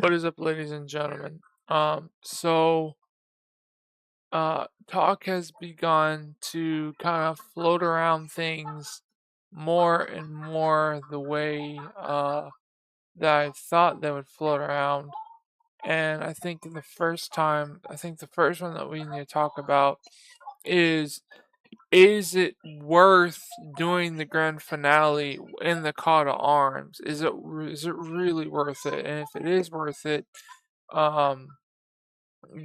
What is up, ladies and gentlemen? Talk has begun to kind of float around things more and more the way that I thought they would float around. And I think the first one that we need to talk about is it worth doing the grand finale in the call to arms? Is it really worth it? And if it is worth it, um,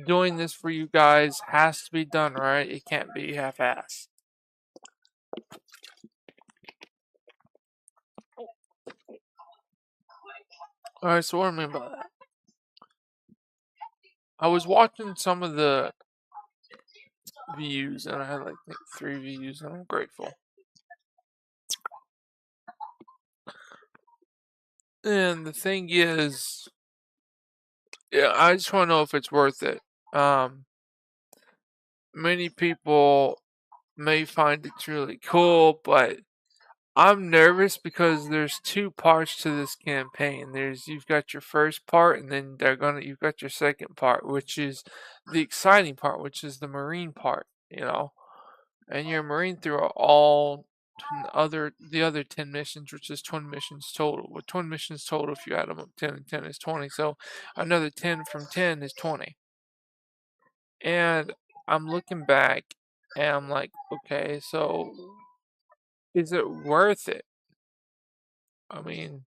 doing this for you guys has to be done right. It can't be half-assed. Alright, so what do I mean by that? I was watching some of the views, and I had like 3 views, and I'm grateful. And the thing is, yeah, I just want to know if it's worth it. Many people may find it really cool, but I'm nervous because there's 2 parts to this campaign. You've got your first part, and then you've got your second part, which is the exciting part, which is the Marine part, and you're a Marine through all the other 10 missions, which is 20 missions total. With 20 missions total, if you add them up, 10 and 10 is 20. So another 10 from 10 is 20. And I'm looking back, and I'm like, okay, so is it worth it? I mean,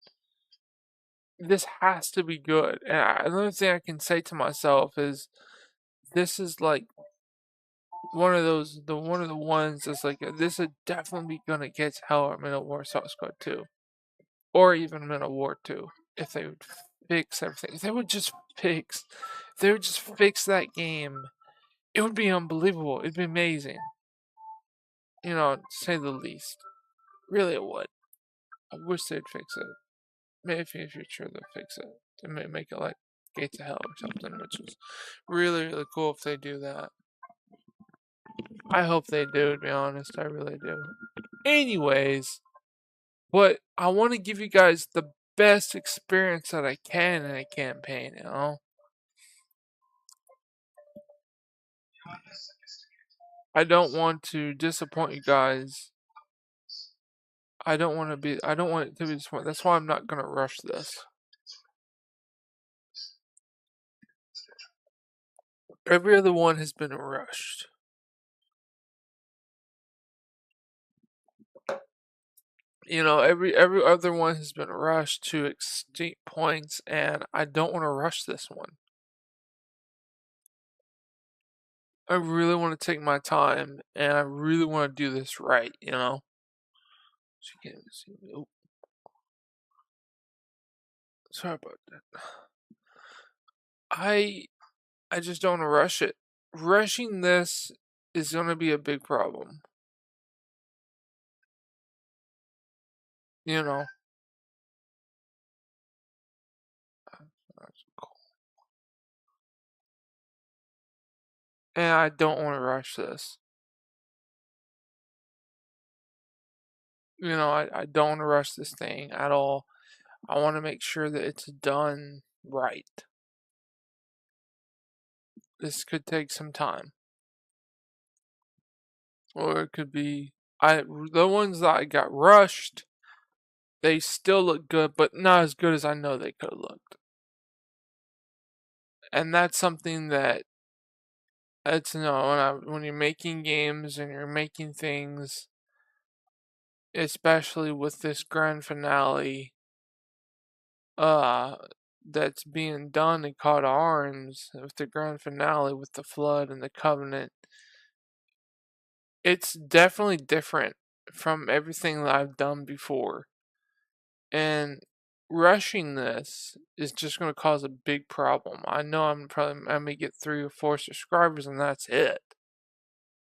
this has to be good. And another thing I can say to myself is, this is like one of the ones that's like, this is definitely gonna get hell or Middle War Source Squad 2, or even Middle War 2, if they would fix everything. If they would just fix that game, it would be unbelievable. It'd be amazing. To say the least. Really, it would. I wish they'd fix it. Maybe in the future they'll fix it. They may make it like Gates of Hell or something, which is really, really cool if they do that. I hope they do, to be honest. I really do. Anyways, but I want to give you guys the best experience that I can in a campaign, I don't want to disappoint you guys. I don't want it to be disappointing. That's why I'm not going to rush this. Every other one has been rushed. Every other one has been rushed to extreme points, and I don't want to rush this one. I really want to take my time, and I really want to do this right, She can't even see me. Oh. Sorry about that. I just don't want to rush it. Rushing this is going to be a big problem. That's cool. And I don't want to rush this. I don't want to rush this thing at all. I want to make sure that it's done right. This could take some time. Or it could be the ones that I got rushed, they still look good, but not as good as I know they could have looked. And that's something that when you're making games and you're making things, especially with this grand finale that's being done in Call to Arms, with the grand finale with the Flood and the Covenant, it's definitely different from everything that I've done before. And rushing this is just going to cause a big problem. I know I may get 3 or 4 subscribers and that's it.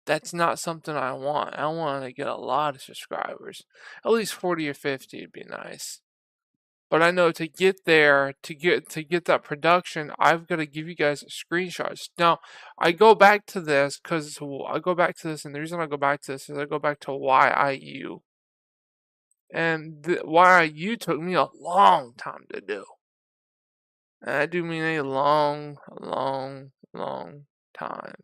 That's not something I want. I want to get a lot of subscribers. At least 40 or 50 would be nice. But I know to get there, to get that production, I've got to give you guys screenshots. Now, I go back to this, and the reason I go back to this is I go back to YIU. And YIU took me a long time to do. And I do mean a long, long, long time.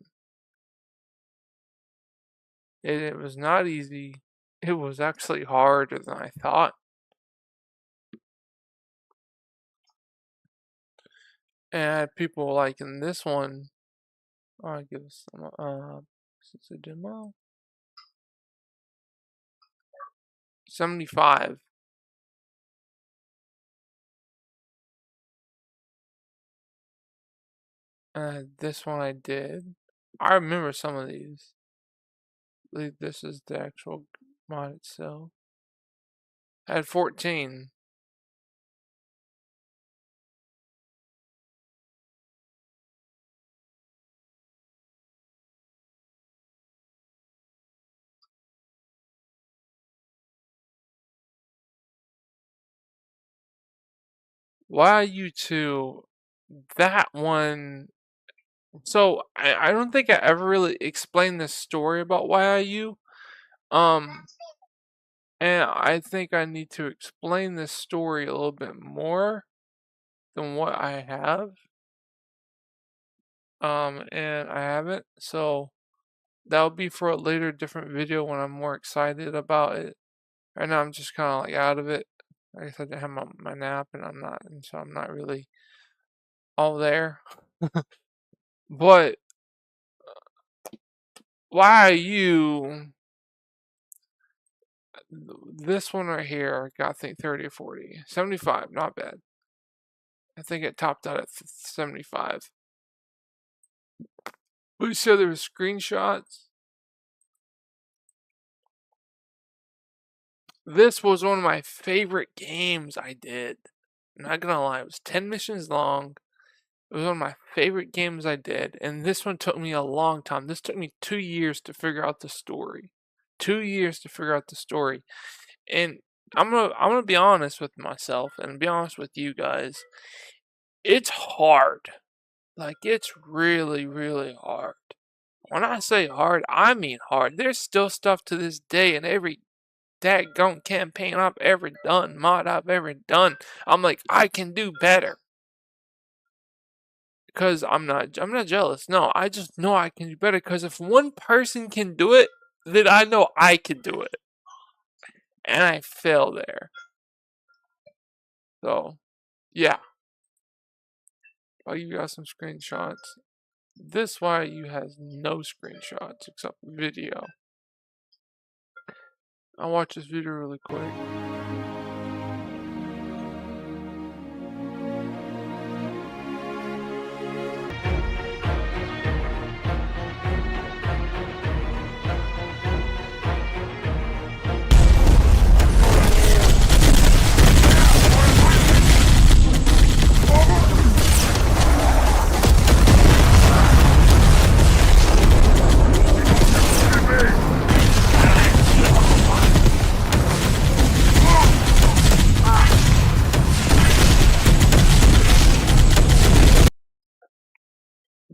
It was not easy. It was actually harder than I thought. And people like in this one, I'll give some, is this a demo? 75. This one I did. I remember some of these. This is the actual mod itself. I had 14. Why are you two? That one. So I don't think I ever really explained the story about YIU. Um, and I think I need to explain this story a little bit more than what I have. And I haven't. So that'll be for a later different video when I'm more excited about it. Right now I'm just kind of like out of it. I guess I didn't have my nap and so I'm not really all there. But why you this one right here got I think 30 or 40. 75, not bad. I think it topped out at 75. We said there were screenshots. This was one of my favorite games I did. I'm not gonna lie, it was 10 missions long. It was one of my favorite games I did, and this one took me a long time. This took me 2 years to figure out the story. 2 years to figure out the story. And I'm gonna be honest with myself and be honest with you guys. It's hard. Like it's really, really hard. When I say hard, I mean hard. There's still stuff to this day in every daggone campaign I've ever done, mod I've ever done. I'm like, I can do better. Because I'm not jealous. No, I just know I can do better. Because if one person can do it, then I know I can do it. And I fail there. So, yeah. I'll give you guys some screenshots. This YU has no screenshots except video. I'll watch this video really quick.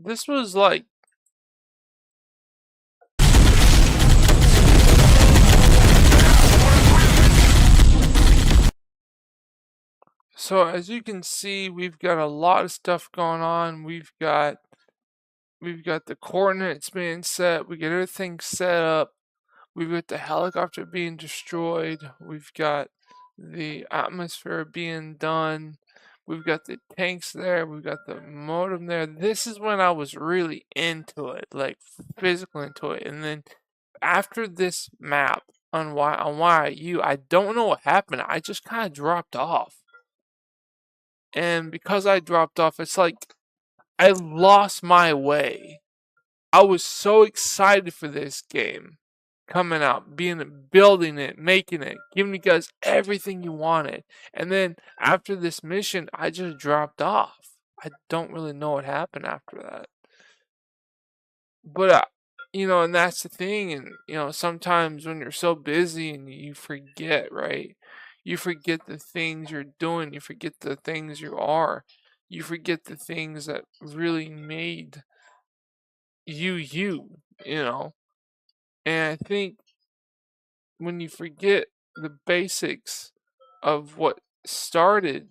This was like so as you can see, we've got a lot of stuff going on. We've got the coordinates being set, we get everything set up, we've got the helicopter being destroyed, we've got the atmosphere being done, we've got the tanks there, we've got the modem there. This is when I was really into it, like physically into it. And then after this map on YIU, I don't know what happened. I just kind of dropped off. And because I dropped off, it's like I lost my way. I was so excited for this game coming out, building it, making it, giving you guys everything you wanted. And then after this mission, I just dropped off. I don't really know what happened after that. But and that's the thing. And sometimes when you're so busy and you forget, right? You forget the things you're doing. You forget the things you are. You forget the things that really made you. And I think when you forget the basics of what started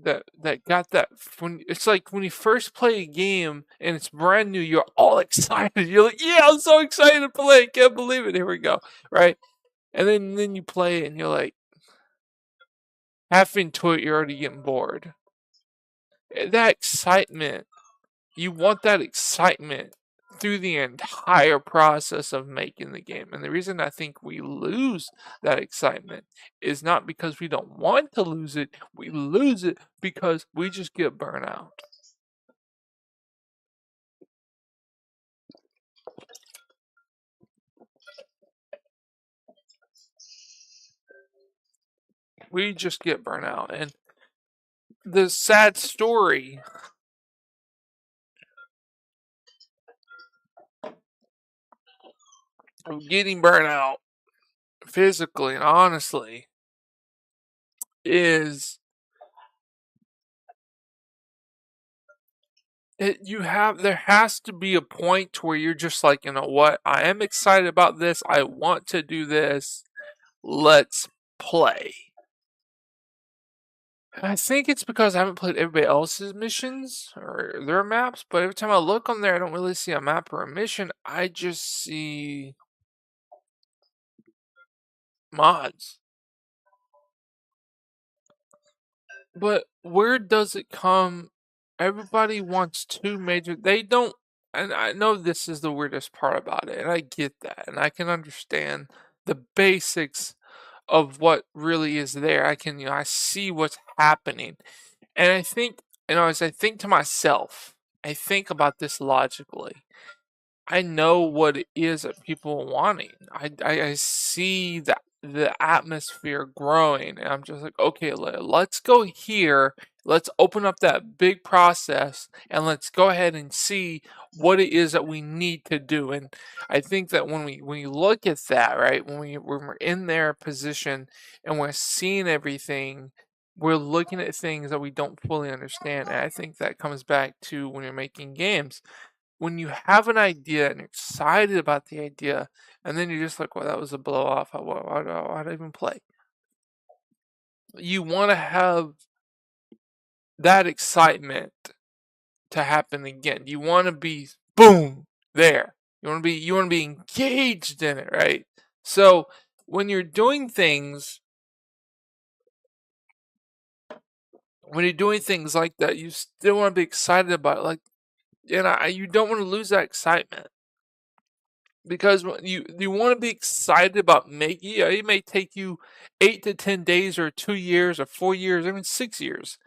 that got that when it's like when you first play a game and it's brand new, you're all excited. You're like, yeah, I'm so excited to play. Can't believe it. Here we go. Right? And then you play it and you're like half into it, you're already getting bored. That excitement, you want that excitement through the entire process of making the game. And the reason I think we lose that excitement is not because we don't want to lose it, we lose it because we just get burnt out. We just get burnt out. And the sad story of getting burnt out physically and honestly is there has to be a point where you're just like, you know what, I am excited about this, I want to do this, let's play. I think it's because I haven't played everybody else's missions or their maps, but every time I look on there, I don't really see a map or a mission. I just see mods. But where does it come? Everybody wants two major. They don't, and I know this is the weirdest part about it, and I get that, and I can understand the basics of what really is there. I can, I see what's happening. And I think, as I think to myself, I think about this logically. I know what it is that people are wanting. I see the atmosphere growing, and I'm just like, okay, let's go here. Let's open up that big process, and let's go ahead and see what it is that we need to do. And I think that when we look at that, right, when we're in their position and we're seeing everything, we're looking at things that we don't fully understand. And I think that comes back to when you're making games, when you have an idea and you're excited about the idea, and then you're just like, well, that was a blow off. Why'd I even play? You want to have that excitement to happen again. You want to be boom there. You want to be engaged in it, right? So when you're doing things like that, you still want to be excited about it. Like, and you don't want to lose that excitement. Because you want to be excited about making it. It may take you 8 to 10 days or 2 years or 4 years, even 6 years.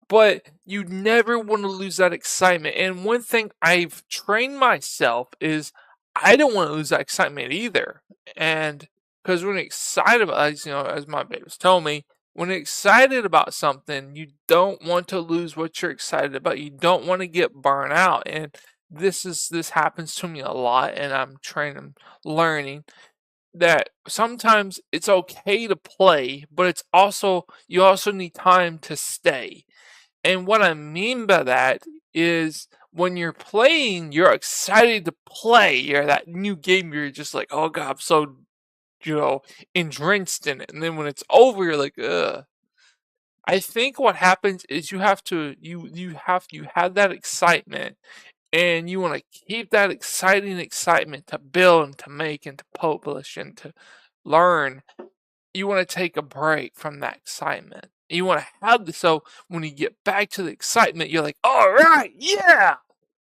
But you never want to lose that excitement. And one thing I've trained myself is I don't want to lose that excitement either. And because when you're excited about, as my babies told me, when you're excited about something, you don't want to lose what you're excited about. You don't want to get burnt out. And this happens to me a lot, and I'm learning that sometimes it's okay to play, but you also need time to stay. And what I mean by that is when you're playing, you're excited to play. You're that new game, you're just like, oh god, I'm so entrenched in it. And then when it's over, you're like, ugh. I think what happens is you have that excitement, and you want to keep that excitement to build and to make and to publish and to learn. You want to take a break from that excitement. You want to have so when you get back to the excitement, you're like, all right, yeah,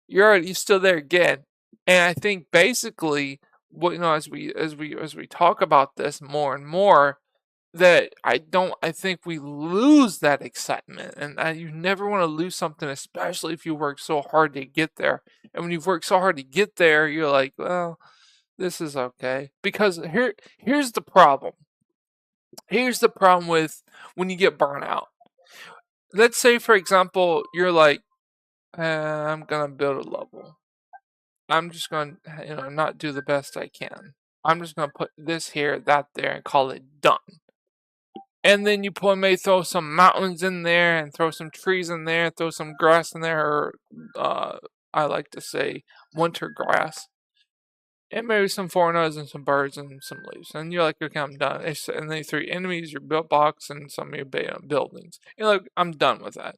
you're still there again. And I think basically what as we talk about this more and more, that I think we lose that excitement, and you never want to lose something, especially if you work so hard to get there. And when you've worked so hard to get there, you're like, well, this is okay. Because here's the problem. Here's the problem with when you get burnt out. Let's say, for example, you're like, I'm gonna build a level. I'm just gonna, not do the best I can. I'm just gonna put this here, that there, and call it done. And then you may throw some mountains in there and throw some trees in there, throw some grass in there, or I like to say winter grass. and maybe some foreigners and some birds and some leaves. And you're like, okay, I'm done. And then 3 enemies, your built box, and some of your buildings. You're like, I'm done with that.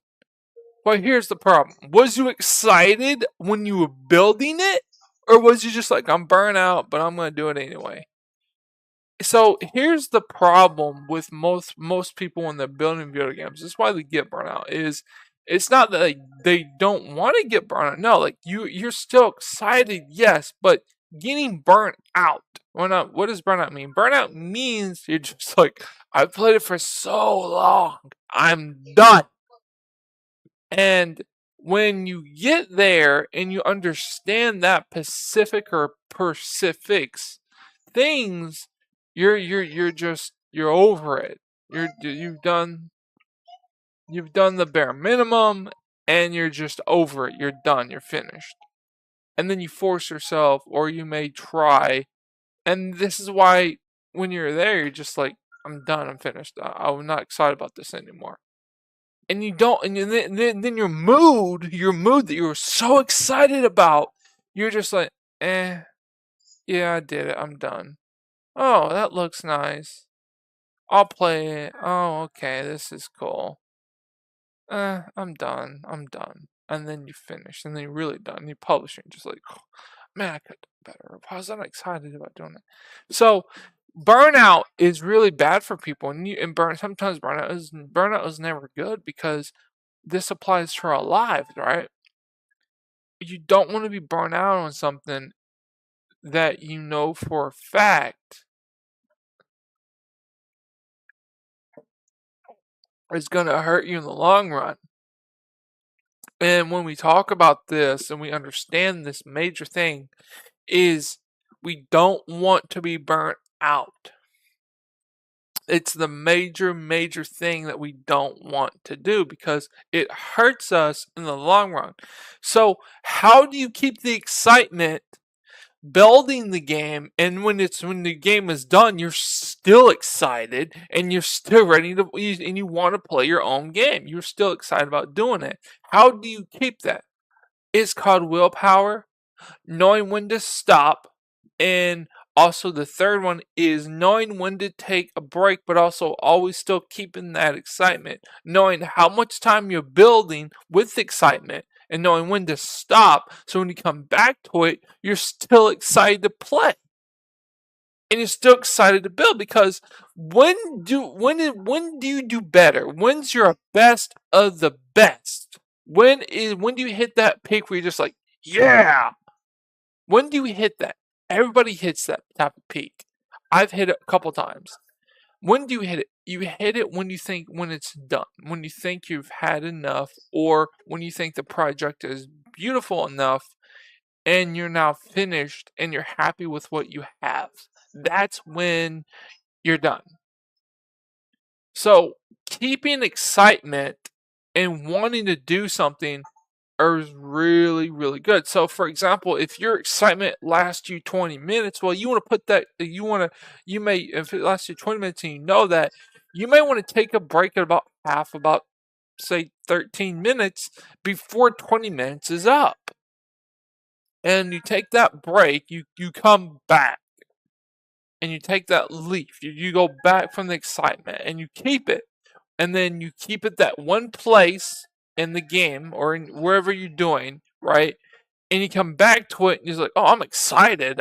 But here's the problem. Was you excited when you were building it? Or was you just like, I'm burnt out, but I'm going to do it anyway? So here's the problem with most people when they're building video games. This is why they get burnt out. It's not that they don't want to get burnt out. No, like you're still excited, yes, but getting burnt out. What does burnout mean? Burnout means you're just like, I've played it for so long, I'm done. And when you get there and you understand that Pacific or Pacifics things, you're over it. You've done the bare minimum and you're just over it. You're done. You're finished. And then you force yourself, or you may try. And this is why when you're there, you're just like, I'm done. I'm finished. I'm not excited about this anymore. And you don't, and then your mood that you were so excited about, you're just like, yeah, I did it. I'm done. Oh, that looks nice. I'll play it. Oh, okay, this is cool. I'm done. And then you finish, and then you're really done. You publish it, and just like, oh, man, I could do better. Why was I not excited about doing it? So, burnout is really bad for people, and sometimes burnout is never good, because this applies to our lives, right? You don't want to be burnt out on something that you know for a fact is going to hurt you in the long run. And when we talk about this and we understand this major thing, is we don't want to be burnt out. It's the major thing that we don't want to do, because it hurts us in the long run. So how do you keep the excitement building the game, and when the game is done, you're still excited and you're still ready to, and you want to play your own game? You're still excited about doing it. How do you keep that? It's called willpower, knowing when to stop, and also the third one is knowing when to take a break, but also always still keeping that excitement, knowing how much time you're building with excitement, and knowing when to stop, so when you come back to it, you're still excited to play. And you're still excited to build, because when do you do better? When's your best of the best? When do you hit that peak where you're just like, yeah? When do you hit that? Everybody hits that type of peak. I've hit it a couple times. When do you hit it? You hit it when it's done. When you think you've had enough, or when you think the project is beautiful enough and you're now finished and you're happy with what you have. That's when you're done. So keeping excitement and wanting to do something is really, really good. So for example, if your excitement lasts you 20 minutes, well, you want to put that, if it lasts you 20 minutes and you know that, you may want to take a break at about say 13 minutes before 20 minutes is up. And you take that break, you come back and you take that leaf, you go back from the excitement and you keep it. And then you keep it that one place in the game or wherever you're doing, right? And you come back to it and you're like, oh, I'm excited.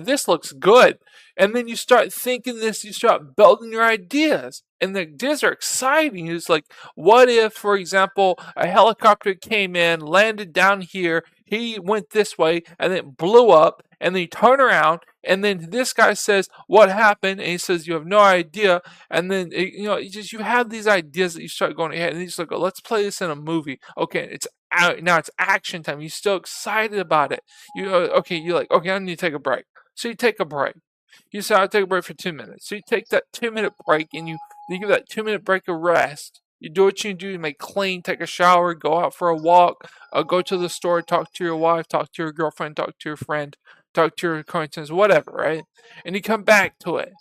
This looks good. And then you start thinking this, you start building your ideas. And the ideas are exciting. It's like, what if, for example, a helicopter came in, landed down here, he went this way, and then blew up, and then you turn around, and then this guy says, what happened? And he says, you have no idea. And then, you have these ideas that you start going ahead, and you just like, oh, let's play this in a movie. Okay, it's out, now it's action time. You're still excited about it. You're like, okay, I need to take a break. So you take a break. You say, I'll take a break for 2 minutes. So you take that 2-minute break, and you give that 2-minute break a rest. You do what you do. You may clean, take a shower, go out for a walk, go to the store, talk to your wife, talk to your girlfriend, talk to your friend, talk to your acquaintance, whatever, right? And you come back to it.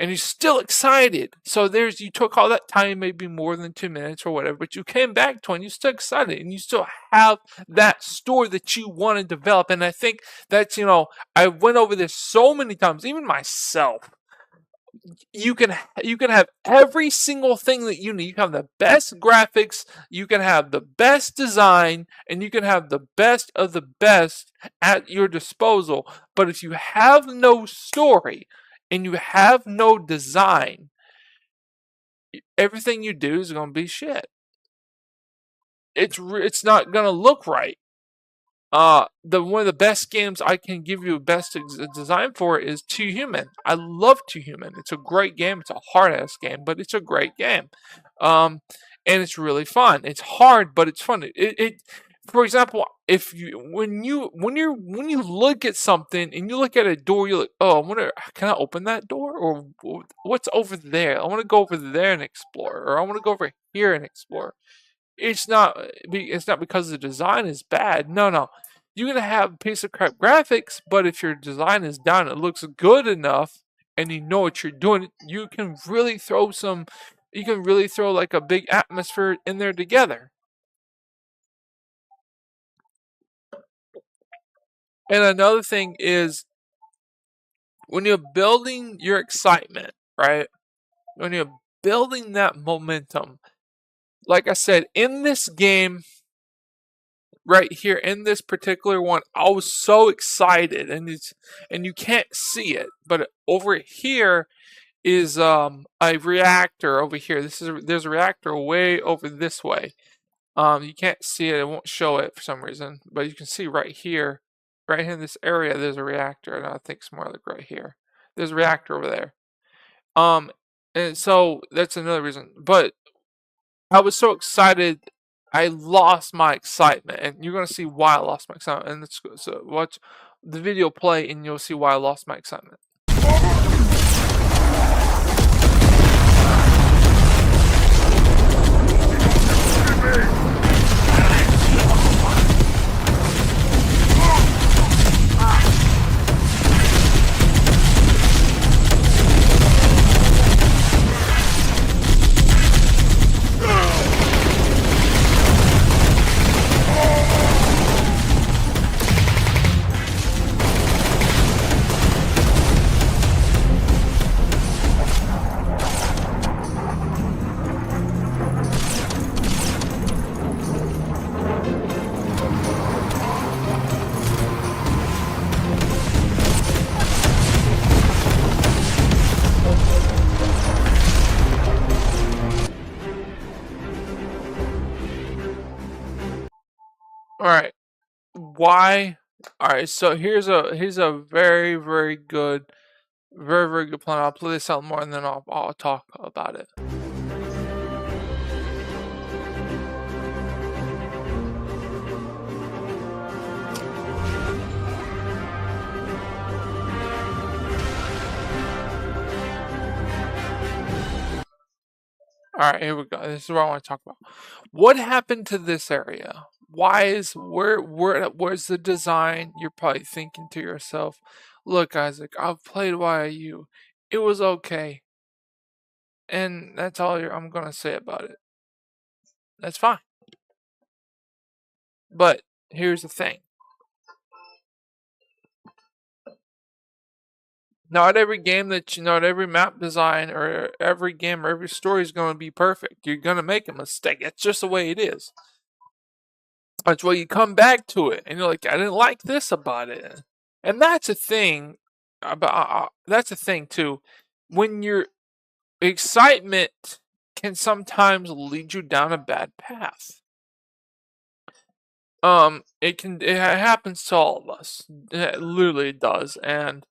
and you're still excited. So you took all that time, maybe more than 2 minutes or whatever, but you came back to it and you're still excited and you still have that story that you want to develop. And I think that's, I went over this so many times, even myself. You can have every single thing that you need. You can have the best graphics, you can have the best design, and you can have the best of the best at your disposal. But if you have no story and you have no design, everything you do is going to be shit. It's not going to look right. One of the best games I can give you best design for is Too Human. I love Too Human. It's a great game. It's a hard ass game, but it's a great game. And it's really fun. It's hard, but it's fun. For example, if when you look at something and you look at a door, you're like, oh, can I open that door, or what's over there? I want to go over there and explore, or I want to go over here and explore. It's not because the design is bad. No. You're going to have a piece of crap graphics, but if your design is down, it looks good enough, and you know what you're doing, you can really throw like a big atmosphere in there together. And another thing is, when you're building your excitement, right? When you're building that momentum, like I said, in this game, right here in this particular one, I was so excited, and you can't see it, but over here is a reactor over here. There's a reactor way over this way. You can't see it; it won't show it for some reason, but you can see right here in this area, there's a reactor, and I think it's more like right here. There's a reactor over there. And so that's another reason. But I was so excited, I lost my excitement, and you're gonna see why I lost my excitement. And so watch the video play, and you'll see why I lost my excitement. All right, why? All right, so here's a very very good plan. I'll play this out more, and then I'll talk about it. All right, here we go. This is what I want to talk about. What happened to this area? Where's the design? You're probably thinking to yourself, look, Isaac, I've played YU. It was okay. And that's all I'm going to say about it. That's fine. But here's the thing. Not every map design or every game or every story is going to be perfect. You're going to make a mistake. That's just the way it is. That's why you come back to it and you're like, I didn't like this about it. And that's a thing that's a thing too. When your excitement can sometimes lead you down a bad path. It happens to all of us. It literally does. And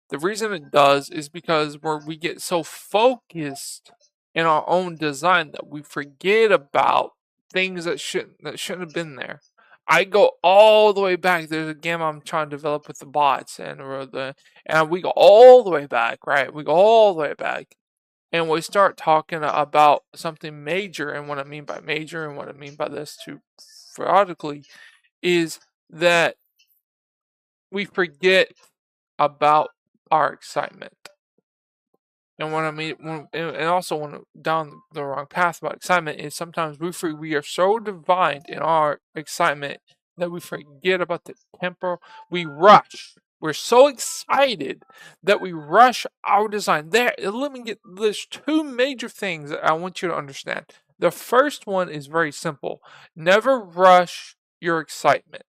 the reason it does is because we get so focused in our own design that we forget about things that shouldn't have been there. I go all the way back. There's a game I'm trying to develop with the bots, and we go all the way back, right? We go all the way back, and we start talking about something major. And what I mean by major, and what I mean by this too, periodically, is that we forget about our excitement. And what I mean, and also when down the wrong path about excitement is sometimes we are so divided in our excitement that we forget about the tempo. We rush. We're so excited that we rush our design. There's two major things that I want you to understand. The first one is very simple. Never rush your excitement.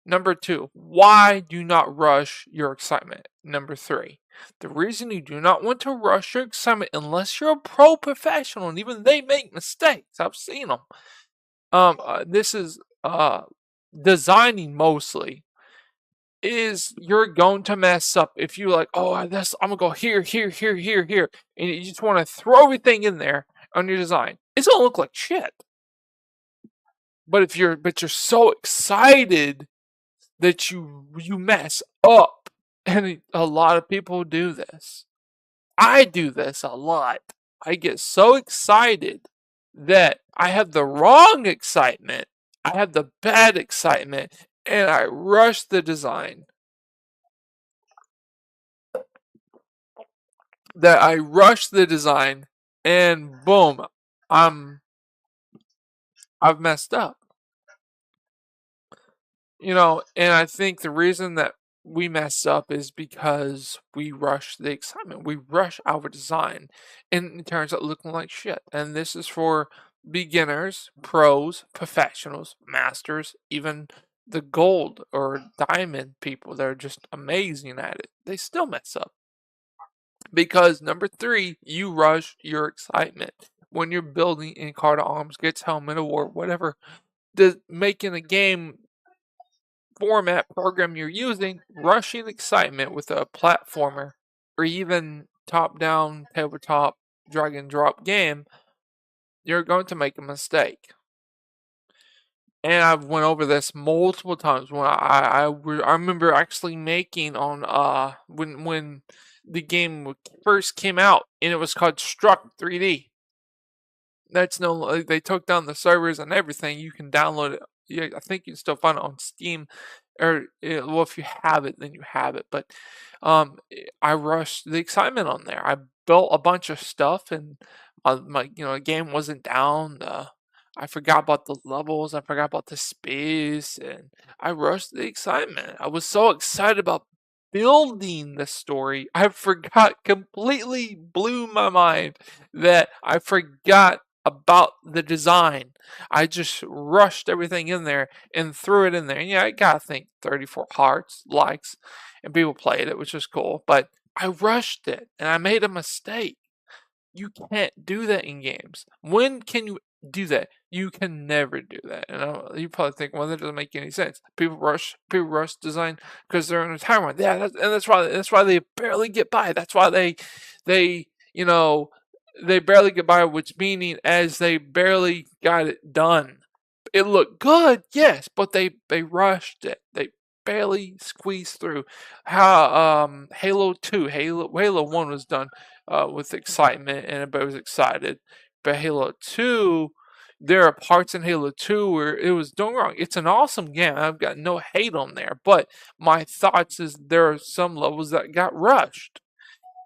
Number two, why do not rush your excitement? Number three, the reason you do not want to rush your excitement unless you're a pro professional, and even they make mistakes. I've seen them. This is designing mostly. Is you're going to mess up if you like, oh, this I'm gonna go here, here, here, here, here, and you just want to throw everything in there on your design. It's gonna look like shit. But you're so excited that you mess up. And a lot of people do this. I do this a lot. I get so excited that I have the wrong excitement. I have the bad excitement and I rush the design. And boom, I've messed up. And I think the reason that we mess up is because we rush the excitement. We rush our design, and it turns out looking like shit. And this is for beginners, pros, professionals, masters, even the gold or diamond people that are just amazing at it. They still mess up. Because number three, you rush your excitement. When you're building in Card of Arms, Gets Helmet, or whatever, making a game format program you're using, rushing excitement with a platformer or even top-down, tabletop, drag and drop game, you're going to make a mistake. And I've went over this multiple times. When I remember actually making on when the game first came out, and it was called Struck 3D. They took down the servers and everything. You can download it. Yeah, I think you can still find it on Steam, or well, if you have it, then you have it. But I rushed the excitement on there. I built a bunch of stuff, and my game wasn't down. I forgot about the levels. I forgot about the space, and I rushed the excitement. I was so excited about building the story. I forgot, completely blew my mind that I forgot about the design. I just rushed everything in there and threw it in there. And yeah, I got, I think, 34 hearts, likes, and people played it, which was cool. But I rushed it and I made a mistake. You can't do that in games. When can you do that? You can never do that. And you probably think, well, that doesn't make any sense. People rush design because they're in a timeline. Yeah, that's why they barely get by. That's why they they barely get by, which meaning as they barely got it done. It looked good, yes, but they rushed it. They barely squeezed through. How Halo 2, Halo 1 was done with excitement and everybody was excited. But Halo 2, there are parts in Halo 2 where it was done wrong. It's an awesome game. I've got no hate on there, but my thoughts is there are some levels that got rushed.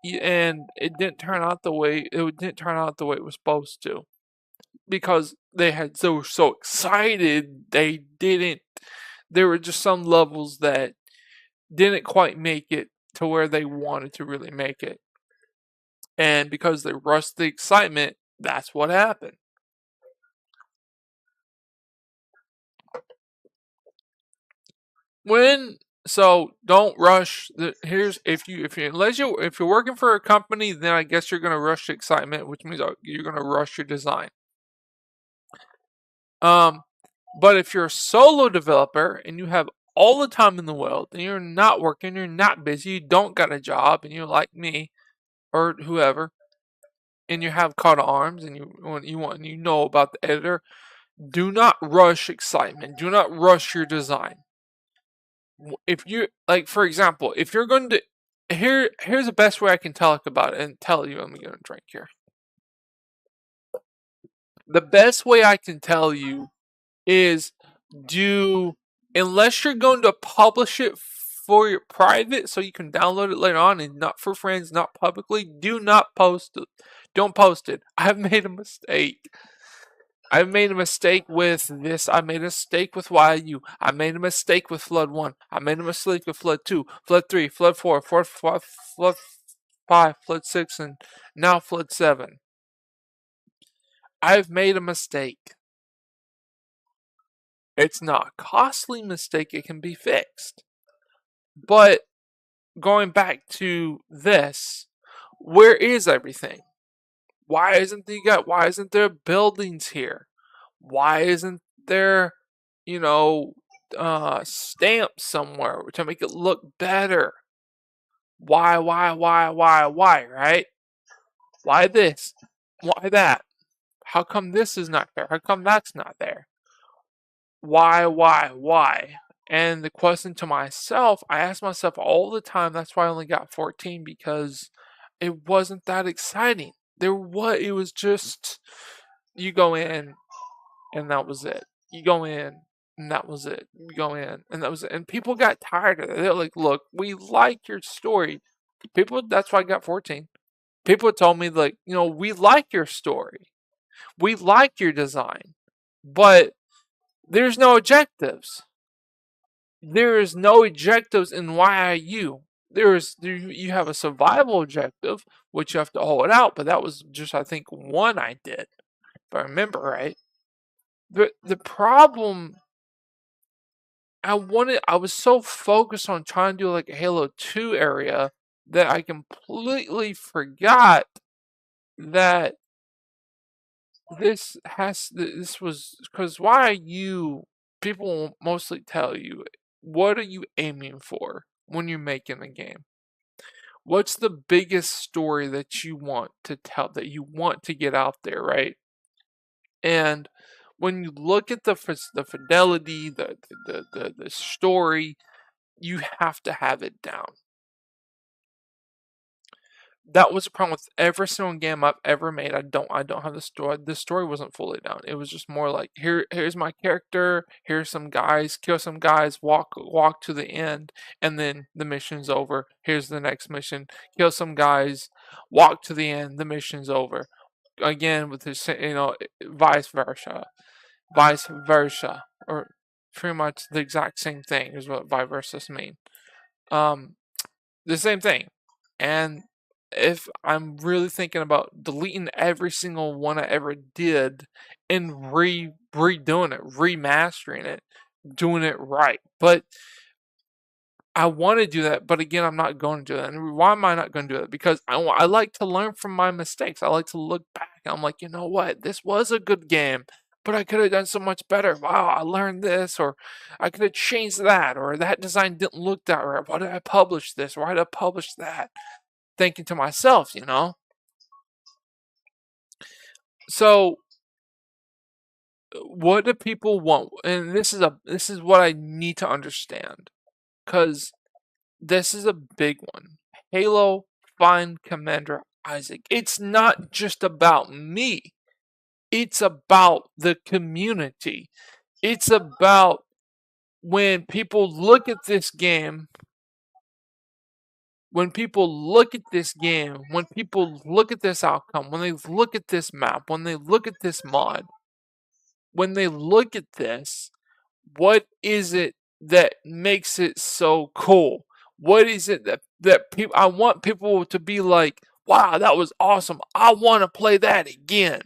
And it didn't turn out the way it was supposed to, because they were so excited. There were just some levels that didn't quite make it to where they wanted to really make it, and because they rushed the excitement, that's what happened. So don't rush. If you're working for a company, then I guess you're gonna rush the excitement, which means you're gonna rush your design. But if you're a solo developer and you have all the time in the world and you're not working, you're not busy, you don't got a job, and you're like me or whoever, and you have Call to Arms and you know about the editor, do not rush excitement. Do not rush your design. If you like, for example, if you're going to here's the best way I can talk about it and tell you. I'm gonna drink here. The best way I can tell you is unless you're going to publish it for your private so you can download it later on and not for friends, not publicly, do not post it. Don't post it. I've made a mistake. I've made a mistake with this. I made a mistake with YU. I made a mistake with Flood 1. I made a mistake with Flood 2, Flood 3, Flood 4, Flood 5, Flood 6, and now Flood 7. I've made a mistake. It's not a costly mistake. It can be fixed. But going back to this, where is everything? Why isn't there buildings here? Why isn't there, stamps somewhere to make it look better? Why, right? Why this? Why that? How come this is not there? How come that's not there? Why? And the question to myself, I ask myself all the time, that's why I only got 14, because it wasn't that exciting. It was just, you go in, and that was it. You go in, and that was it. You go in, and that was it. And people got tired of it. They're like, look, we like your story. That's why I got 14. People told me, like, we like your story. We like your design. But there's no objectives. There is no objectives in YIU. You have a survival objective, which you have to hold out, but that was just, I think, one I did, if I remember right. The problem, I was so focused on trying to do like a Halo 2 area that I completely forgot that this was, because people will mostly tell you, what are you aiming for when you're making a game? What's the biggest story that you want to tell, that you want to get out there, right? And when you look at the fidelity, the story, you have to have it down. That was a problem with every single game I've ever made. I don't have the story. The story wasn't fully down. It was just more like, here's my character, here's some guys, kill some guys, walk to the end, and then the mission's over. Here's the next mission, kill some guys, walk to the end, the mission's over. Again with this, vice versa, or pretty much the exact same thing is what vice versa mean. The same thing. And if I'm really thinking about deleting every single one I ever did and redoing it, remastering it, doing it right. But I want to do that, but again, I'm not going to do that. And why am I not going to do that? Because I like to learn from my mistakes. I like to look back. I'm like, you know what? This was a good game, but I could have done so much better. Wow, I learned this, or I could have changed that, or that design didn't look that right. Why did I publish this? Why did I publish that? Thinking to myself, So, what do people want? And this is what I need to understand, because this is a big one. Halo, find Commander Isaac. It's not just about me. It's about the community. It's about when people look at this game, when people look at this game, when people look at this outcome, when they look at this map, when they look at this mod, when they look at this, what is it that makes it so cool? What is it that people, I want people to be like, wow, that was awesome. I want to play that again.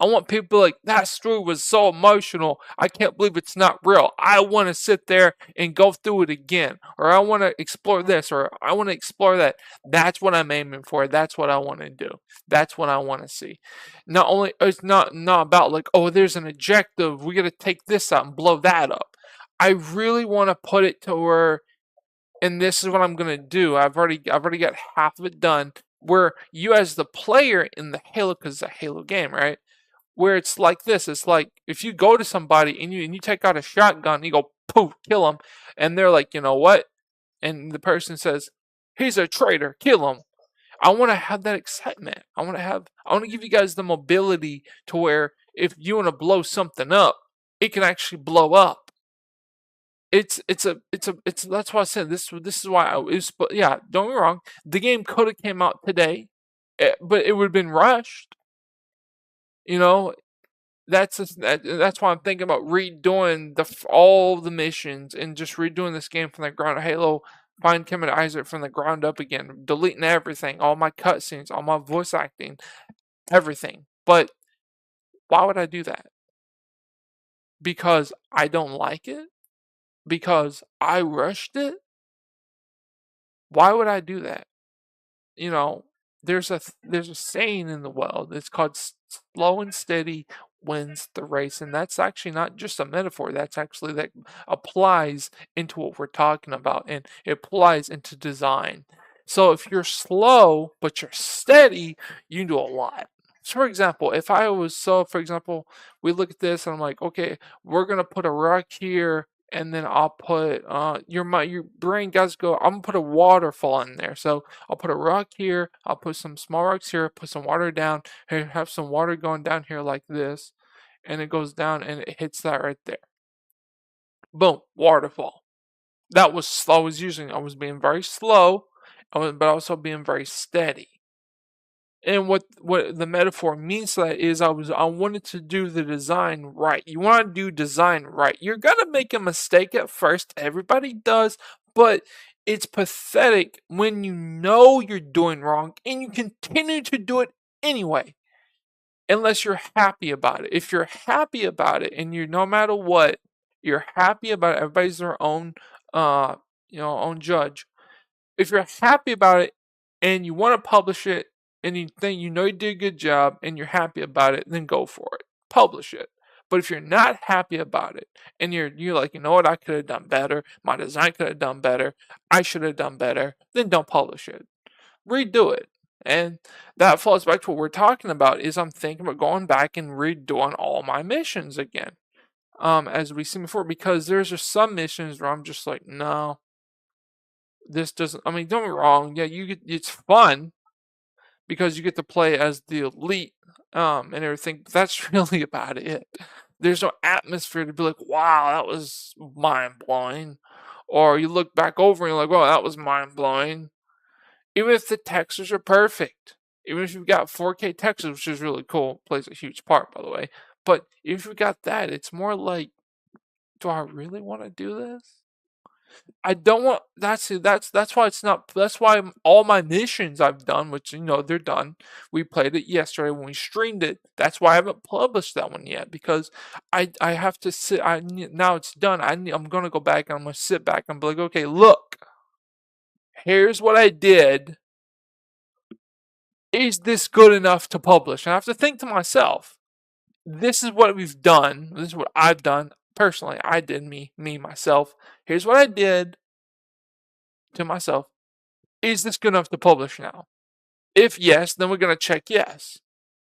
I want people like, that story was so emotional. I can't believe it's not real. I want to sit there and go through it again. Or I want to explore this, or I want to explore that. That's what I'm aiming for. That's what I want to do. That's what I want to see. Not only, it's not about like, oh, there's an objective. We got to take this out and blow that up. I really want to put it to where, and this is what I'm gonna do. I've already got half of it done. Where you, as the player in the Halo, because it's a Halo game, right? Where it's like this. It's like if you go to somebody and you take out a shotgun, you go poof, kill them, and they're like, you know what? And the person says, he's a traitor, kill him. I want to have that excitement. I want to give you guys the mobility to where if you want to blow something up, it can actually blow up. it's that's why I said this is why I was, but yeah, don't get me wrong, the game could have came out today, but it would have been rushed, you know. That's why I'm thinking about redoing all the missions and just redoing this game from the ground. Halo, find Kim and Isaac from the ground up again, deleting everything, all my cutscenes, all my voice acting, everything. But why would I do that? Because I don't like it? Because I rushed it? Why would I do that? You know, there's a saying in the world. It's called slow and steady wins the race, and that's actually not just a metaphor. That's actually that applies into what we're talking about, and it applies into design. So if you're slow but you're steady, you can do a lot. So for example, for example, we look at this and I'm like, okay, we're gonna put a rock here, and then I'll put your brain guys go, I'm gonna put a waterfall in there. So I'll put a rock here, I'll put some small rocks here, put some water down, here, have some water going down here like this, and it goes down and it hits that right there. Boom, waterfall. That was I was being very slow, but also being very steady. And what the metaphor means to that is I wanted to do the design right. You want to do design right. You're gonna make a mistake at first. Everybody does, but it's pathetic when you know you're doing wrong and you continue to do it anyway. Unless you're happy about it. If you're happy about it and you're no matter what, you're happy about it, everybody's their own own judge. If you're happy about it and you want to publish it and you think you know you did a good job and you're happy about it, then go for it. Publish it. But if you're not happy about it and you're like, you know what, I could have done better, my design could have done better, I should have done better, then don't publish it. Redo it. And that falls back to what we're talking about is I'm thinking about going back and redoing all my missions again. As we seen before, because there's just some missions where I'm just like, no, this doesn't. I mean, don't get me wrong. Yeah, it's fun because you get to play as the elite, and everything. But that's really about it. There's no atmosphere to be like, wow, that was mind blowing, or you look back over and you're like, wow, that was mind blowing. Even if the textures are perfect, even if you've got 4K textures, which is really cool, plays a huge part, by the way. But if you've got that, it's more like, do I really want to do this? I don't want that's why it's not that's why all my missions I've done, which they're done. We played it yesterday when we streamed it. That's why I haven't published that one yet because I have to sit. Now it's done. I'm gonna go back and I'm gonna sit back and be like, okay, look, here's what I did. Is this good enough to publish? And I have to think to myself, this is what we've done. This is what I've done personally. I did me myself. Here's what I did to myself. Is this good enough to publish now? If yes, then we're gonna check yes.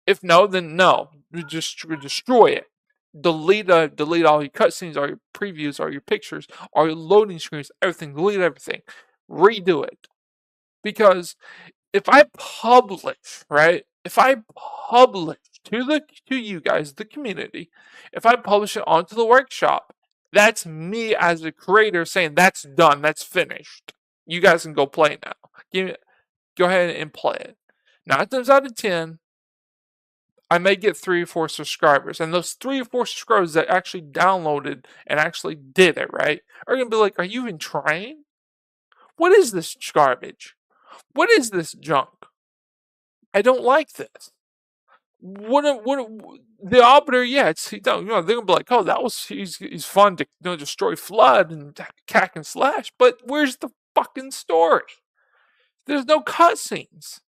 If no, then no. We just destroy it. Delete all your cutscenes, all your previews, all your pictures, all your loading screens, everything. Delete everything. Redo it. Because if I publish, right? If I publish to you guys, the community, if I publish it onto the workshop, that's me as a creator saying that's done, that's finished. You guys can go play now. Go ahead and play it. 9 times out of 10, I may get 3 or 4 subscribers, and those 3 or 4 subscribers that actually downloaded and actually did it, right, are gonna be like, "Are you even trying? What is this garbage? What is this junk? I don't like this." What the arbiter? Yeah, they're gonna be like, "Oh, he's fun to destroy flood and cack and slash," but where's the fucking story? There's no cutscenes.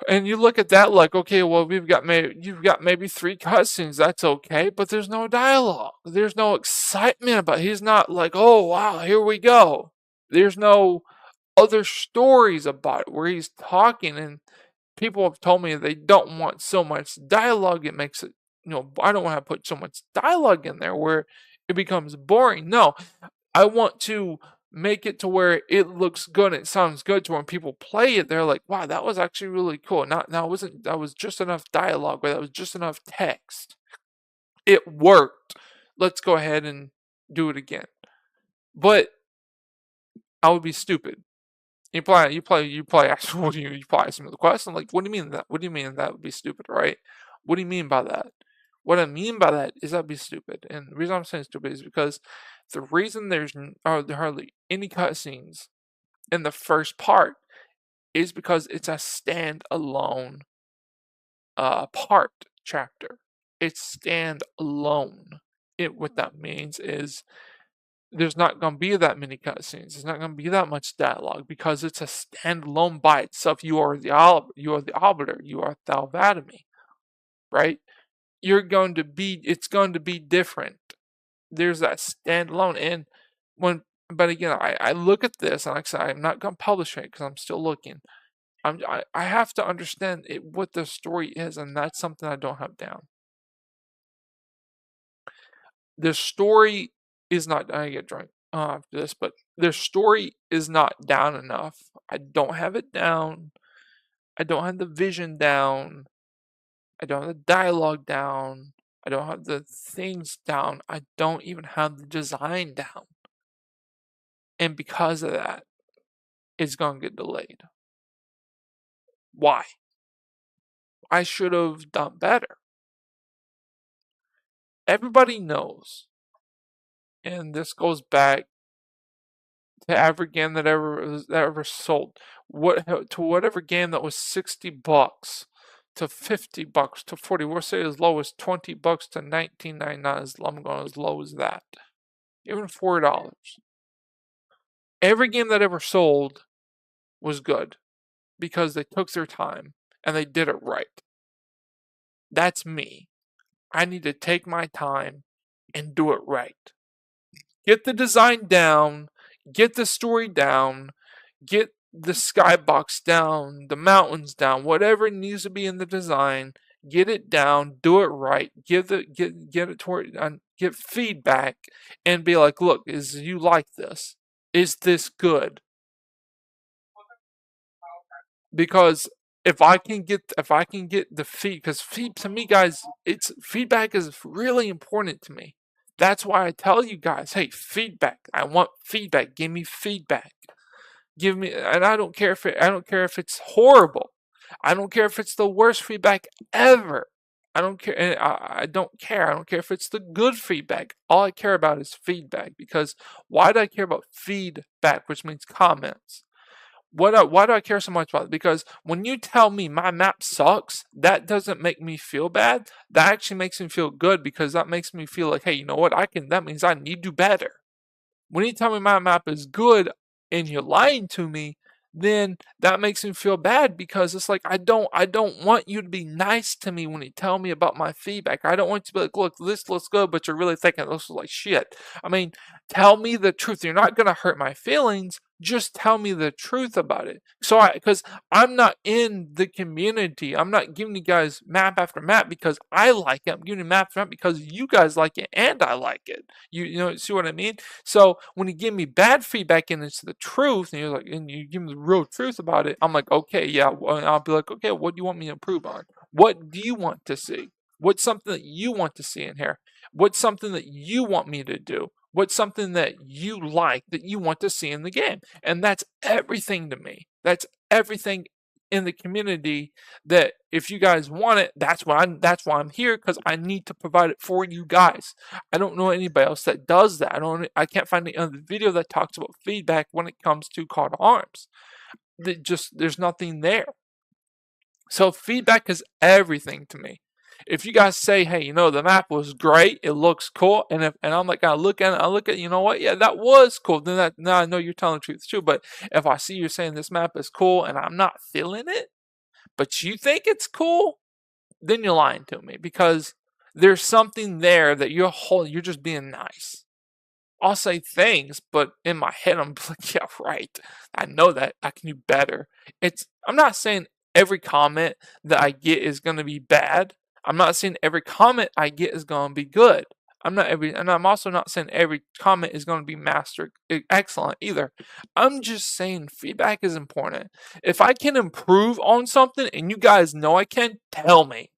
And you look at that like, okay, well, you've got maybe 3 cutscenes. That's okay, but there's no dialogue. There's no excitement about it. He's not like, oh wow, here we go. There's no other stories about it where he's talking, and people have told me they don't want so much dialogue. It makes it, I don't want to put so much dialogue in there where it becomes boring. No, I want to make it to where it looks good, it sounds good, to when people play it, they're like, wow, that was actually really cool. That was just enough dialogue, or that was just enough text. It worked. Let's go ahead and do it again. But I would be stupid. You play. What do you play some of the question? Like, what do you mean that? What do you mean that would be stupid, right? What do you mean by that? What I mean by that is that'd be stupid. And the reason I'm saying stupid is because the reason there's hardly any cutscenes in the first part is because it's a standalone part chapter. It's stand alone. What that means is there's not going to be that many cutscenes. There's not going to be that much dialogue because it's a standalone by itself. You are the arbiter. You are Thalvadami, right? It's going to be different. There's that standalone. And but again, I look at this and like I said, I'm not going to publish it because I'm still looking. I have to understand what the story is, and that's something I don't have down. The story is not. I get drunk after this, but their story is not down enough. I don't have it down. I don't have the vision down. I don't have the dialogue down. I don't have the things down. I don't even have the design down. And because of that, it's going to get delayed. Why? I should have done better. Everybody knows, and this goes back to every game that ever sold. To whatever game that was $60 to $50 to $40. We'll say as low as $20 to $19.99. I'm going as low as that. Even $4. Every game that ever sold was good because they took their time and they did it right. That's me. I need to take my time and do it right. Get the design down, get the story down, get the skybox down, the mountains down, whatever needs to be in the design, get it down, do it right, get it toward, get feedback, and be like, look, you like this? Is this good? Because if I can get the because to me, guys, feedback is really important to me. That's why I tell you guys, hey, feedback. I want feedback. Give me feedback. Give me, and I don't care if it's horrible. I don't care if it's the worst feedback ever. I don't care. And I don't care. I don't care if it's the good feedback. All I care about is feedback. Because why do I care about feedback, which means comments? Why do I care so much about it? Because when you tell me my map sucks, that doesn't make me feel bad. That actually makes me feel good because that makes me feel like, hey, you know what? That means I need to do better. When you tell me my map is good and you're lying to me, then that makes me feel bad because it's like I don't want you to be nice to me when you tell me about my feedback. I don't want you to be like, look, this looks good, but you're really thinking this looks like shit. I mean, tell me the truth. You're not gonna hurt my feelings. Just tell me the truth about it. Because I'm not in the community. I'm not giving you guys map after map because I like it. I'm giving you map after map because you guys like it and I like it. You know, see what I mean? So when you give me bad feedback and it's the truth, and you give me the real truth about it, I'm like, okay, yeah. And I'll be like, okay, what do you want me to improve on? What do you want to see? What's something that you want to see in here? What's something that you want me to do? What's something that you like that you want to see in the game? And that's everything to me. That's everything in the community that if you guys want it, that's why I'm here, because I need to provide it for you guys. I don't know anybody else that does that. I can't find any other video that talks about feedback when it comes to Call to Arms. There's nothing there. So feedback is everything to me. If you guys say, hey, the map was great, it looks cool, and I'm like, I look at, you know what, yeah, that was cool. Then now I know you're telling the truth too. But if I see you saying this map is cool and I'm not feeling it, but you think it's cool, then you're lying to me because there's something there that you're just being nice. I'll say things, but in my head I'm like, yeah, right. I know that I can do better. I'm not saying every comment that I get is going to be bad. I'm not saying every comment I get is going to be good. And I'm also not saying every comment is going to be excellent either. I'm just saying feedback is important. If I can improve on something and you guys know I can, tell me.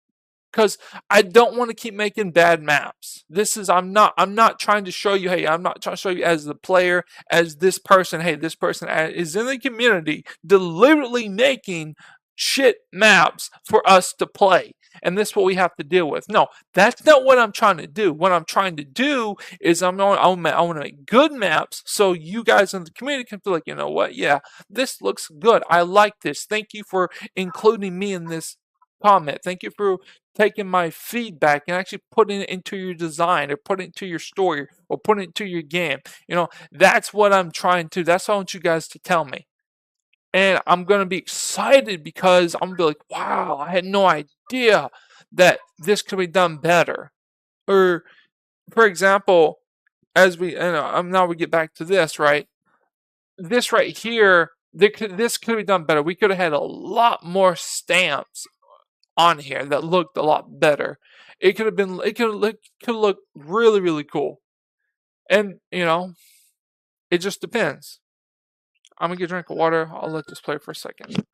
because I don't want to keep making bad maps. I'm not trying to show you, hey, I'm not trying to show you as the player, as this person, hey, this person is in the community deliberately making shit maps for us to play. And this is what we have to deal with. No, that's not what I'm trying to do. What I'm trying to do is I want to make good maps so you guys in the community can feel like, you know what? Yeah, this looks good. I like this. Thank you for including me in this comment. Thank you for taking my feedback and actually putting it into your design or putting it into your story or putting it into your game. That's what I'm trying to. That's what I want you guys to tell me. And I'm going to be excited because I'm going to be like, wow, I had no idea that this could be done better. Or, for example, as now we get back to this, right? This right here, this could be done better. We could have had a lot more stamps on here that looked a lot better. It could look really, really cool. And, it just depends. I'm going to get a drink of water. I'll let this play for a second.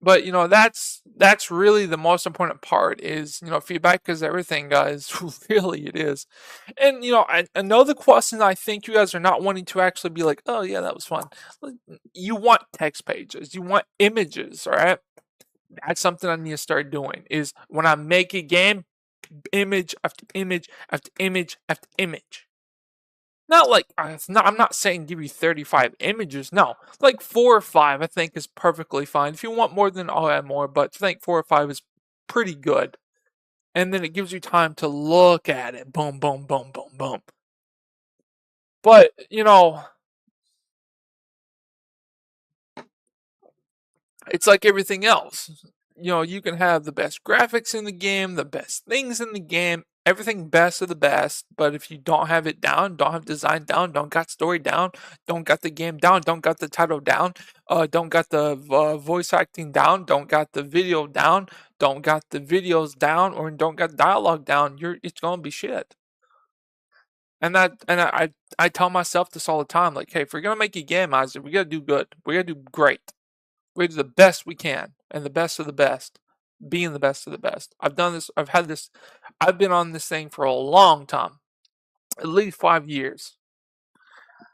But that's really the most important part is feedback is everything, guys. Really, it is. And I know the question. I think you guys are not wanting to actually be like, oh yeah, that was fun. You want text pages, you want images, all right? That's something I need to start doing. Is when I make a game, image after image after image after image. Not like I'm not saying give you 35 images. No, like 4 or 5 I think is perfectly fine. If you want more, then I'll add more. But I think 4 or 5 is pretty good. And then it gives you time to look at it. Boom, boom, boom, boom, boom. But it's like everything else. You can have the best graphics in the game, the best things in the game, everything best of the best. But if you don't have it down, don't have design down, don't got story down, don't got the game down, don't got the title down, don't got the voice acting down, don't got the video down, don't got the videos down, or don't got dialogue down, it's gonna be shit. And I tell myself this all the time, like, hey, if we're gonna make a game, Isaac, we gotta do good. We gotta do great. We do the best we can, and the best of the best, being the best of the best. I've done this. I've been on this thing for a long time, at least 5 years,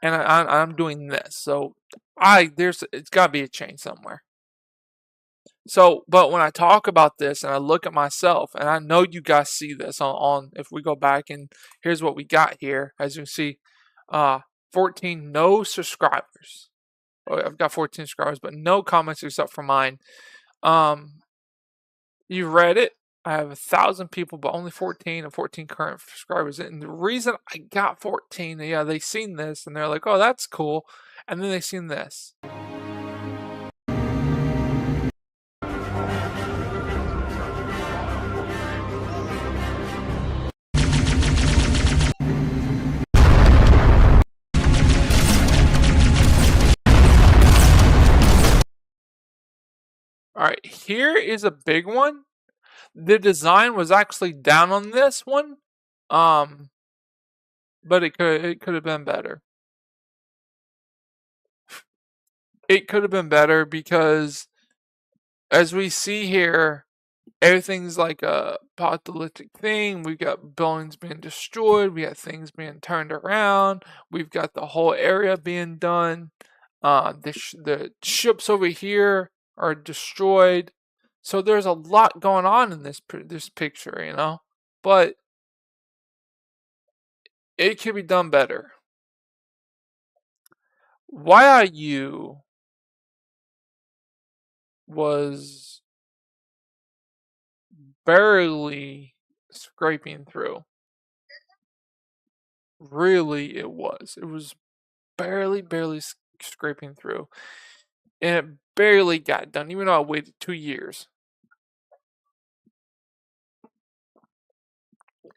and I'm doing this. So it's got to be a change somewhere. So, but when I talk about this and I look at myself, and I know you guys see this on if we go back and here's what we got here, as you can see, 14 no subscribers. I've got 14 subscribers, but no comments except for mine. You read it. I have 1,000 people, but only 14 and 14 current subscribers. And the reason I got 14, yeah, they seen this and they're like, oh, that's cool. And then they seen this. All right, here is a big one. The design was actually down on this one, but it could have been better. It could have been better because, as we see here, everything's like a apocalyptic thing. We've got buildings being destroyed. We got things being turned around. We've got the whole area being done. The ships over here are destroyed. So there's a lot going on in this picture, but it could be done better. YIU was barely scraping through. Really, it was. It was barely scraping through. And it barely got done, even though I waited 2 years.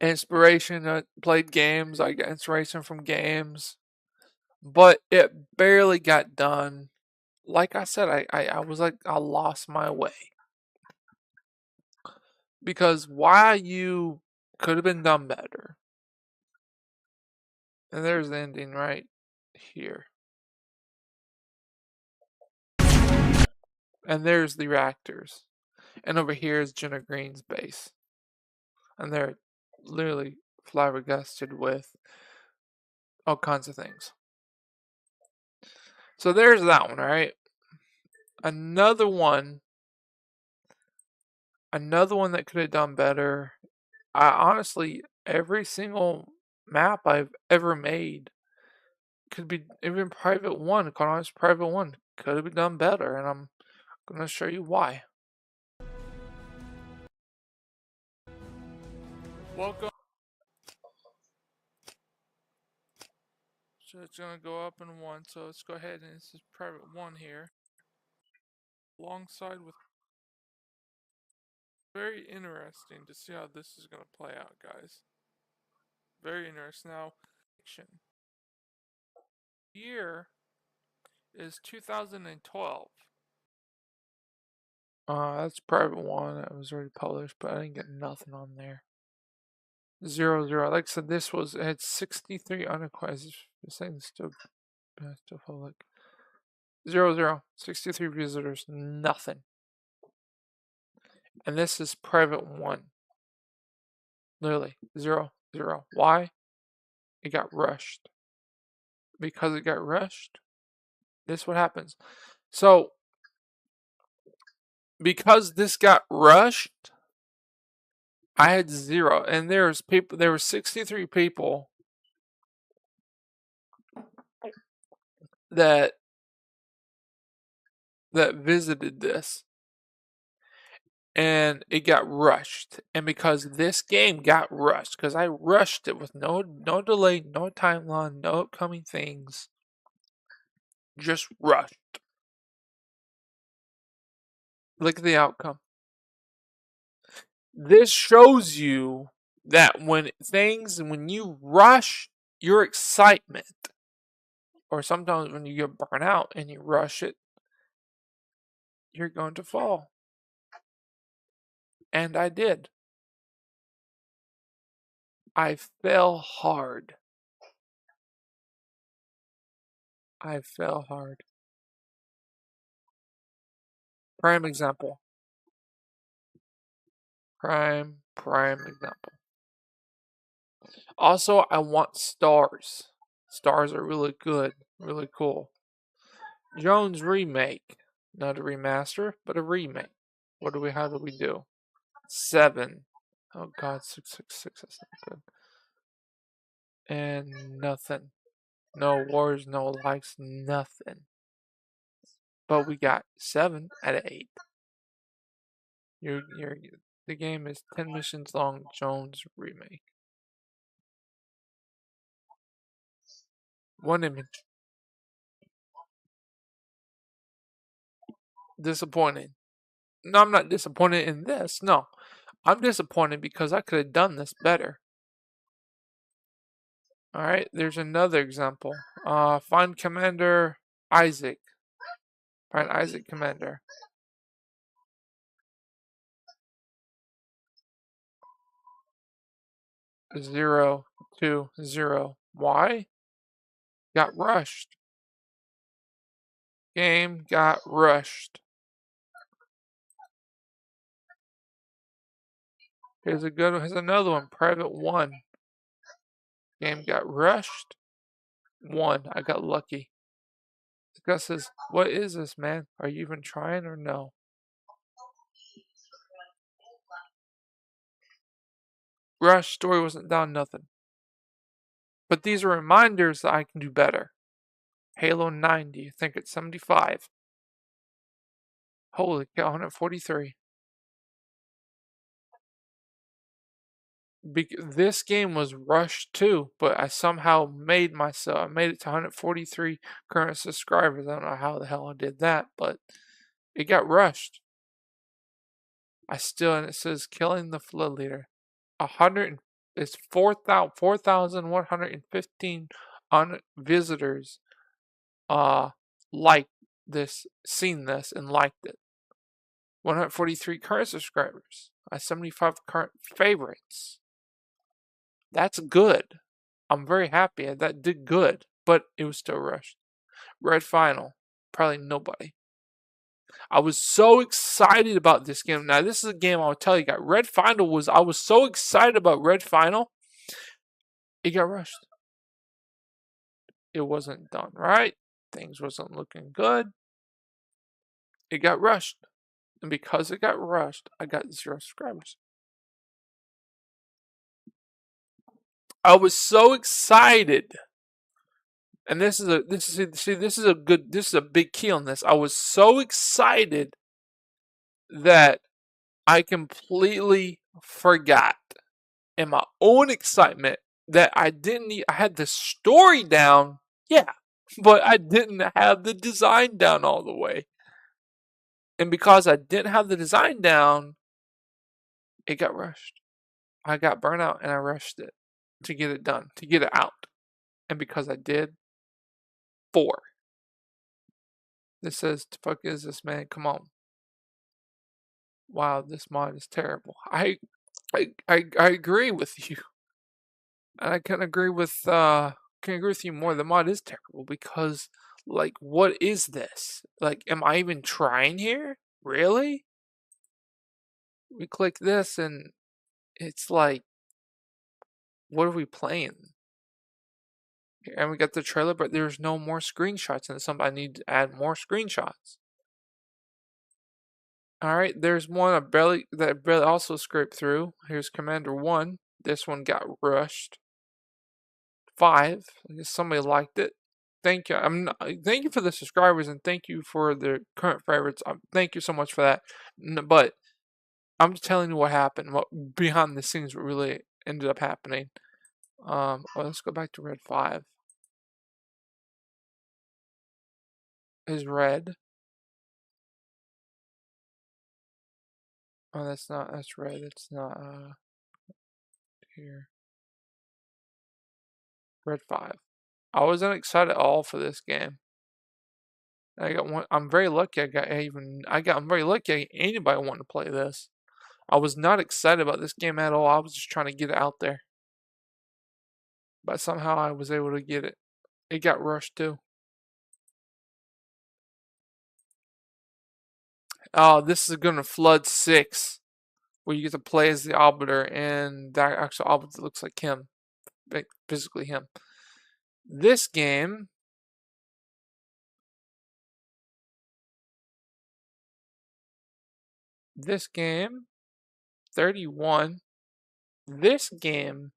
inspiration. I played games. I got inspiration from games, but it barely got done. Like I said, I was like, I lost my way. Because why you could have been done better. And there's the ending right here. And there's the reactors. And over here is Jenna Green's base. And they're literally flabbergasted with all kinds of things. So there's that one, alright? Another one that could have done better. I honestly, every single map I've ever made could be, even Private 1, Economist Private 1, could have been done better, and I'm going to show you why. Welcome. So it's going to go up in 1, so let's go ahead and this is Private 1 here. Alongside with, very interesting to see how this is going to play out, guys. Very interesting. Now, year is 2012. That's Private 1. That was already published, but I didn't get nothing on there. 0, 0. Like I said, this was, it had 63 unrequested. This thing's still public. 0, 0. 63 visitors. Nothing. And this is Private 1. Literally. 0, 0. Why? It got rushed. Because it got rushed, this is what happens. So, because this got rushed, I had 0. And there were 63 people that visited this, and it got rushed. And because this game got rushed, because I rushed it with no delay, no timeline, no upcoming things, just rushed. Look at the outcome. This shows you that when you rush your excitement, or sometimes when you get burnt out and you rush it, you're going to fall. And I did. I fell hard. I fell hard. Prime example. Prime example. Also, I want stars. Stars are really good, really cool. Jones remake. Not a remaster, but a remake. How do we do? 7. Oh god, 666, that's not good. And nothing. No wars, no likes, nothing. But we got 7 out of 8. The game is 10 missions long, Jones remake. 1 image. Disappointing. No, I'm not disappointed in this. No. I'm disappointed because I could have done this better. Alright, there's another example. Find Commander Isaac. Find Isaac Commander. 0, 2, 0. Why? Got rushed. Game got rushed. Here's another one. Private 1. Game got rushed. 1. I got lucky. This guy says, what is this, man? Are you even trying or no? Rush, story wasn't down, nothing. But these are reminders that I can do better. Halo 90, I think it's 75. Holy cow, 143. This game was rushed too, but I somehow made it to 143 current subscribers. I don't know how the hell I did that, but it got rushed. And it says killing the flood leader. It's 4,115 on visitors liked this, seen this, and liked it. 143 current subscribers. 75 current favorites. That's good. I'm very happy. That did good, but it was still rushed. Red Final. Probably nobody. I was so excited about this game. Now, this is a game I'll tell you, got Red Final was, I was so excited about Red Final. It got rushed. It wasn't done right. Things wasn't looking good. It got rushed. And because it got rushed, I got 0 subscribers. I was so excited. And this is a big key on this. I was so excited that I completely forgot in my own excitement that I had the story down, yeah, but I didn't have the design down all the way. And because I didn't have the design down, it got rushed. I got burnt out and I rushed it to get it done, to get it out. And because I did, 4. This says, the fuck is this, man? Come on. Wow, this mod is terrible. I agree with you. And I can agree with you more. The mod is terrible because, like, what is this? Like, am I even trying here? Really? We click this and it's like, what are we playing? And we got the trailer, but there's no more screenshots, and somebody need to add more screenshots. All right, there's one that barely also scraped through. Here's Commander 1. This one got rushed. 5. I guess somebody liked it. Thank you. Thank you for the subscribers and thank you for the current favorites. Thank you so much for that. But I'm just telling you what happened. What behind the scenes what really ended up happening. Let's go back to Red 5. Is red. Oh, that's red. It's not here. Red 5. I wasn't excited at all for this game. I got one. I'm very lucky. I'm very lucky anybody wanted to play this. I was not excited about this game at all. I was just trying to get it out there. But somehow I was able to get it. It got rushed too. Oh, this is gonna flood 6, where you get to play as the arbiter, and that actual arbiter looks like him, physically him. This game. This game. 31. This game.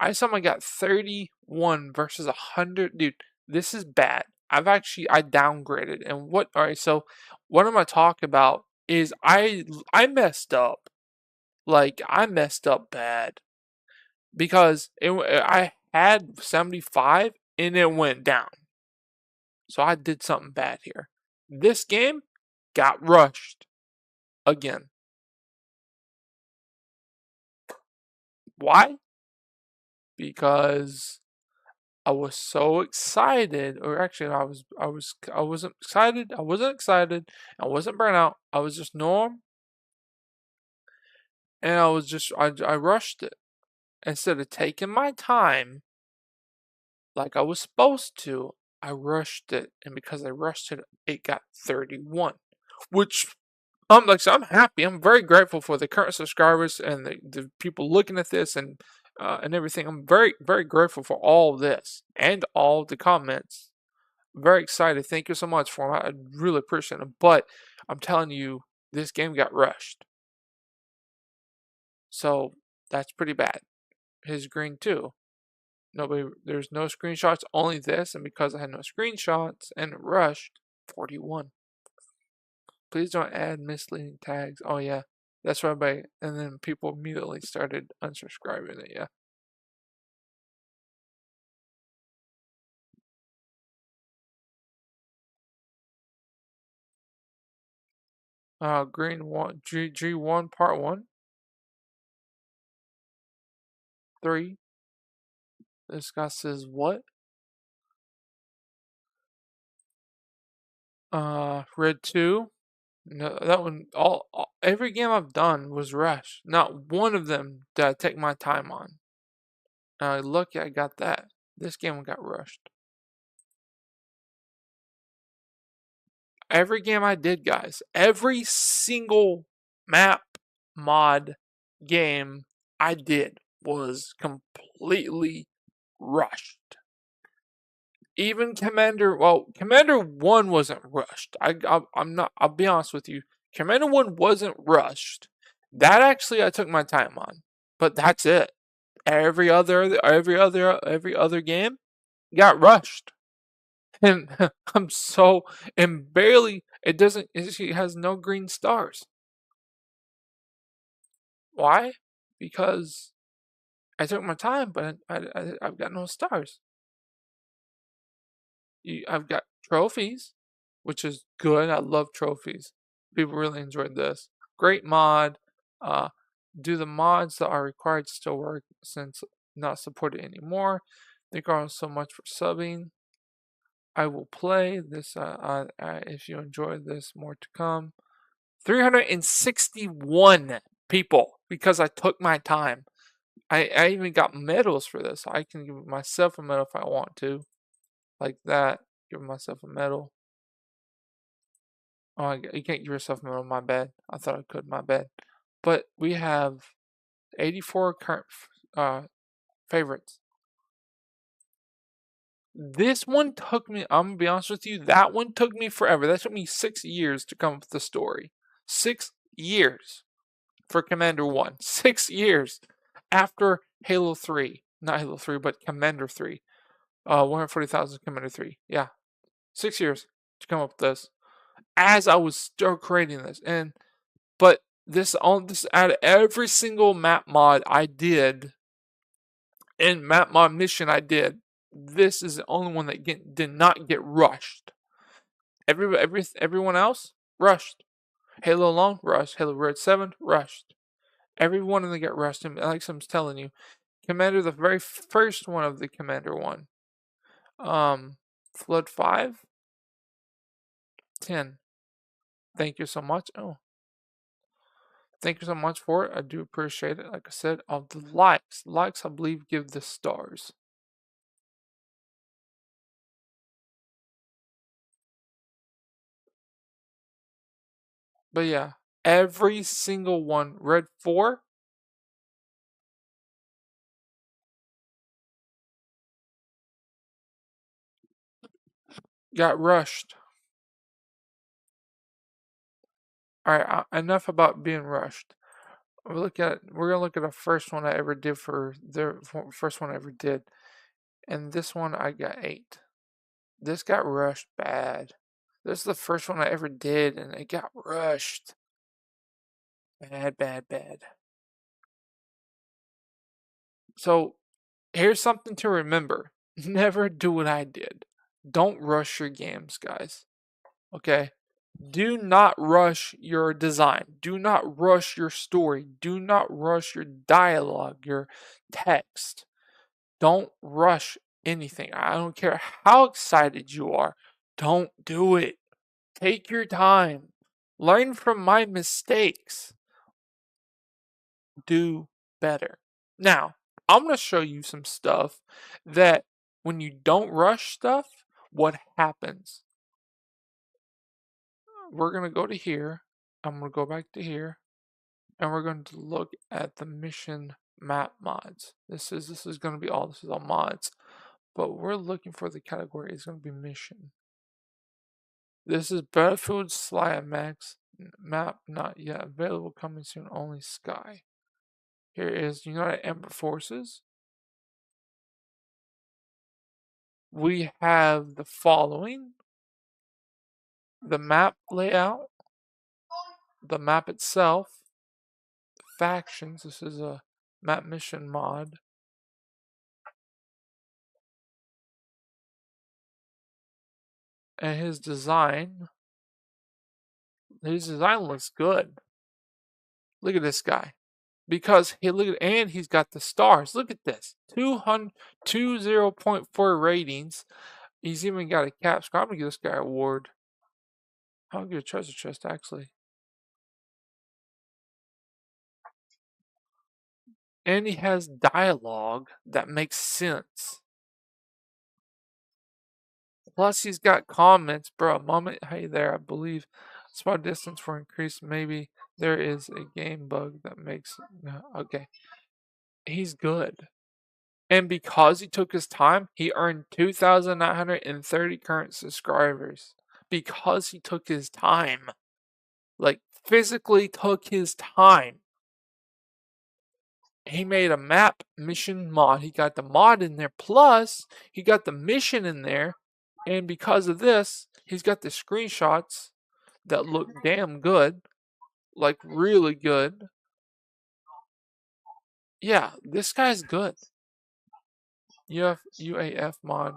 I someone got 31 versus 100. Dude, this is bad. I downgraded. And alright, so what I'm gonna talk about is I messed up. Like, I messed up bad. Because I had 75 and it went down. So I did something bad here. This game got rushed. Again. Why? Because I was so excited, or actually, I wasn't excited. I wasn't excited. I wasn't burnt out. I was just norm, and I rushed it instead of taking my time, like I was supposed to. I rushed it, and because I rushed it, it got 31, which I'm happy. I'm very grateful for the current subscribers and the people looking at this and everything. I'm very, very grateful for all this and all the comments. Very excited. Thank you so much for them. I really appreciate them. But I'm telling you, this game got rushed. So that's pretty bad. His green too. There's no screenshots, only this, and because I had no screenshots and it rushed, 41. Please don't add misleading tags. Oh yeah, that's right. And then people immediately started unsubscribing it. Yeah. Green 1, G1 part 1. 3. This guy says what? Red 2. No, that one. Every game I've done was rushed. Not one of them did I take my time on. Lucky I got that. This game got rushed. Every game I did, guys, every single map mod game I did was completely rushed. Even Commander 1 wasn't rushed. I'm not. I'll be honest with you. Commander 1 wasn't rushed. That actually I took my time on, but that's it. Every other game got rushed. And and barely, it has no green stars. Why? Because I took my time, but I've got no stars. I've got trophies, which is good. I love trophies. People really enjoyed this. Great mod. Do the mods that are required still work since not supported anymore? Thank you all so much for subbing. I will play this if you enjoyed this. More to come. 361 people because I took my time. I even got medals for this. I can give myself a medal if I want to. Like that. Give myself a medal. Oh, you can't give yourself a medal. My bad. I thought I could. My bad. But we have 84 current favorites. This one took me, I'm going to be honest with you, that one took me forever. That took me 6 years to come up with the story. 6 years for Commander 1. 6 years after Halo 3. Not Halo 3, but Commander 3. 140,000 Commander 3. Yeah. 6 years to come up with this. As I was still creating this. But this out of every single map mod I did, and map mod mission I did, this is the only one that did not get rushed. Everyone else rushed. Halo alone rushed. Halo Red 7 rushed. Every one of them get rushed. And like I'm telling you, Commander, the very first one of the Commander 1, Flood 5, 10. Thank you so much. Oh, thank you so much for it. I do appreciate it. Like I said, of the likes I believe give the stars. But yeah, every single one. Red 4. Got rushed. Alright, enough about being rushed. We're gonna look at the first one I ever did for the first one I ever did. And this one I got 8. This got rushed bad. This is the first one I ever did and it got rushed. Bad, bad, bad. So here's something to remember. Never do what I did. Don't rush your games, guys. Okay? Do not rush your design. Do not rush your story. Do not rush your dialogue, your text. Don't rush anything. I don't care how excited you are. Don't do it. Take your time. Learn from my mistakes. Do better. Now, I'm going to show you some stuff that when you don't rush stuff, what happens. We're going to go to here. I'm going to go back to here. And we're going to look at the mission map mods. This is going to be all. This is all mods. But we're looking for the category. It's going to be mission. This is Battlefield Sly Max map not yet available. Coming soon. Only Sky. Here is United Ember Forces. We have the following: the map layout, the map itself, factions. This is a map mission mod. And his design looks good. Look at this guy. Because he look at, and he's got the stars. Look at this. 20.4 ratings. He's even got a cap score. I'm gonna give this guy an award. I'll give a treasure chest actually. And he has dialogue that makes sense. Plus, he's got comments, bro. Moment, hey there, I believe small distance for increased. Maybe there is a game bug that makes. Okay, he's good. And because he took his time, he earned 2,930 current subscribers. Because he took his time. Like, physically took his time. He made a map mission mod. He got the mod in there. Plus, he got the mission in there. And because of this, he's got the screenshots that look damn good. Like, really good. Yeah, this guy's good. UAF mod,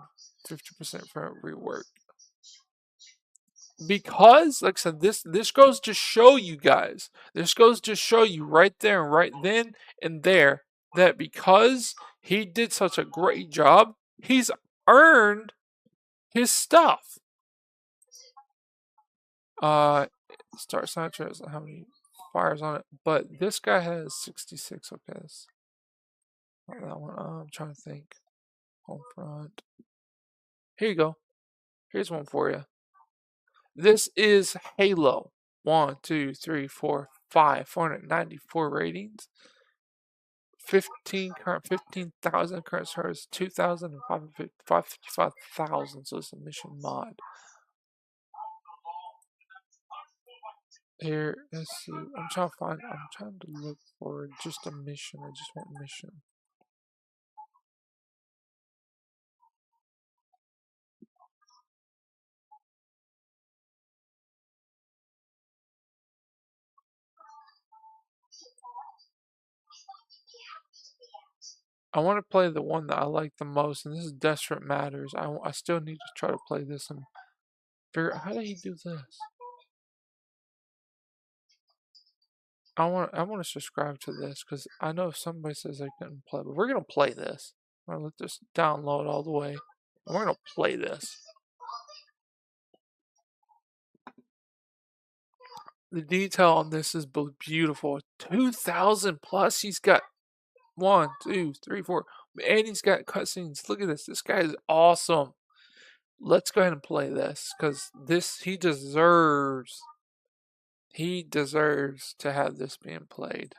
50% for rework. Because, like I said, this goes to show you guys. This goes to show you right there and right then and there that because he did such a great job, he's earned his stuff. Start Snatcher has how many fires on it, but this guy has 66. Okay, not that one. I'm trying to think. Home front. Here you go. Here's one for you. This is Halo. 1, 2, 3, 4, 5. 494 ratings. 15,000 current stars. 2,555,000. So it's a mission mod. Here, let's see. I'm trying to look for just a mission. I just want mission. I want to play the one that I like the most, and this is Desperate Matters. I still need to try to play this and figure out how did he do this. I want to subscribe to this because I know somebody says I couldn't play, but we're gonna play this. I'm gonna let this download all the way, and we're gonna play this. The detail on this is beautiful. 2,000 plus. He's got 1, 2, 3, 4, and he's got cutscenes. Look at this. This guy is awesome. Let's go ahead and play this because he deserves. He deserves to have this being played.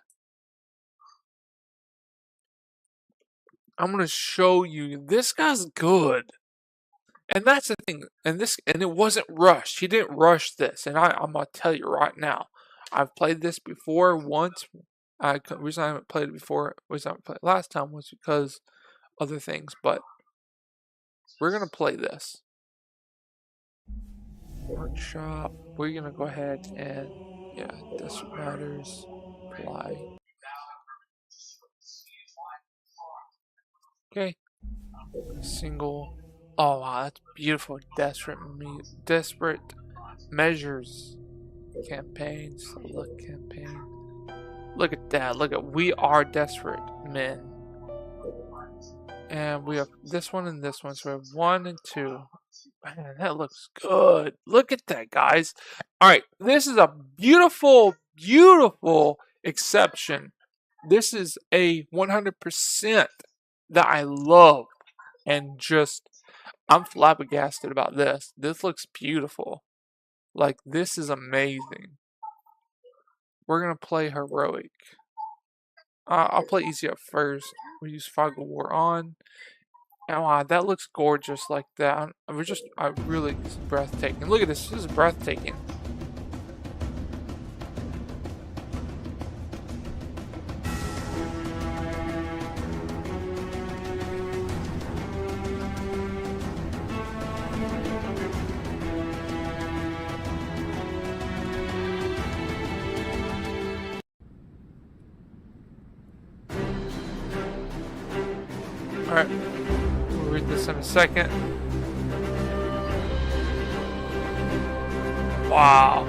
I'm gonna show you. This guy's good, and that's the thing. And it wasn't rushed. He didn't rush this. And I'm gonna tell you right now. I've played this before once. The reason I haven't played it before, the reason I haven't played it last time was because other things. But we're gonna play this. Workshop. We're gonna go ahead and Desperate Matters. Apply. Okay. Single. Oh wow, that's beautiful. Desperate Measures campaign. Select campaign. Look at that. Look at We Are Desperate Men. And we have this one and this one. So we have 1 and 2. Man, that looks good. Look at that, guys. All right, this is a beautiful, beautiful exception. This is a 100% that I love. And just, I'm flabbergasted about this. This looks beautiful. Like, this is amazing. We're going to play Heroic. I'll play Easy up first. We use Fog of War on. And wow, that looks gorgeous like that. I really, this is breathtaking. Look at this. This is breathtaking. Alright, we'll read this in a second. Wow.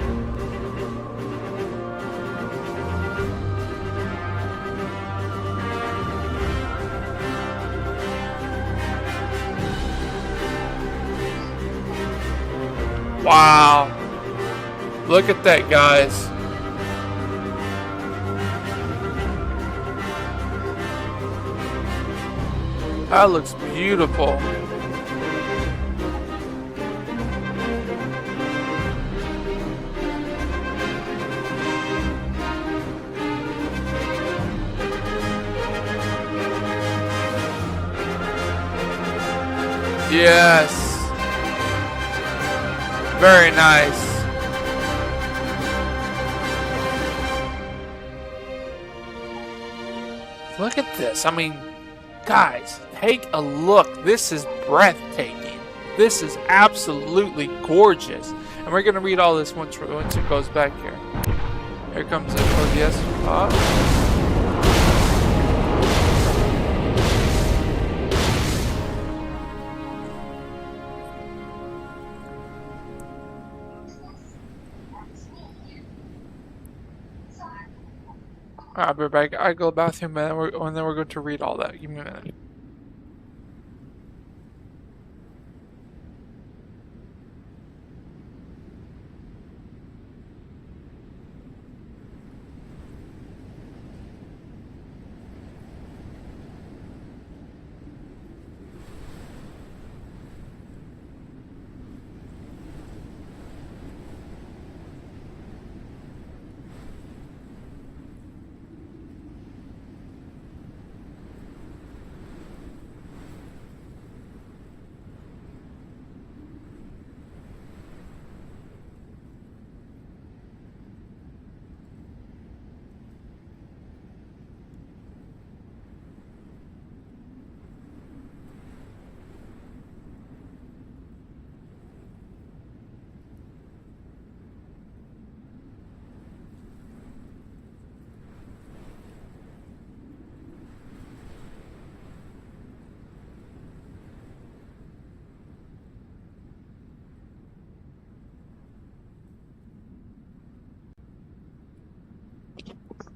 Wow. Look at that, guys. That looks beautiful. Yes. Very nice. Look at this. I mean, guys, take a look. This is breathtaking. This is absolutely gorgeous. And we're going to read all this once it goes back here. Here comes the ODS. Alright, I'll be back. I go to the bathroom and then we're going to read all that. Give me a minute.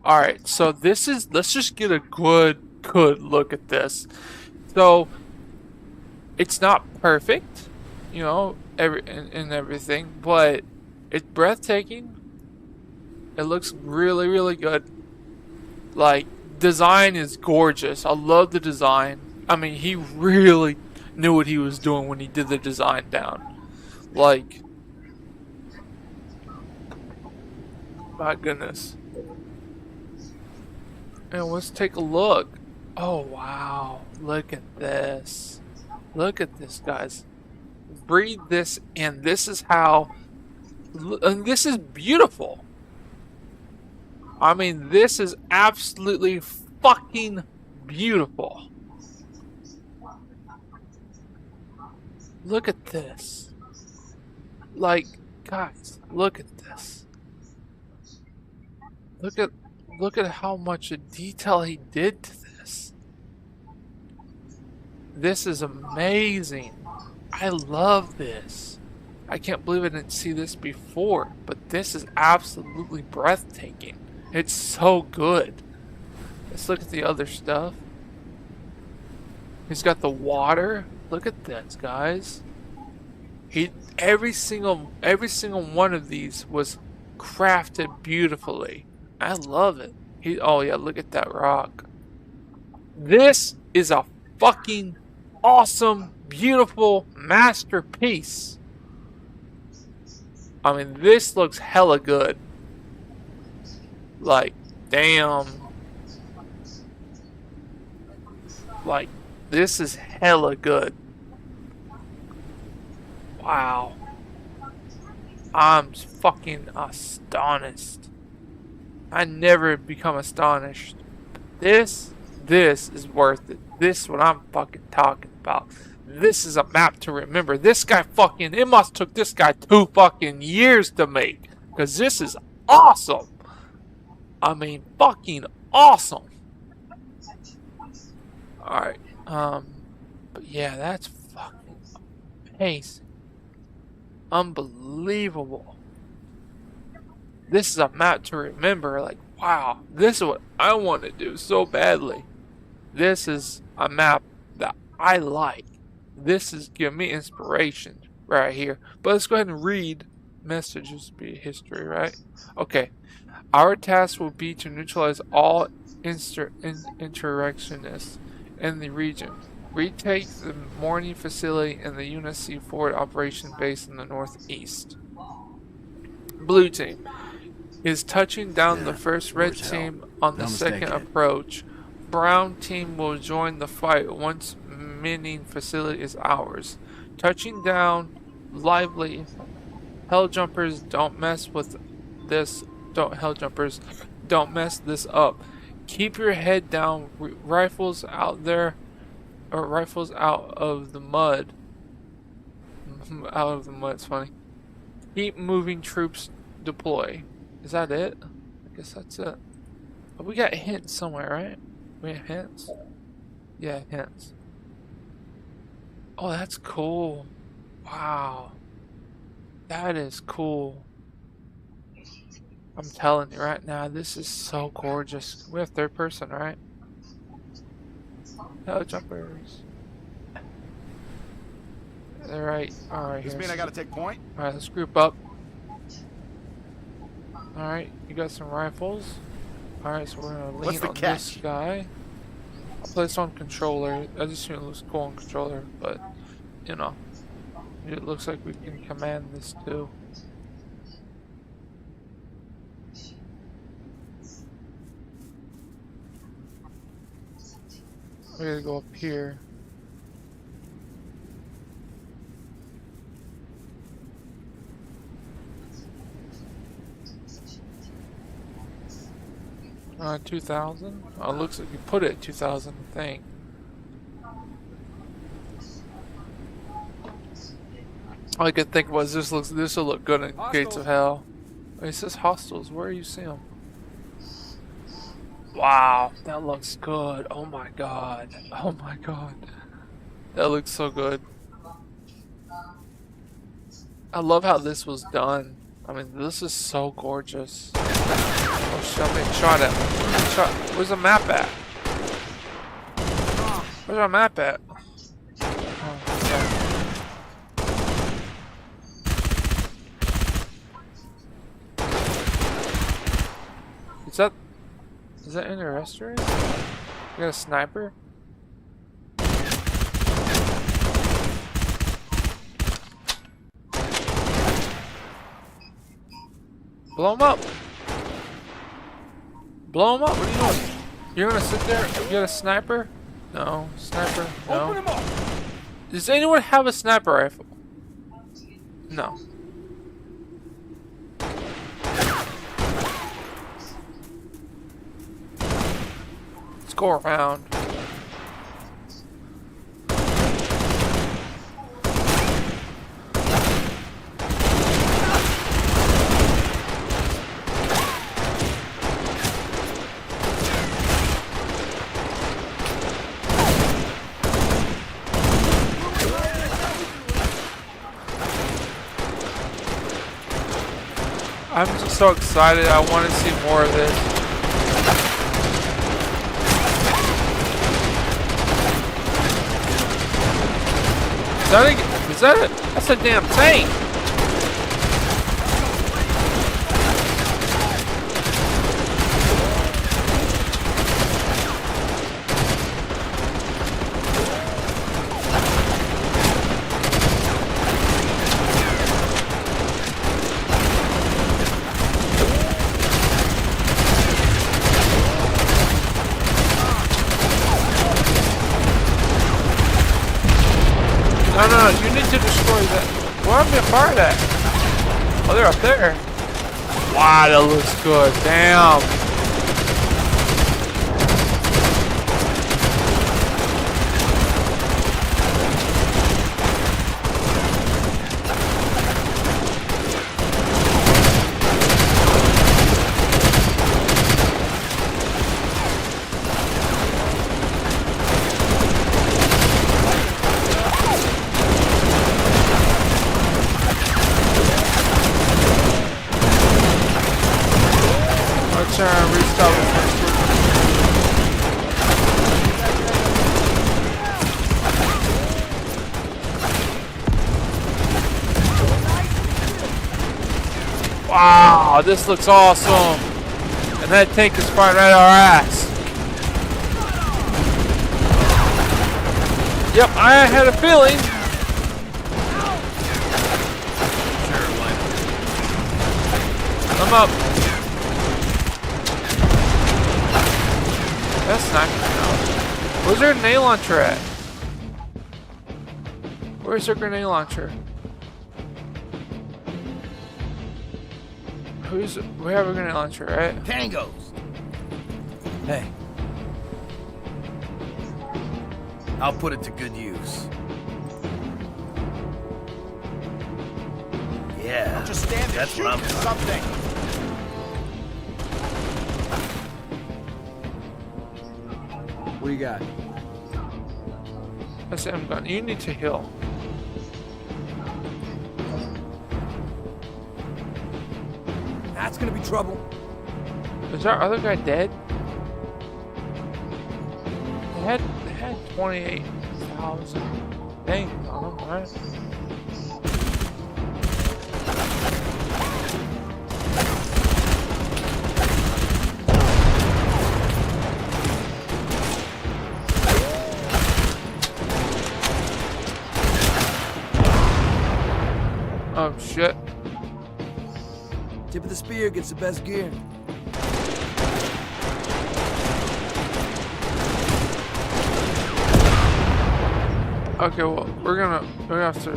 Alright, so this is, let's just get a good look at this. So, it's not perfect, you know, and everything, but it's breathtaking. It looks really, really good. Like, design is gorgeous. I love the design. I mean, he really knew what he was doing when he did the design down. Like, my goodness. And let's take a look. Oh, wow. Look at this. Look at this, guys. Breathe this in. This is how... And this is beautiful. I mean, this is absolutely fucking beautiful. Look at this. Like, guys, look at this. Look at how much detail he did to this. This is amazing. I love this. I can't believe I didn't see this before, but this is absolutely breathtaking. It's so good. Let's look at the other stuff. He's got the water. Look at this, guys. Every single one of these was crafted beautifully. I love it. Oh yeah, look at that rock. This is a fucking awesome, beautiful masterpiece. I mean, this looks hella good. Like, damn. Like, this is hella good. Wow. I'm fucking astonished. I never become astonished. This is worth it. This is what I'm fucking talking about. This is a map to remember. This guy fucking, it must took this guy 2 fucking years to make. Because this is awesome. I mean, fucking awesome. Alright, but yeah, that's fucking amazing. Unbelievable. This is a map to remember. Like, wow, this is what I want to do so badly. This is a map that I like. This is giving me inspiration right here. But let's go ahead and read messages. Be history, right? Okay. Our task will be to neutralize all insurrectionists in the region. Retake the Morning facility and the UNSC forward operation base in the northeast. Blue team is touching down the first. Red team on the second approach. Brown team will join the fight once mining facility is ours. Touching down lively. Hell jumpers, don't mess with this. Hell jumpers, don't mess this up. Keep your head down. Rifles out there, or rifles out of the mud. Out of the mud. It's funny. Keep moving. Troops deploy. Is that it? I guess that's it. But we got hints somewhere, right? We have hints. Yeah, hints. Oh, that's cool. Wow. That is cool. I'm telling you right now, this is so gorgeous. We have third person, right? Hell jumpers. They're right. Alright, This mean I gotta take point? Alright, let's group up. Alright, you got some rifles. Alright, so we're gonna lean on this guy. I'll play this on controller. I just think it looks cool on controller, but you know. It looks like we can command this too. We gotta go up here. Uh, 2,000? Oh, it looks like you put it at 2,000, I think. All I could think was this will look good in Gates of Hell. It says hostiles. Where are you seeing them? Wow, that looks good. Oh my god. Oh my god. That looks so good. I love how this was done. I mean, this is so gorgeous. Oh shit, I'm being shot at. Where's the map at? Where's our map at? Oh, okay. Is that in a restaurant? You got a sniper? Blow him up! Blow him up! What are you doing? You're gonna sit there? You got a sniper? No. Sniper? No. Open him up. Does anyone have a sniper rifle? No. Let's go around. I'm just so excited. I want to see more of this. Is that it? That's a damn tank. No, you need to destroy that. Where am I fired at? Oh, they're up there. Wow, that looks good. Damn. Wow, this looks awesome. And that tank is firing at our ass. Yep, I had a feeling. I'm up. That's not good enough. Where's their grenade launcher at? Where's their grenade launcher? We have a grenade launcher, right? Tangos. Hey. I'll put it to good use. Yeah. Don't just stand there. That's what I'm Shoot talking. something. What do you got? That's the M gun. You need to heal. That's gonna be trouble. Is our other guy dead? They had 28,000 things on them, right? Oh shit. Tip of the spear gets the best gear. Okay, well, we're gonna have to.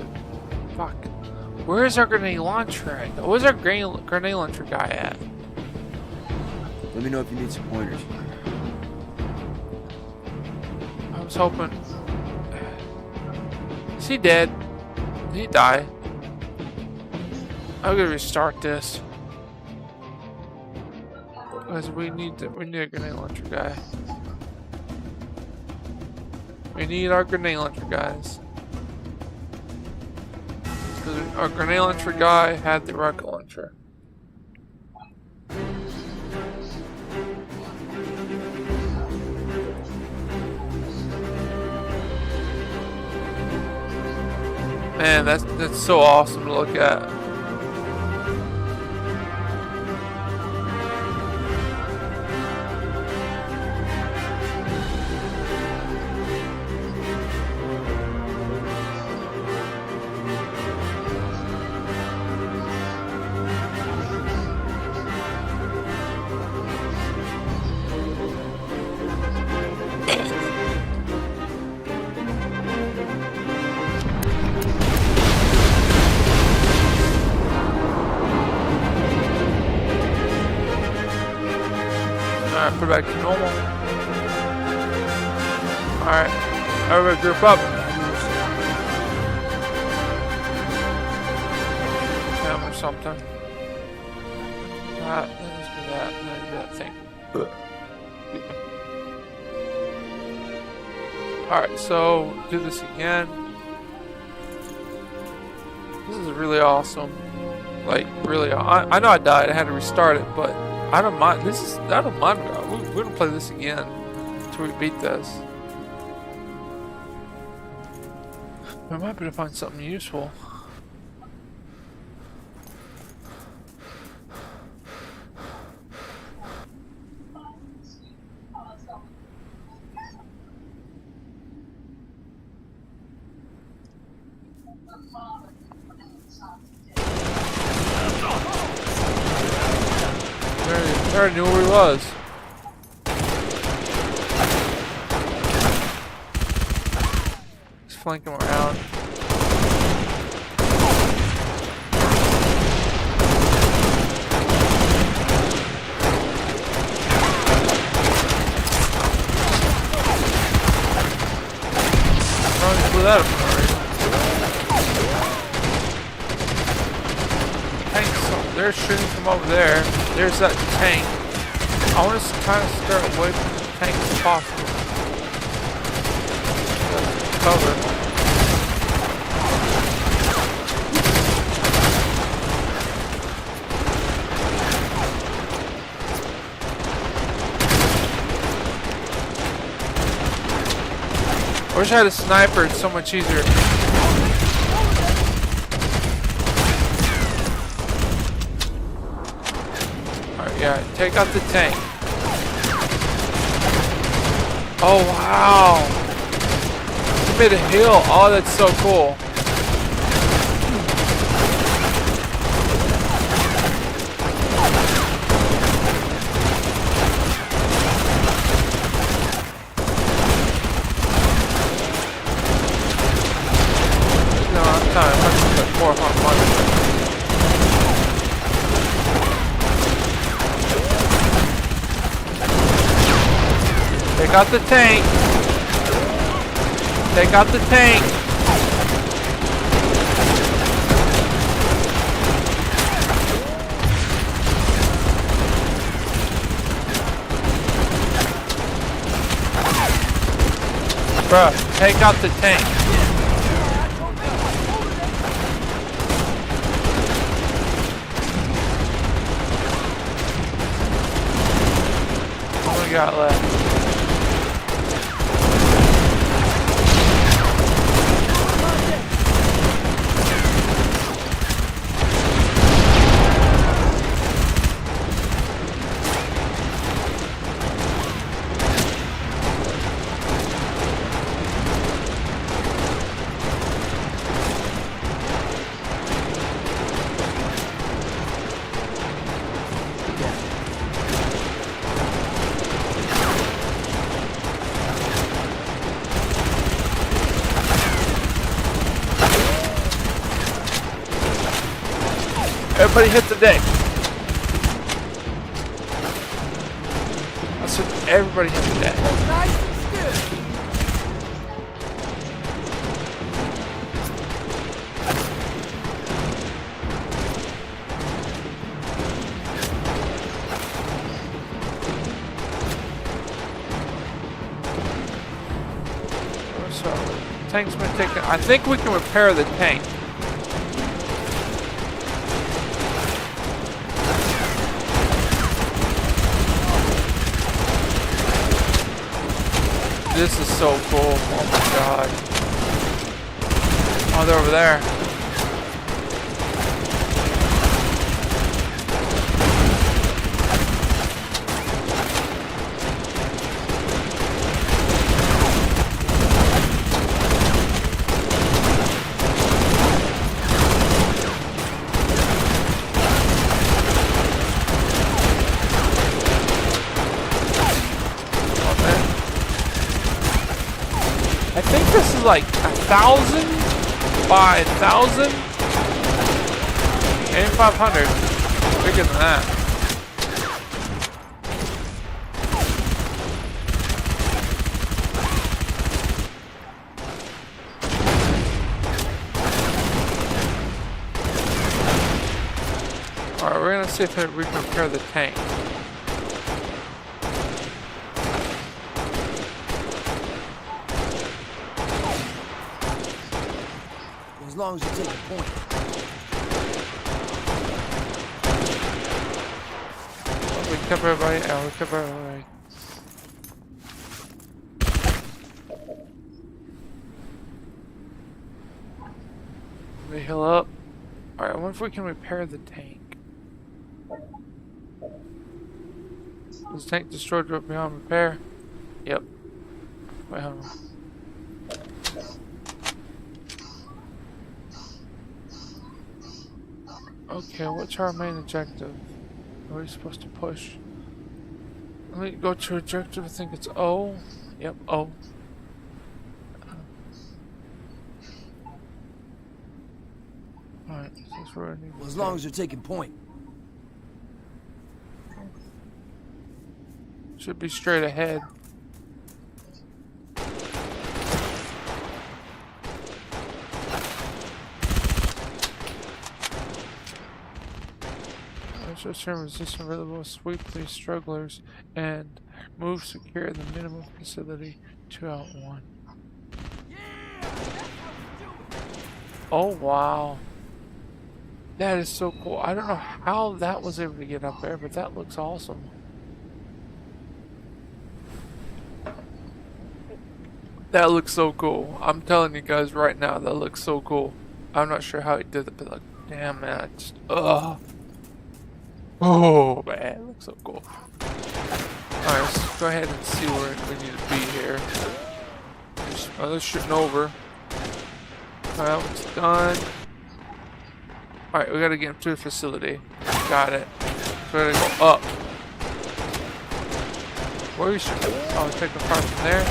Fuck. Where is our grenade launcher at? Where's our grenade launcher guy at? Let me know if you need some pointers. I was hoping. Is he dead? Did he die? I'm gonna restart this. Because we need a grenade launcher guy. We need our grenade launcher guys. Because our grenade launcher guy had the rocket launcher. Man, that's so awesome to look at. Alright, put it back to normal. Alright, everybody group up. Or something. That, let's do that, let's do that thing. Alright, so do this again. This is really awesome. Like, really, I know I died, I had to restart it, but I don't mind. I don't mind. We're gonna play this again until we beat this. We might be able to find something useful. I already knew where he was. Just flank him around. Probably blew that up already. Tanks, they're shooting from over there. There's that tank. I want us to kind of start away from the tank as possible. Cover. I wish I had a sniper, it's so much easier. Yeah, take out the tank. Oh wow! You made a hill. Oh, that's so cool. No, I'm time. I'm gonna put more on money. Take out the tank. Take out the tank. Bruh, take out the tank. What we got left? Everybody hit the deck. I said everybody hit the deck. Nice and still. So, tank's been taken. I think we can repair the tank. This is so cool. Oh my god. Oh, they're over there. I think this is like 1,000 by 1,000 and 500. Bigger than that. Alright, we're gonna see if we can repair the tank. As long as you take a point. We cover everybody. Oh, we cover everybody. We heal up. Alright, I wonder if we can repair the tank. Was the tank destroyed beyond repair? Yep. Wait, hold on. Okay, what's our main objective? Are we supposed to push? Let me go to objective. I think it's O. Yep, O. Alright, this is where I need Well, as long as you're taking point. Should be straight ahead. Term resistance available to sweep these strugglers and move secure the minimum facility 2 out 1. Oh wow. That is so cool. I don't know how that was able to get up there, but that looks awesome. That looks so cool. I'm telling you guys right now, that looks so cool. I'm not sure how he did it, but like, damn man, I just, ugh. Oh man, it looks so cool. Alright, let's go ahead and see where we need to be here. Oh, they're shooting over. Alright, it's done. Alright, we gotta get him to the facility. Got it. So we gotta go up. Where are you shooting? Oh, take the part from there.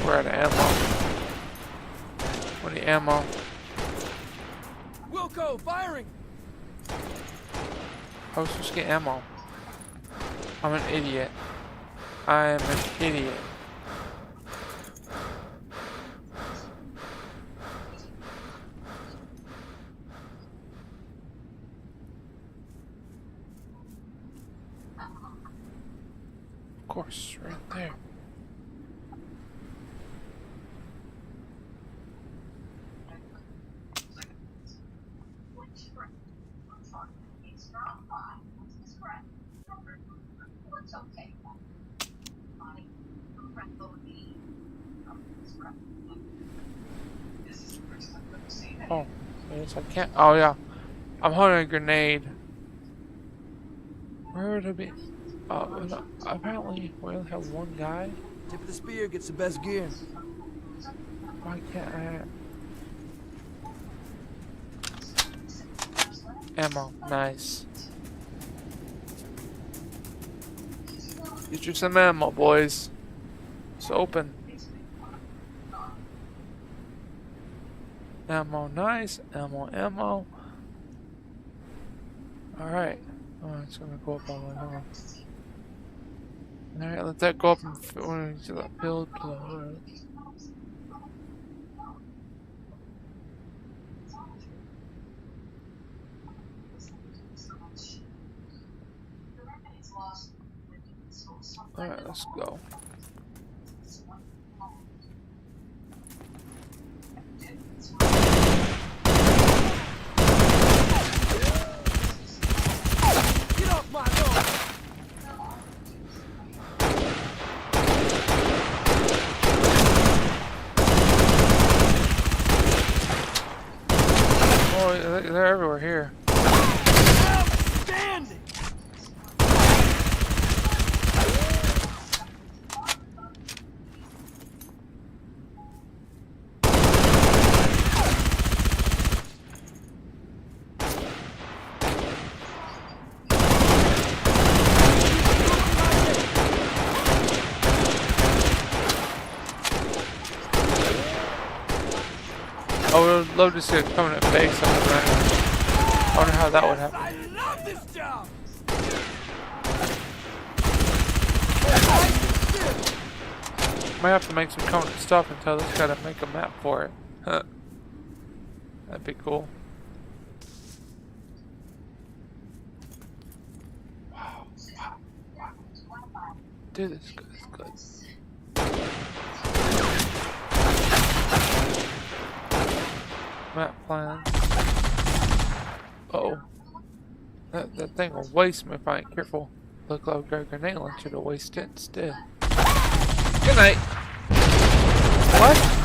We're out of ammo. What the ammo? Wilco, firing! I was supposed to get ammo. I'm an idiot. I am an idiot. Of course, right there. Oh, yes, I can't. Oh, yeah. I'm holding a grenade. Where would it be? Oh, apparently we only have one guy. Tip of the spear gets the best gear. Why can't I? Ammo, nice. Get you some ammo, boys. It's open. Ammo, nice. Ammo. Alright. Oh, it's gonna go up all the way down. Alright, let that go up and to that build. Alright, let's go. Get off my door! Oh, they're everywhere here. Outstanding! I would love to see a permanent base on the ground. I wonder how that would happen. I love this job! Might have to make some permanent stuff and tell this guy to make a map for it. Huh. That'd be cool. Wow. Dude, this is good. Map plan. Uh-oh. That thing will waste me if I ain't careful. Look like I've got a grenade launcher to waste it instead. Good night. What?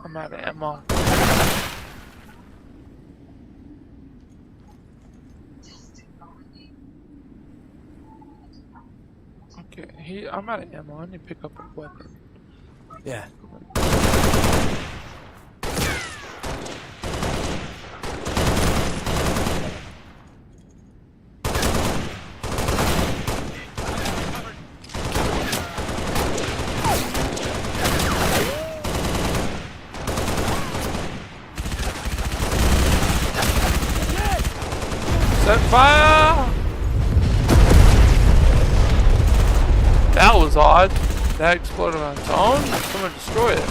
I'm out of ammo. Okay, I'm out of ammo. I need to pick up a weapon. Yeah. Set fire! That was odd. That exploded on its own? Someone destroyed it.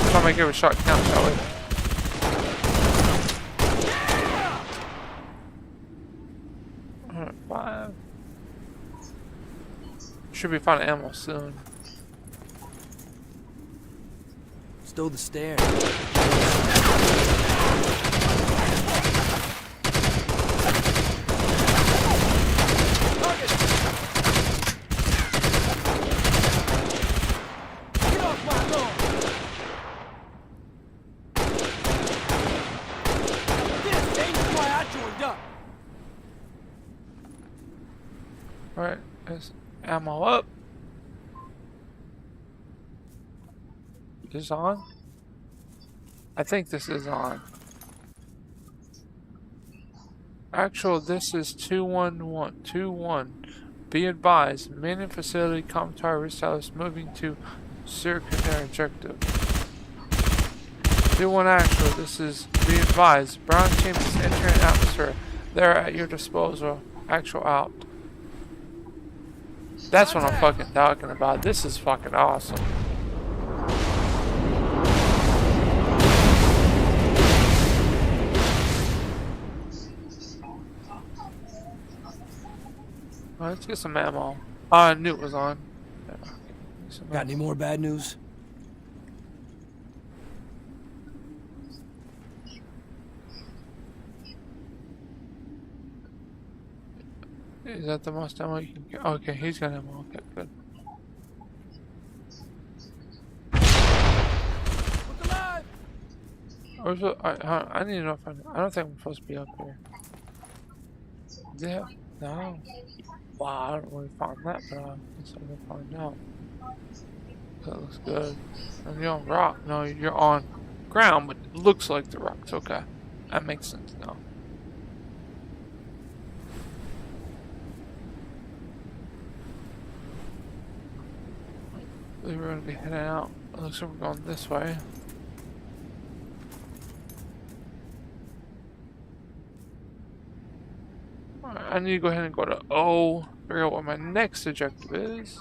Try to make every shot count, shall we? Alright, 5. Should be finding ammo soon. Stow the stairs. Get off my lawn! This ain't why I joined up. Alright, there's ammo up. Is this on? I think this is on. Actual, this is 21121. Be advised, main and facility commissary resellers moving to circular objective. 21 actual, this is be advised. Brown chambers entering atmosphere. They're at your disposal. Actual out. That's what I'm fucking talking about. This is fucking awesome. Alright, let's get some ammo. I knew it was on. Got any more bad news? Is that the most ammo you can get? Okay, he's got ammo. Okay, good. Look alive! I need to know if I don't think I'm supposed to be up here. Yeah, no. Wow, I don't really find that, but I guess I'm gonna find out. That looks good. And you're on rock. No, you're on ground, but it looks like the rocks. Okay, that makes sense now. We're gonna be heading out. It looks like we're going this way. Alright, I need to go ahead and go to O. Figure out what my next objective is.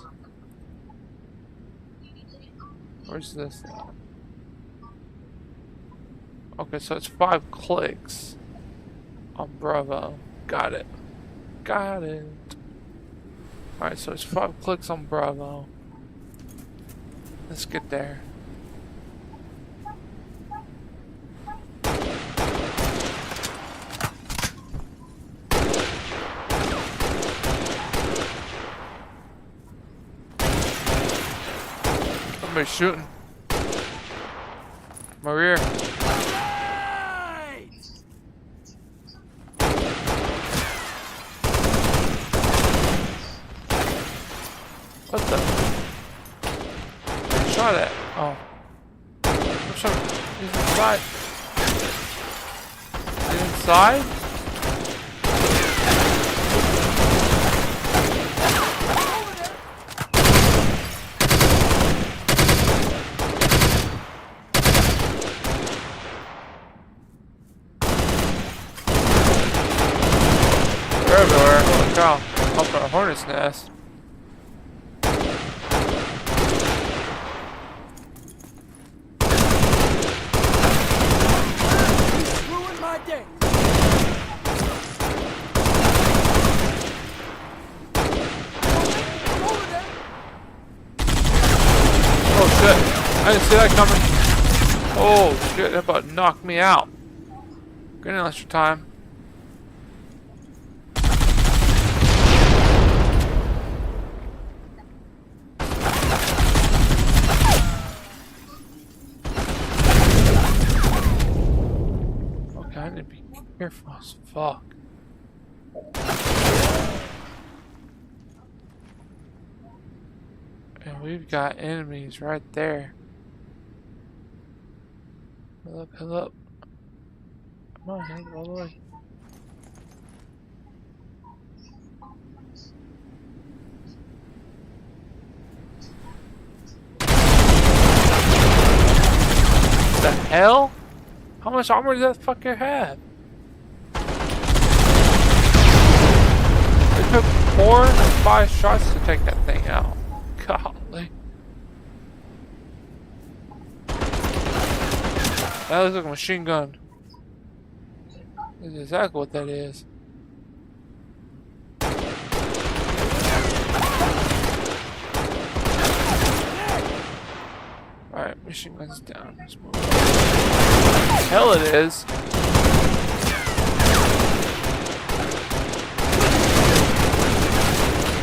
Where's this now? Okay, so it's 5 clicks on Bravo. Got it. Got it. Alright, so it's 5 clicks on Bravo. Let's get there. Somebody's shooting. My rear. Right! What the? Shot at. Oh. What's up? He's inside. He's inside? They're everywhere. Holy cow. Up in a hornet's nest. Ruined my day. Over there. Oh shit. I didn't see that coming. Oh shit, that about knocked me out. Get an extra time. Okay, I need to be careful as fuck. And we've got enemies right there. Hill up, hill up. Come on, hill all the way. The hell? How much armor does that fucker have? It took 4 or 5 shots to take that thing out. Golly. That looks like a machine gun. That's exactly what that is. Alright, machine gun's down. Let's move. Hell it is.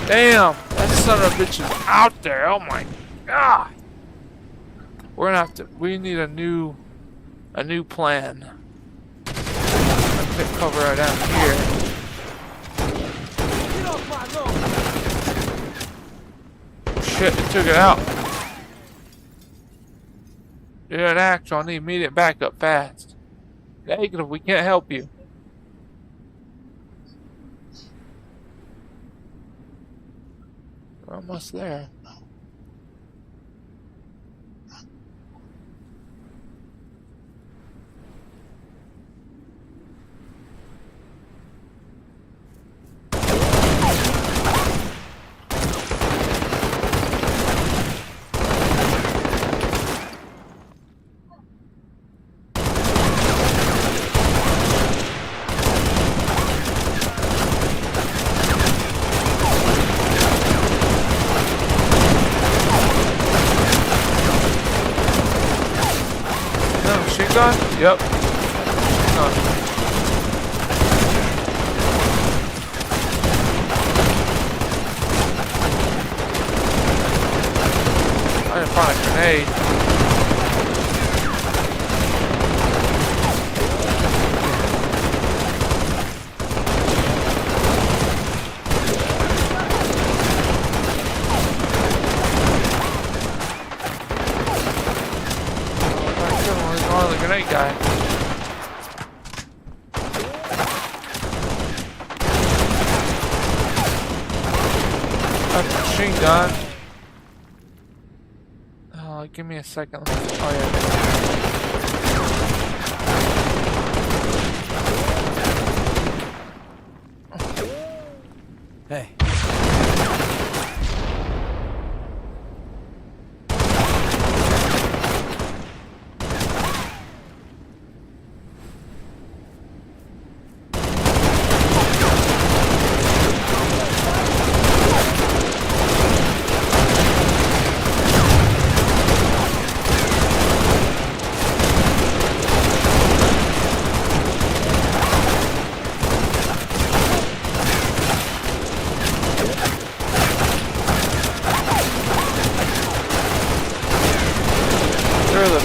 Damn, that son of a bitch is out there. Oh my god. We're gonna have to, we need a new plan. Let's take cover right down here. Get off my lawn. Shit, it took it out. Do an action. I need immediate backup fast. Negative, we can't help you. We're almost there. Gun? Yep. Gun. I didn't find a grenade. The grenade guy. That's a machine gun. Oh, give me a second. Oh yeah. Hey.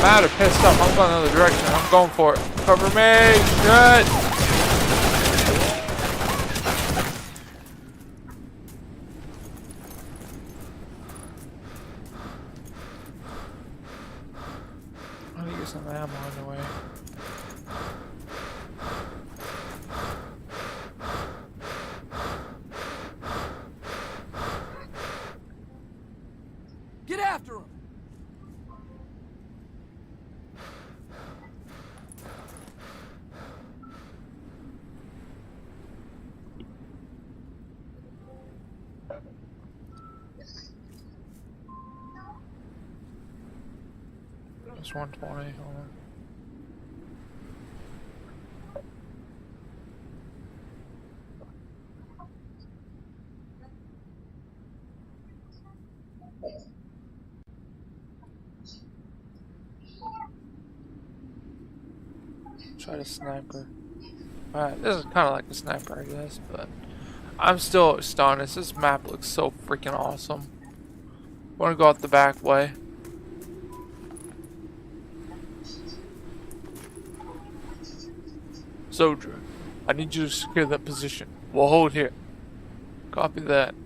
mad or pissed off, I'm going another direction. I'm going for it. Cover me! Shit! I need to get some ammo on the way. Get after him! It's 120. Hold on. Try the sniper. Alright, this is kind of like a sniper, I guess, but I'm still astonished. This map looks so freaking awesome. Want to go out the back way. Soldier, I need you to secure that position. We'll hold here. Copy that.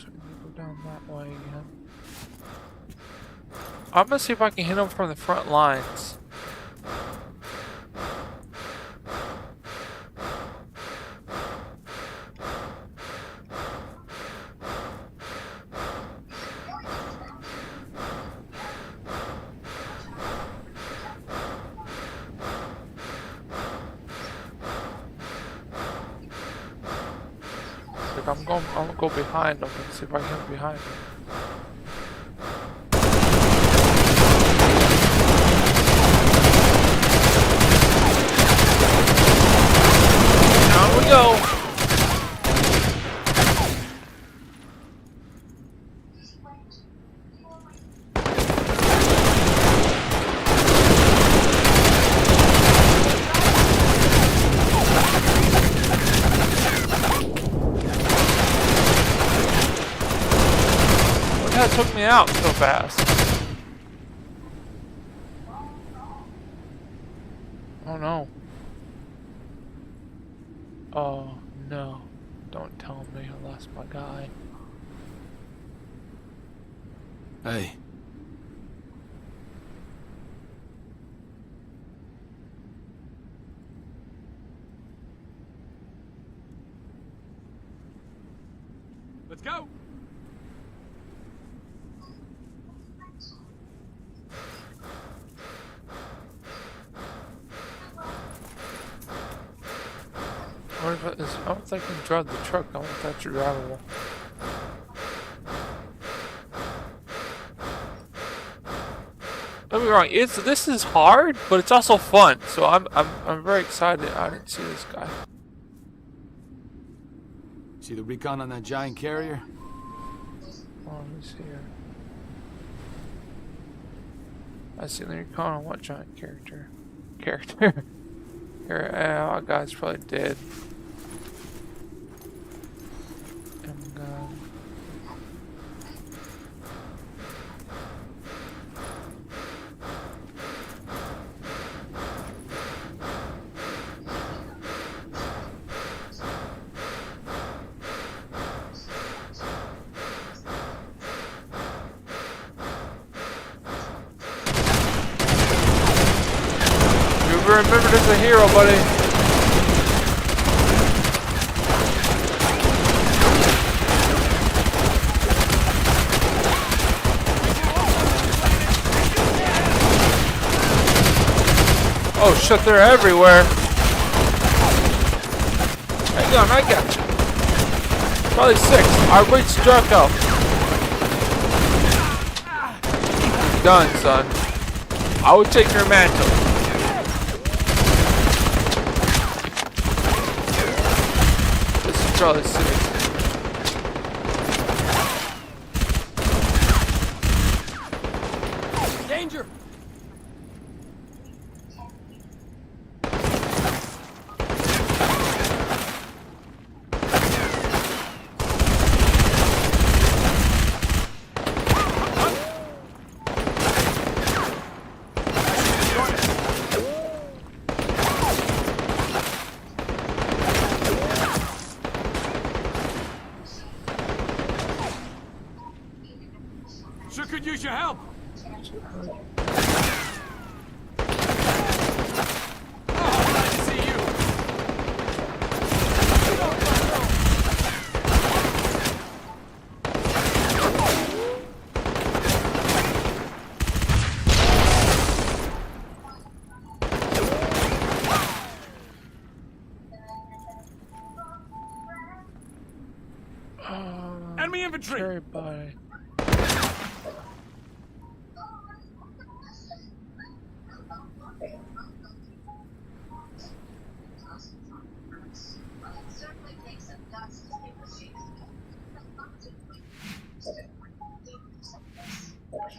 guess we need to go down that way again. I'm gonna see if I can hit them from the front lines. Like I'm gonna go behind them and see if I can hit them behind them. Down we go. What the hell took me out so fast? Oh no. Oh no. Don't tell me I lost my guy. Hey. Let's go. What if it is? I don't think I can drive the truck. I don't think that's drivable. Don't be wrong. This is hard, but it's also fun. So I'm very excited. I didn't see this guy. See the recon on that giant carrier? Oh, let me see here. I see the recon on what giant character? Here, our guy's probably dead. You'll be remembered as a hero, buddy. Oh shit, they're everywhere. Hang on, I got you. Probably 6. Our weight struck out. Done, son. I would take your mantle. This is Charlie 6. Danger. Sure could use your help. Oh, glad to see you. Enemy infantry. Everybody.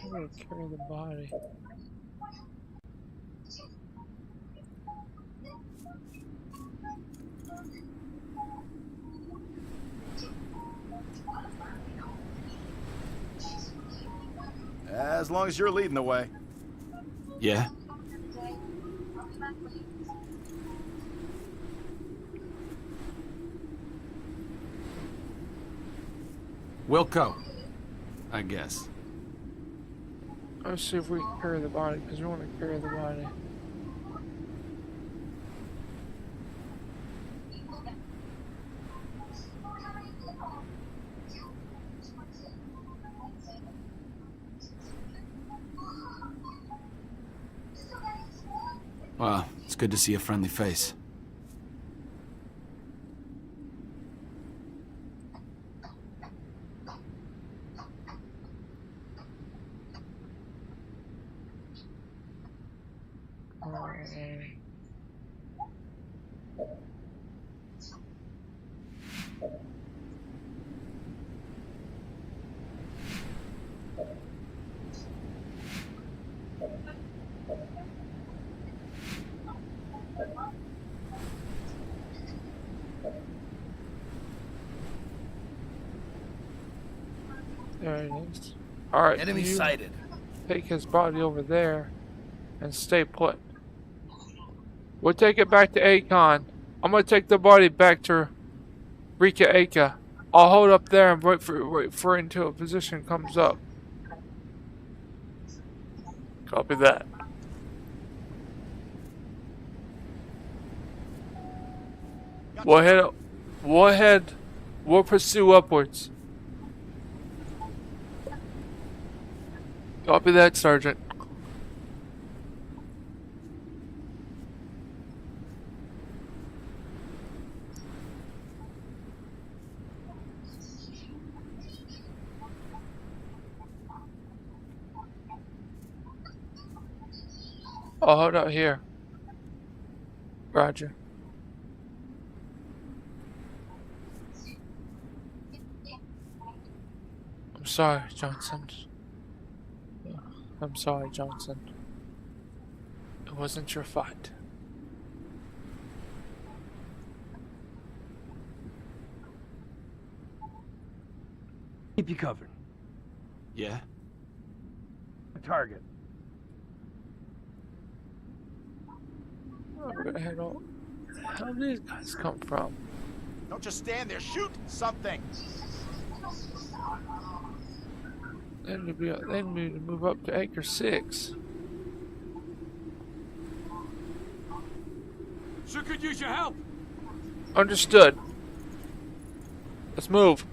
I'm gonna carry the body. As long as you're leading the way. Yeah. Wilco. I guess. Let's see if we can carry the body, because we want to carry the body. Well, it's good to see a friendly face. There it is. Alright, Enemy sighted. take his body over there and stay put. We'll take it back to Akon. I'm gonna take the body back to Rika Aka. I'll hold up there and wait for it until a position comes up. Copy that. We'll pursue upwards. Copy that, Sergeant. I'll hold out here. Roger. I'm sorry, Johnson. I'm sorry, Johnson. It wasn't your fight. Keep you covered. Yeah? A target. We're gonna head on. How did these guys come from? Don't just stand there. Shoot something. They need to move up to Acre 6. Sure could use your help. Understood. Let's move.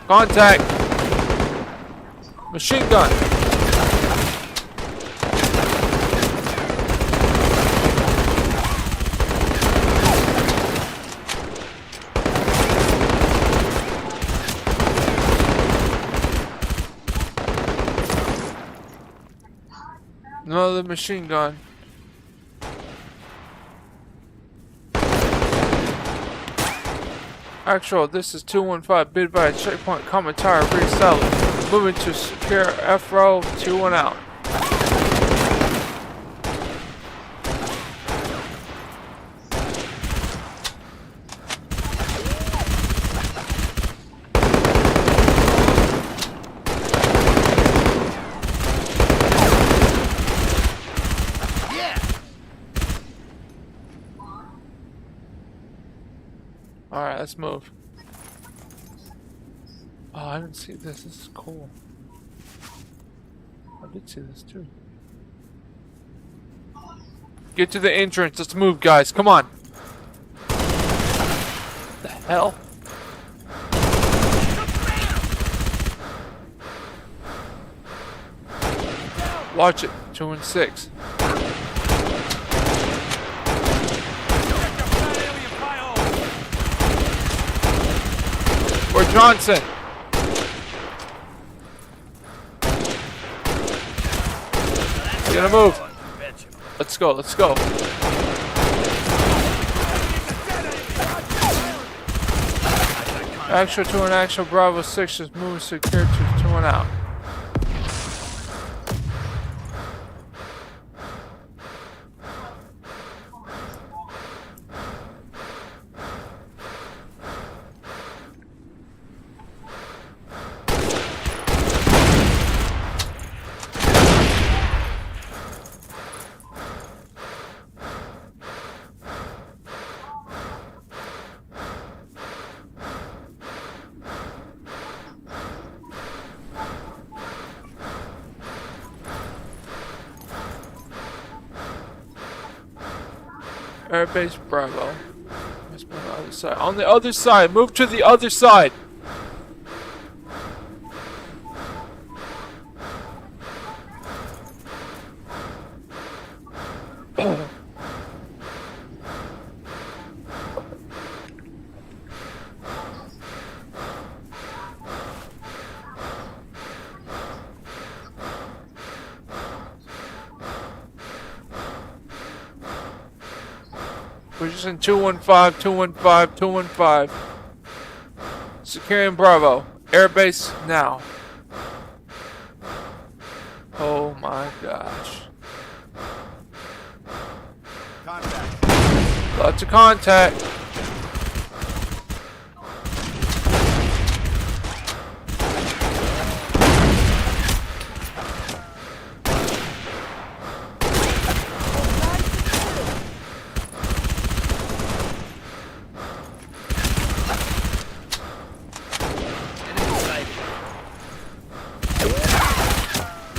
Contact. Machine gun. Another machine gun. Actual, this is 215. Bid by a checkpoint commentary reseller. Moving to secure F row 21 out. Alright, let's move. Oh, I didn't see this. This is cool. I did see this too. Get to the entrance. Let's move, guys. Come on. The hell? Watch it. 2 and 6. Where's Johnson? We're gonna move. Let's go, let's go. Actual 2 and actual Bravo 6 is moving secure to 2 and out. Airbase Bravo. Must be on the other side. On the other side. Move to the other side. We're just in 215, 215, 215. Securing Bravo. Airbase now. Oh my gosh. Contact. Lots of contact.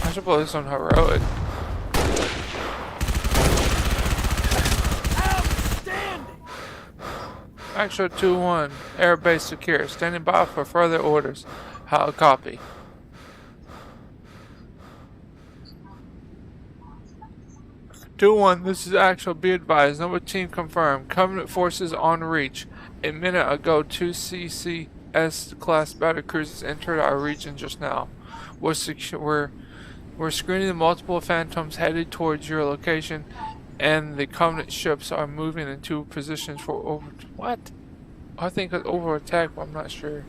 I should blow this on heroic. Actual 2-1. Airbase secure. Standing by for further orders. How copy? Two one. This is actual. Be advised. Number team confirmed. Covenant forces on reach. A minute ago, 2 CCS class battle cruisers entered our region just now. We're screening the multiple phantoms headed towards your location, and the Covenant ships are moving into positions for over. What? I think it's over attack, but I'm not sure.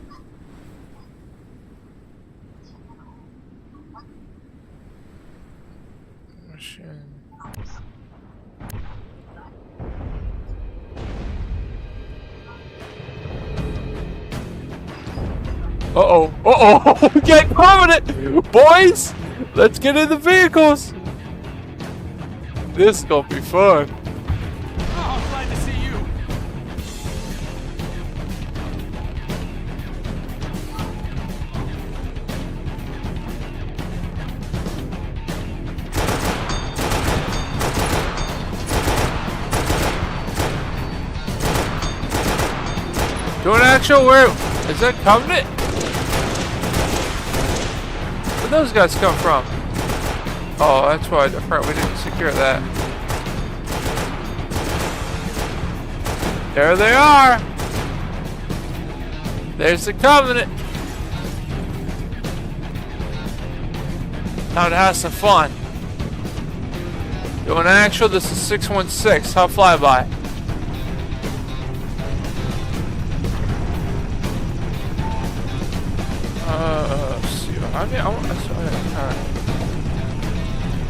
Uh-oh. Uh-oh. Get Covenant! Boys! Let's get in the vehicles! This is gonna be fun. Oh, I'm glad to see you. Doing actual where is that Covenant? Where'd those guys come from? Oh, that's why the front we didn't secure that. There they are! There's the Covenant! Time to have some fun. Doing actual, this is 616. How flyby?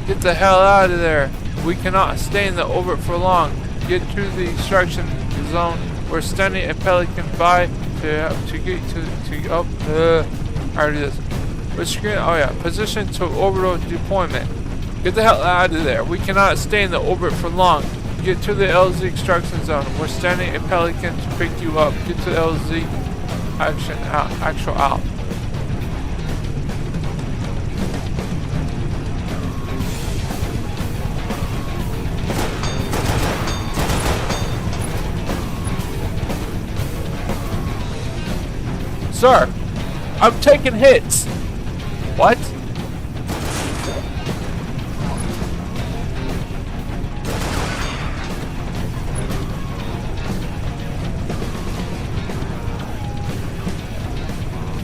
Get the hell out of there. We cannot stay in the orbit for long. Get to the extraction zone. We're standing a Pelican by to get to I already did this. We're screening. Oh yeah, position to orbital deployment. Get the hell out of there. We cannot stay in the orbit for long. Get to the LZ extraction zone. We're standing a Pelican to pick you up. Get to the LZ action out. Actual out. Sir, I'm taking hits. What?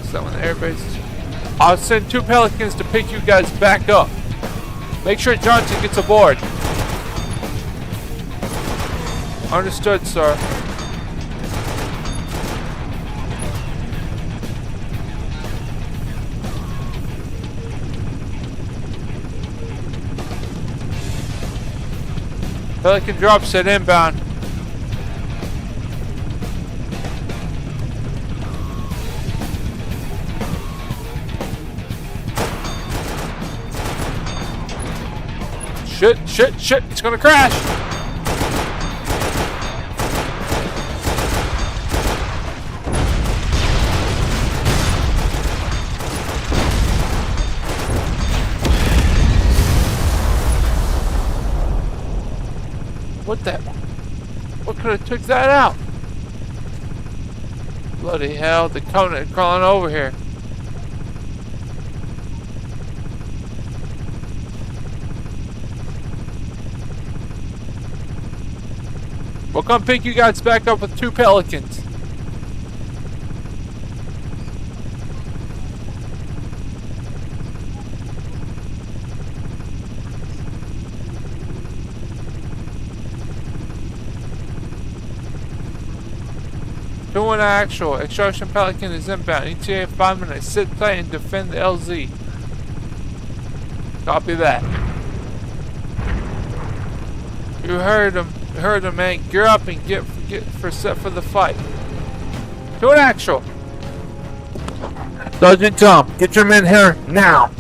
Someone in the airbase. I'll send 2 Pelicans to pick you guys back up. Make sure Johnson gets aboard. Understood, sir. Pelican drop set inbound. Shit, shit, shit, it's gonna crash! What the? What could have took that out? Bloody hell, the Conan crawling over here. We'll come pick you guys back up with 2 pelicans. Doing actual. Extraction Pelican is inbound. ETA 5 minutes. Sit tight and defend the LZ. Copy that. You heard him. You heard him, man. Gear up and get set for the fight. Doing actual. Sergeant Tom, get your men here now.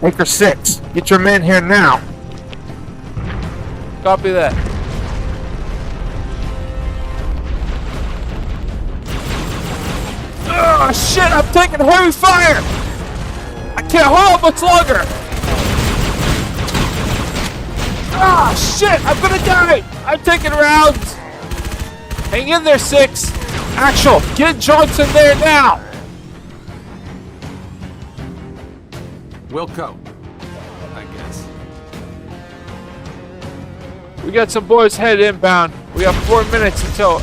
Anchor 6, get your men here now. Copy that. Oh shit, I'm taking heavy fire! I can't hold much longer! Ah shit, I'm gonna die! I'm taking rounds! Hang in there, 6! Actual, get Johnson there now! Wilco, I guess. We got some boys headed inbound. We have 4 minutes until...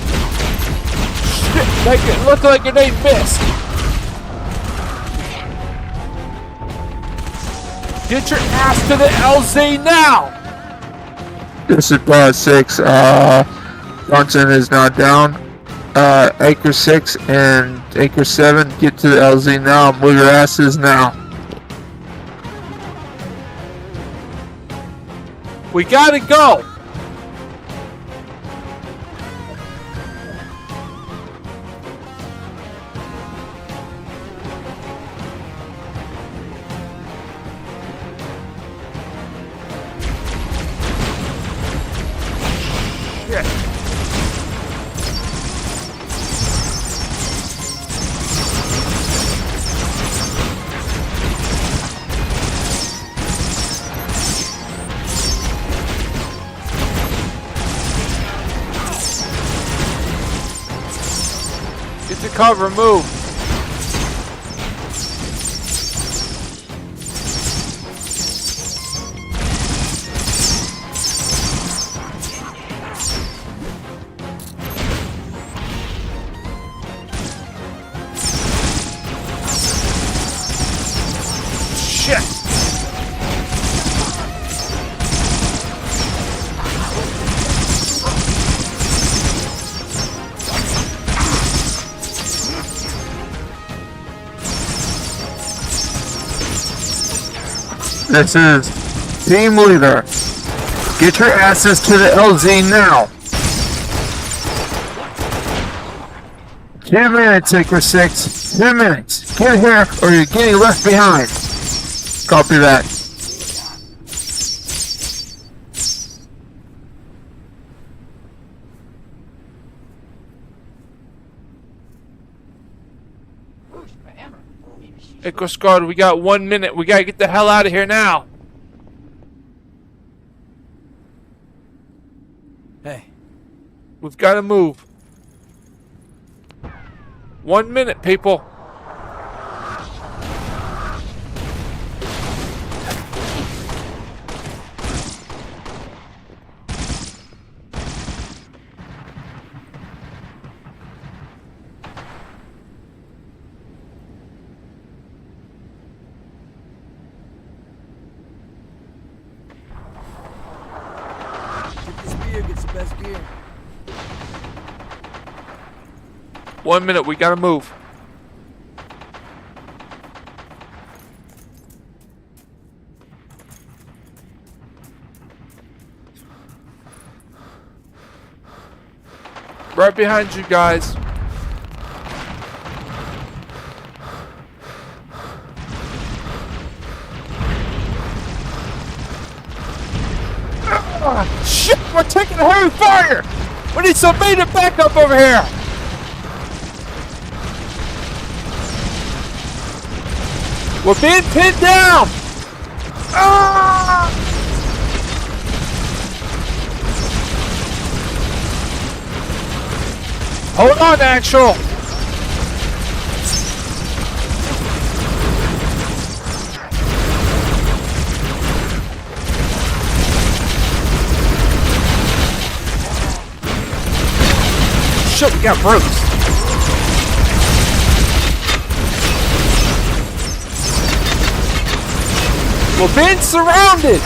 Shit, make it look like it ain't missed! Get your ass to the LZ now! This is Pod 6. Johnson is not down. Anchor 6 and Anchor 7, get to the LZ now. Move your asses now. We gotta go! Get to cover, move. Shit. This is Team Leader. Get your asses to the LZ now. 2 minutes, Anchor 6. 2 minutes. Get here or you're getting left behind. Copy that. Echo Squad, we got 1 minute. We gotta get the hell out of here now. Hey, We've gotta move. 1 minute, people. Get this beer, get the best beer. 1 minute, we gotta move. Right behind you guys. Ah, shit, we're taking a heavy fire! We need some immediate backup over here! We're being pinned down! Ah! Hold on, Actual! Shit, we got Bruce. Well, Ben's surrounded!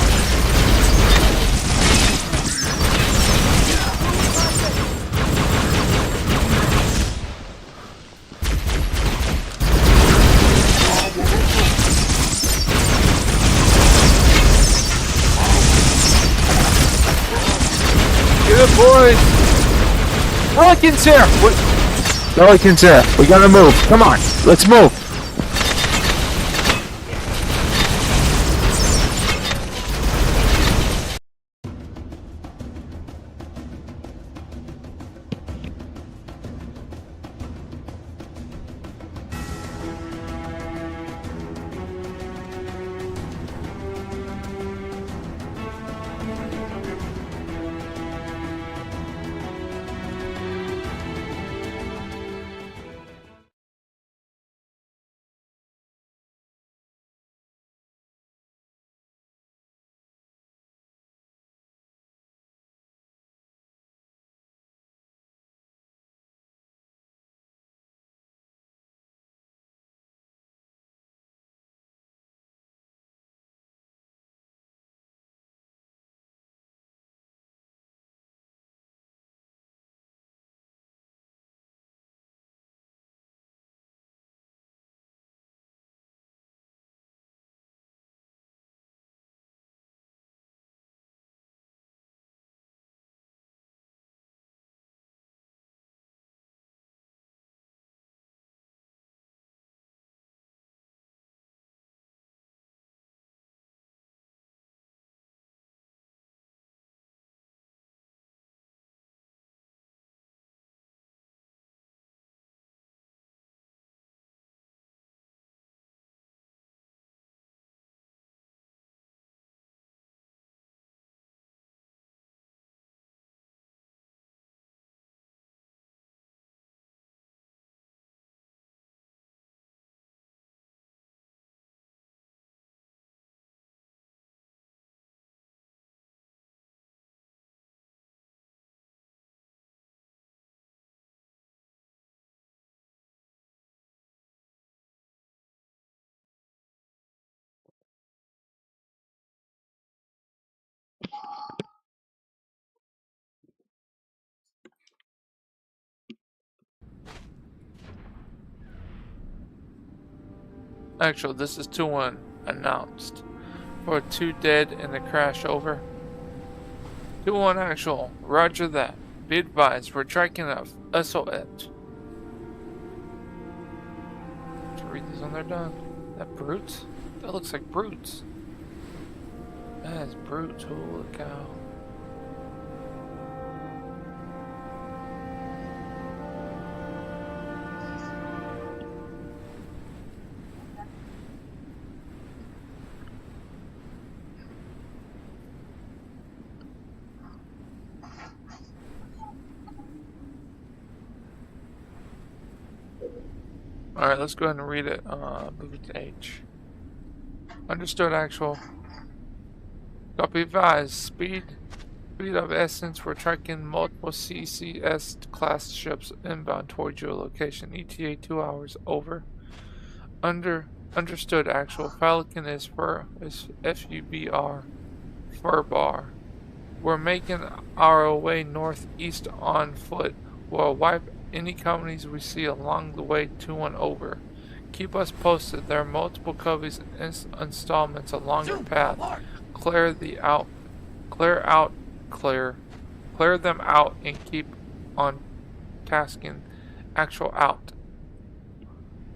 Good boys! Pelican's here! Pelican's here. We gotta move. Come on. Let's move. Actual, this is 2-1 announced. For 2 dead in the crash, over. 2-1 actual, roger that. Be advised, we're tracking a SOS. Let's read these when they're done. That brutes? That looks like brutes. That is brutes, holy cow. Alright, let's go ahead and read it. Move it to H. Understood, actual. Copy advised. Speed of essence. We're tracking multiple CCS class ships inbound towards your location. ETA 2 hours. Over. Understood, actual. Falcon is FUBR. Furbar. We're making our way northeast on foot. We'll wipe any companies we see along the way. 2-1 over. Keep us posted. There are multiple coveys and installments along your path. Clear them out and keep on tasking. Actual out.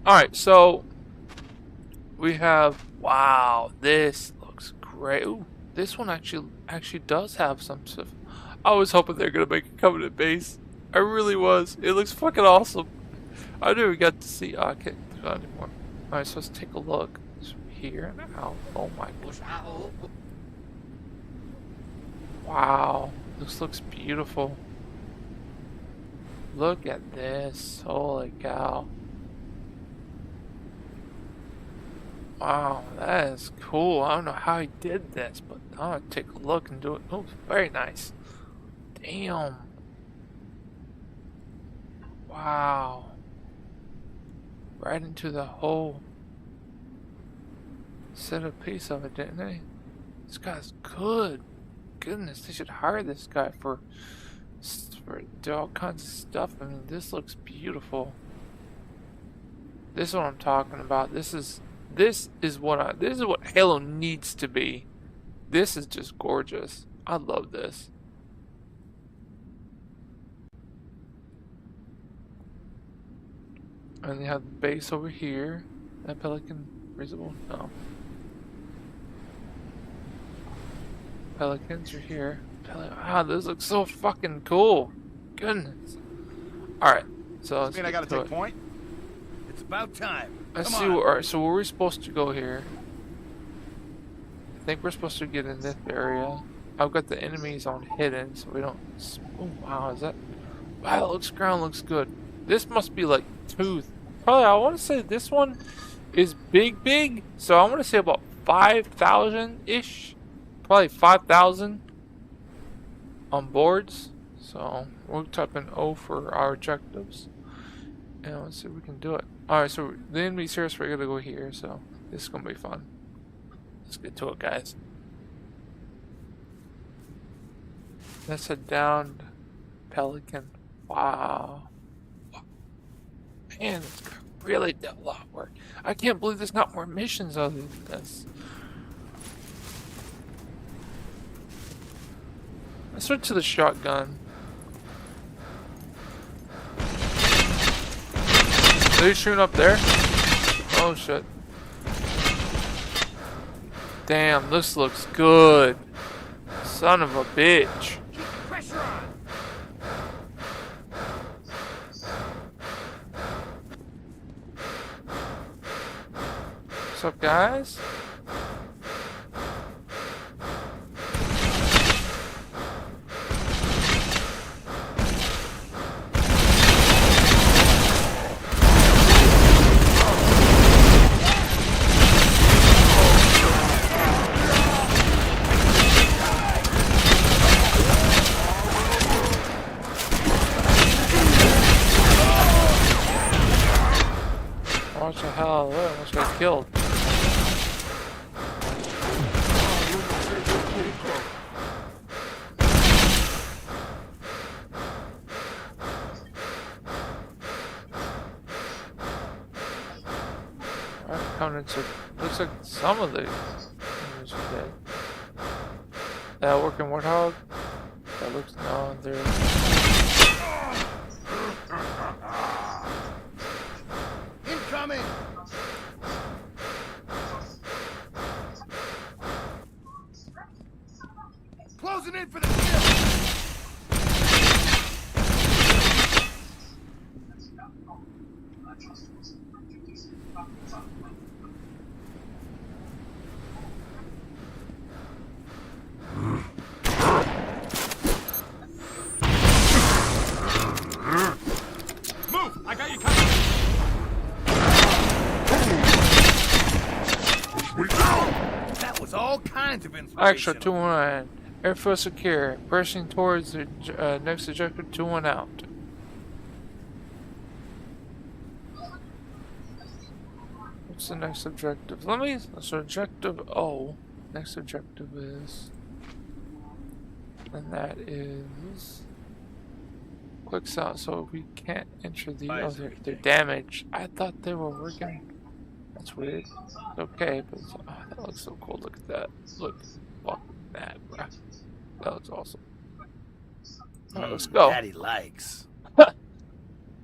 Alright, so we have, wow, this looks great. Ooh, this one actually does have some stuff. I was hoping they're gonna make a Covenant base. I really was. It looks fucking awesome. I never got to see. I can't do that anymore. Alright, so let's take a look. It's here and out. Oh my god. Wow. This looks beautiful. Look at this. Holy cow. Wow, that is cool. I don't know how he did this, but I'm gonna take a look and do it. Oh, very nice. Damn. Wow. Right into the whole centerpiece of it, didn't they? This guy's good. Goodness, they should hire this guy for do all kinds of stuff. I mean, this looks beautiful. This is what I'm talking about. This is what Halo needs to be. This is just gorgeous. I love this. And they have the base over here. That pelican visible? No. Pelicans are here. Wow, this looks so fucking cool. Goodness. Alright, so let's I gotta get to take it. point. It's about time. Let's Come see. on. Alright, so where are we supposed to go here? I think we're supposed to get in this area. I've got the enemies on hidden, so we don't. Oh wow, is that? Wow, ground looks good. This must be like tooth. Probably, I want to say this one is big. So I want to say about 5,000 ish. Probably 5,000 on boards. So we're typing O for our objectives. And let's see if we can do it. Alright, so the enemy's here, so we're gonna go here. So this is gonna be fun. Let's get to it, guys. Let's head down Pelican. Wow. Man, it's really done a lot of work. I can't believe there's not more missions other than this. Let's switch to the shotgun. Are they shooting up there? Oh shit. Damn, this looks good. Son of a bitch. Pressure on. What's up, guys? Watch the hell, I almost got killed. Alright, coming into. Looks like some of the enemies are dead. That working warthog? That looks. No, they're. Incoming. Closing in for the kill. Move! I got you covered. That was all kinds of inspiration. Extra 2-1. Airfield secure. Pressing towards the next objective. 2-1 out. What's the next objective? So objective O. Next objective is. And that is. Quick sound. So we can't enter the. Oh, they're damaged. I thought they were working. That's weird. Okay, but oh, that looks so cool. Look at that. Look. Fuck that, bruh. That looks awesome. Alright, let's go. Daddy likes.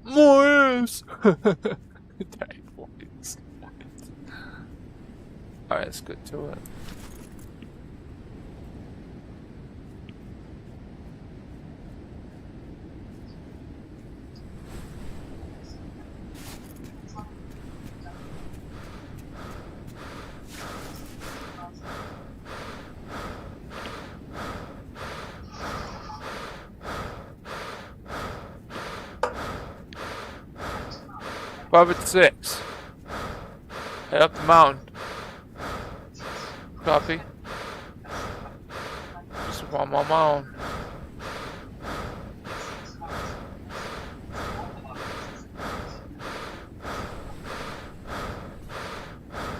More ass! Daddy likes. Alright, let's get to it. Above 6. Head up the mountain. Copy. Just I'm on my own.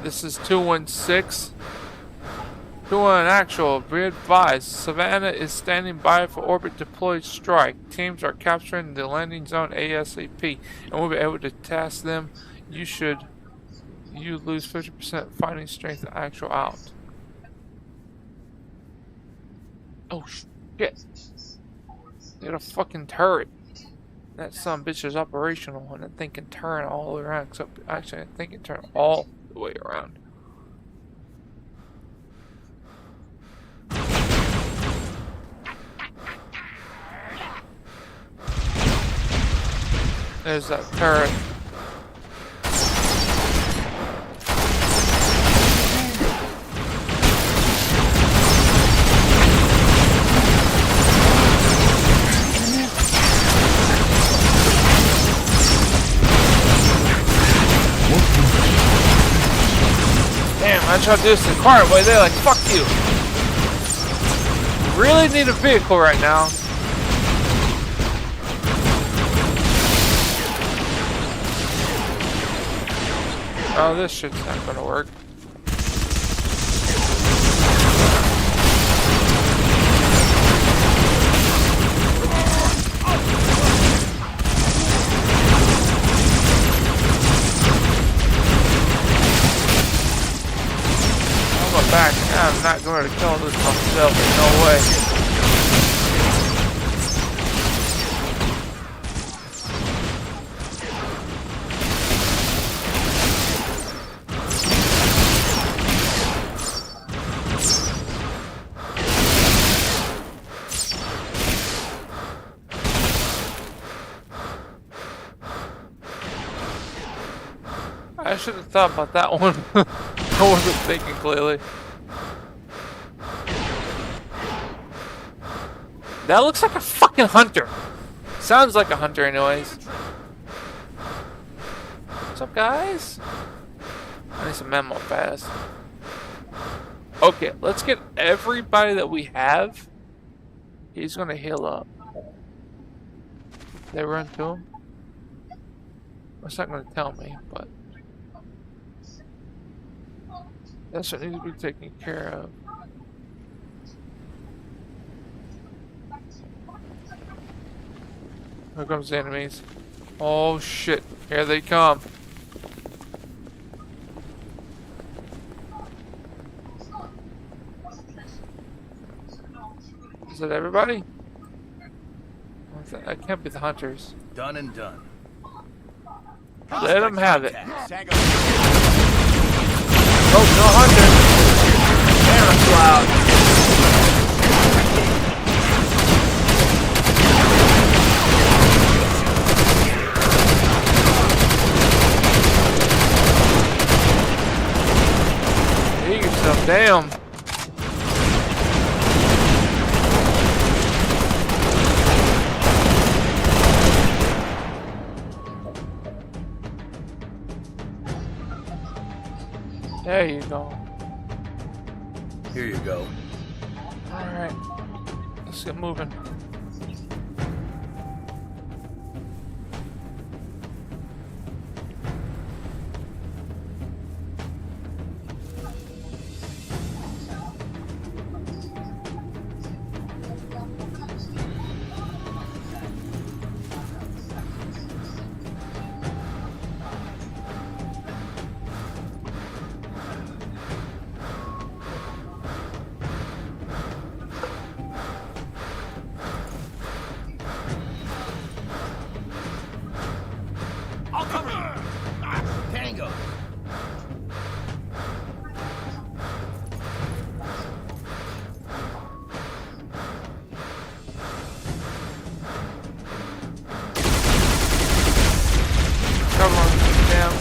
This is 216. 2-1 actual. Be advised. Savannah is standing by for orbit deployed strike. Teams are capturing the landing zone ASAP, and we'll be able to task them. You lose 50% fighting strength actual out. Oh shit. They got a fucking turret. That son of a bitch is operational, and that thing can turn all the way around. Except, actually, I think it can turn all the way around. There's that turret. Damn, I tried to do this in the car way. They're like, fuck you. Really need a vehicle right now. Oh, this shit's not gonna work. I'm back. I'm not going to kill this myself. There's no way. I should have thought about that one. I wasn't thinking clearly. That looks like a fucking hunter. Sounds like a hunter anyways. What's up, guys? I need some memo fast. Okay, let's get everybody that we have. He's gonna heal up. They run to him. That's not gonna tell me, but that's what needs to be taken care of. Here comes the enemies. Oh shit, here they come. Is that everybody? That can't be the hunters. Done and done. Let them have it. Oh, no hunter. Damn, it's loud. You get yourself down. There you go. Here you go. Alright. Let's get moving. Tango. Come on, damn.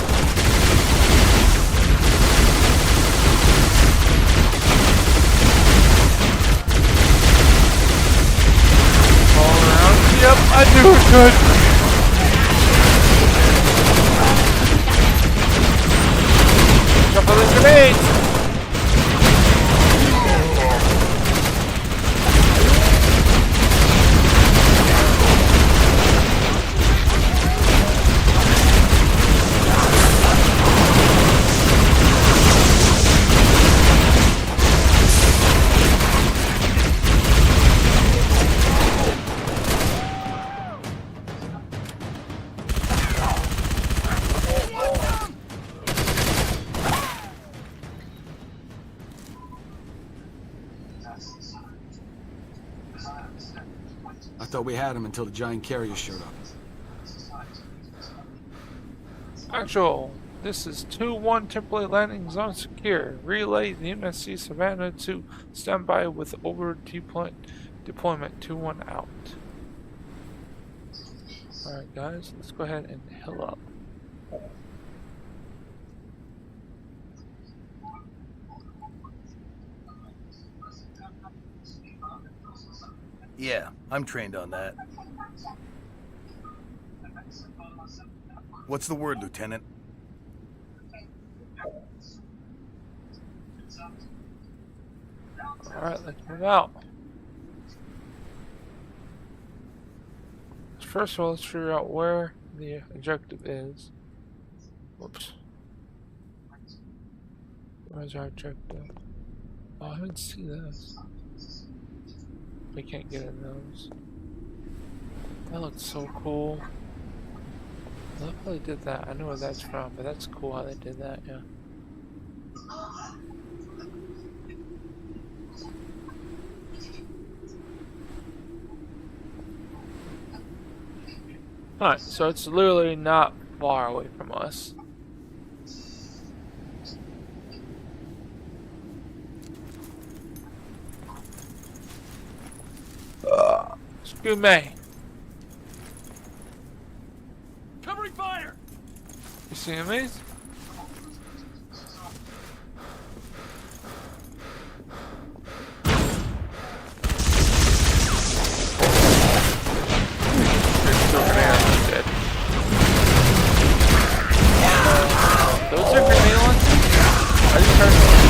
All around. Yep, I knew it could. I thought we had him until the giant carrier showed up. Actual, this is 2-1 temporary landing zone secure. Relay the MSC Savannah to standby with over deployment 2-1 out. Alright guys, let's go ahead and hill up. Yeah, I'm trained on that. What's the word, Lieutenant? Alright, let's move out. First of all, let's figure out where the objective is. Whoops. Where's our objective? Oh, I didn't see this. We can't get in those. That looks so cool. I love how they did that. I know where that's from, but that's cool how they did that, yeah. Alright, so it's literally not far away from us. Screw me. Covering fire! You see me? Those are grenade launchers? I just heard them.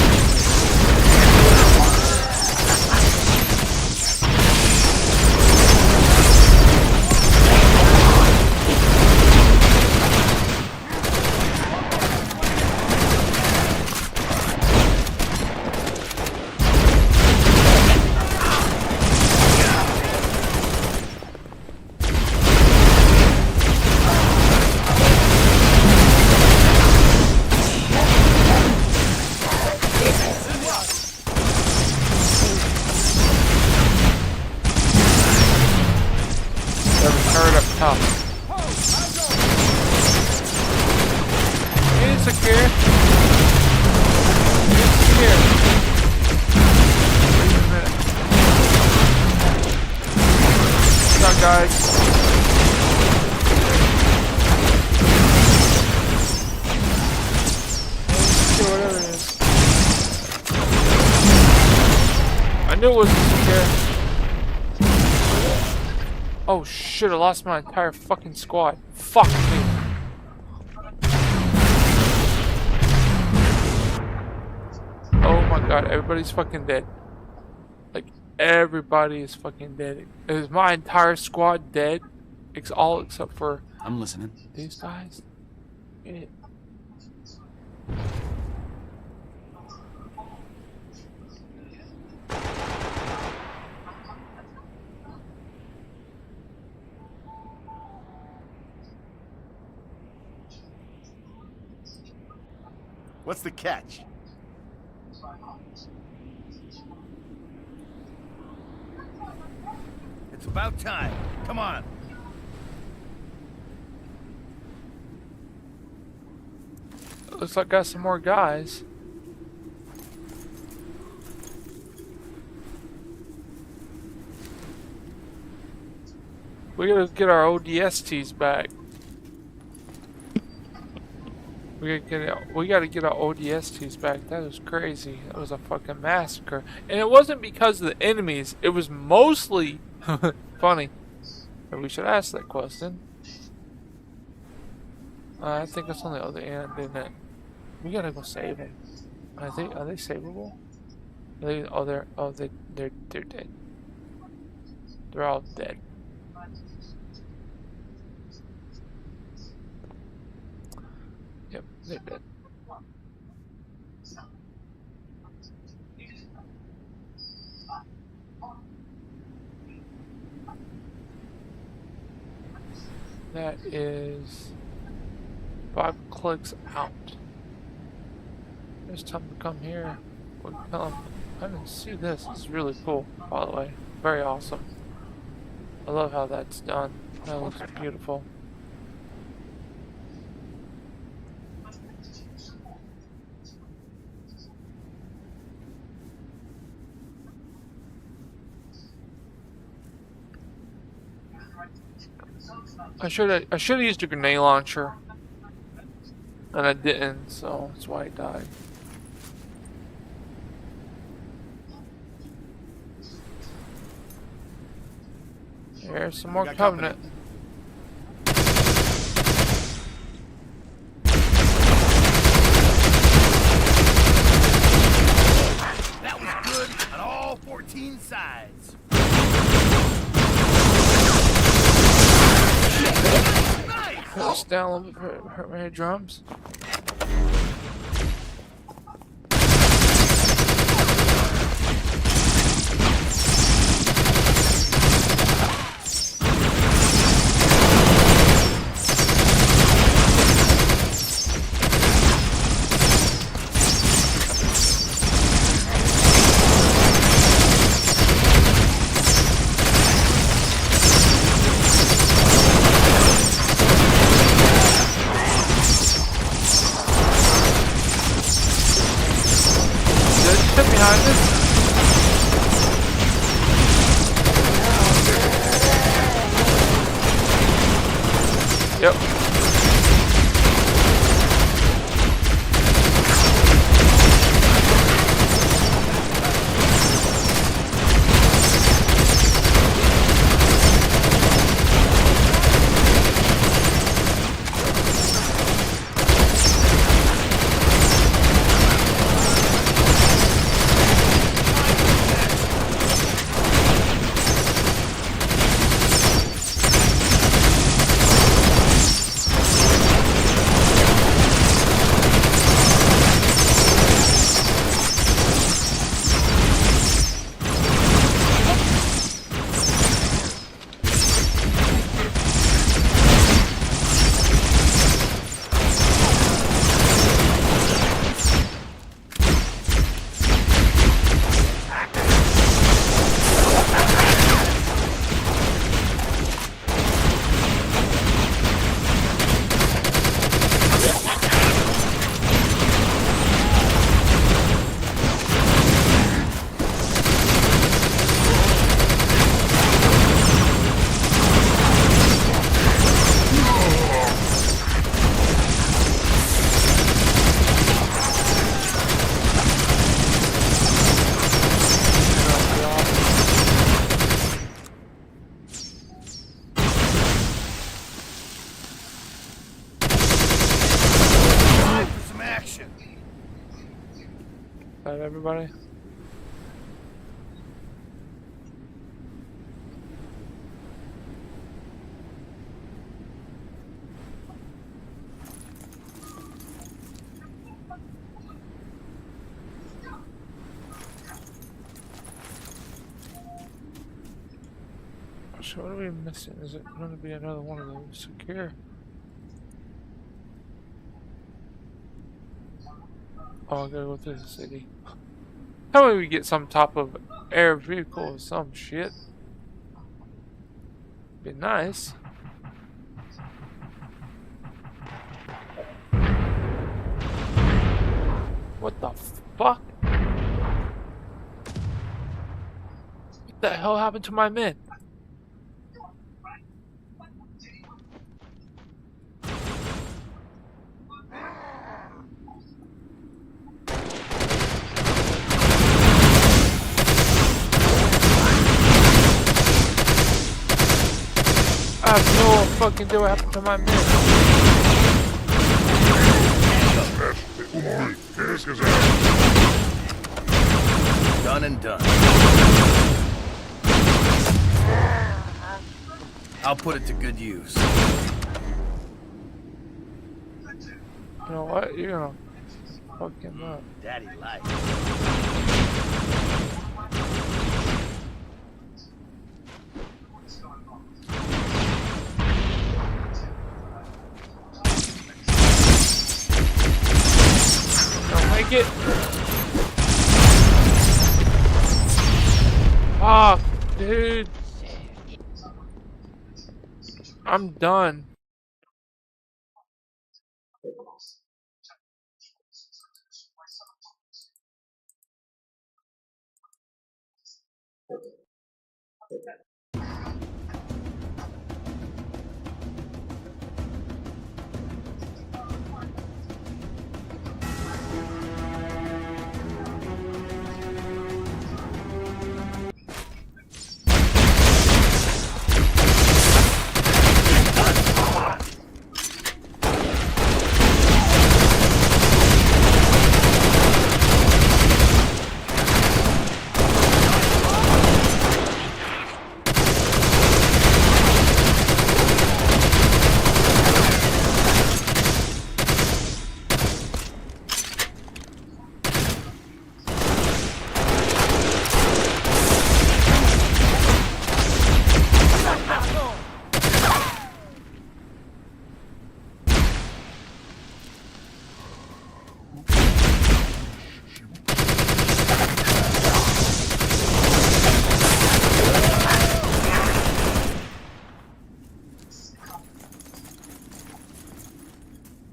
Oh shit, I lost my entire fucking squad. Fuck me. Oh my god, everybody's fucking dead. Like, everybody is fucking dead. Is my entire squad dead? It's all except for... I'm listening. These guys? Get it. What's the catch? It's about time. Come on. Looks like I got some more guys. We gotta get our ODSTs back. We gotta get our ODSTs back. That was crazy. That was a fucking massacre. And it wasn't because of the enemies. It was mostly funny. But we should ask that question. I think it's on the other end, isn't it? We gotta go save him. Are they savable? They're dead. They're all dead. Yep, they're dead. That is 5 clicks out. There's time to come here. We'll kill him. I didn't see this. It's really cool, by the way. Very awesome. I love how that's done. That looks beautiful. I should have used a grenade launcher, and I didn't, so that's why I died. There's some more got Covenant. That was good on all 14 sides. Nice! Put us down a little bit, hurt my drums. Behind us. Yep. Everybody. So what are we missing? Is it going to be another one of those secure? Oh, I gotta go through the city. How about we get some type of air vehicle or some shit? Be nice. What the fuck? What the hell happened to my men? I have no fucking idea what happened to my men. Done and done. I'll put it to good use. You know what? You're gonna fuck him up. Daddy likes. Don't make it. Fuck, dude. I'm done.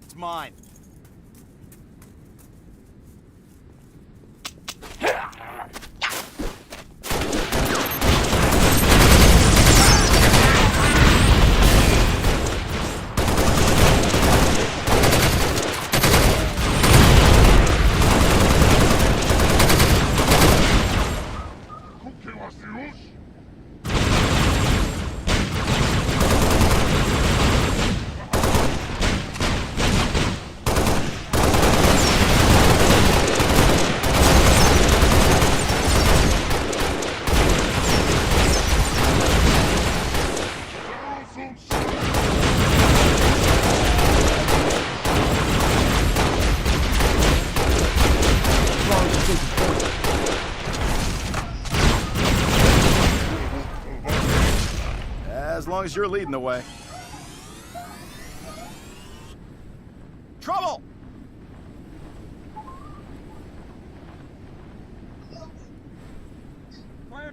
It's mine. As long as you're leading the way. Trouble! I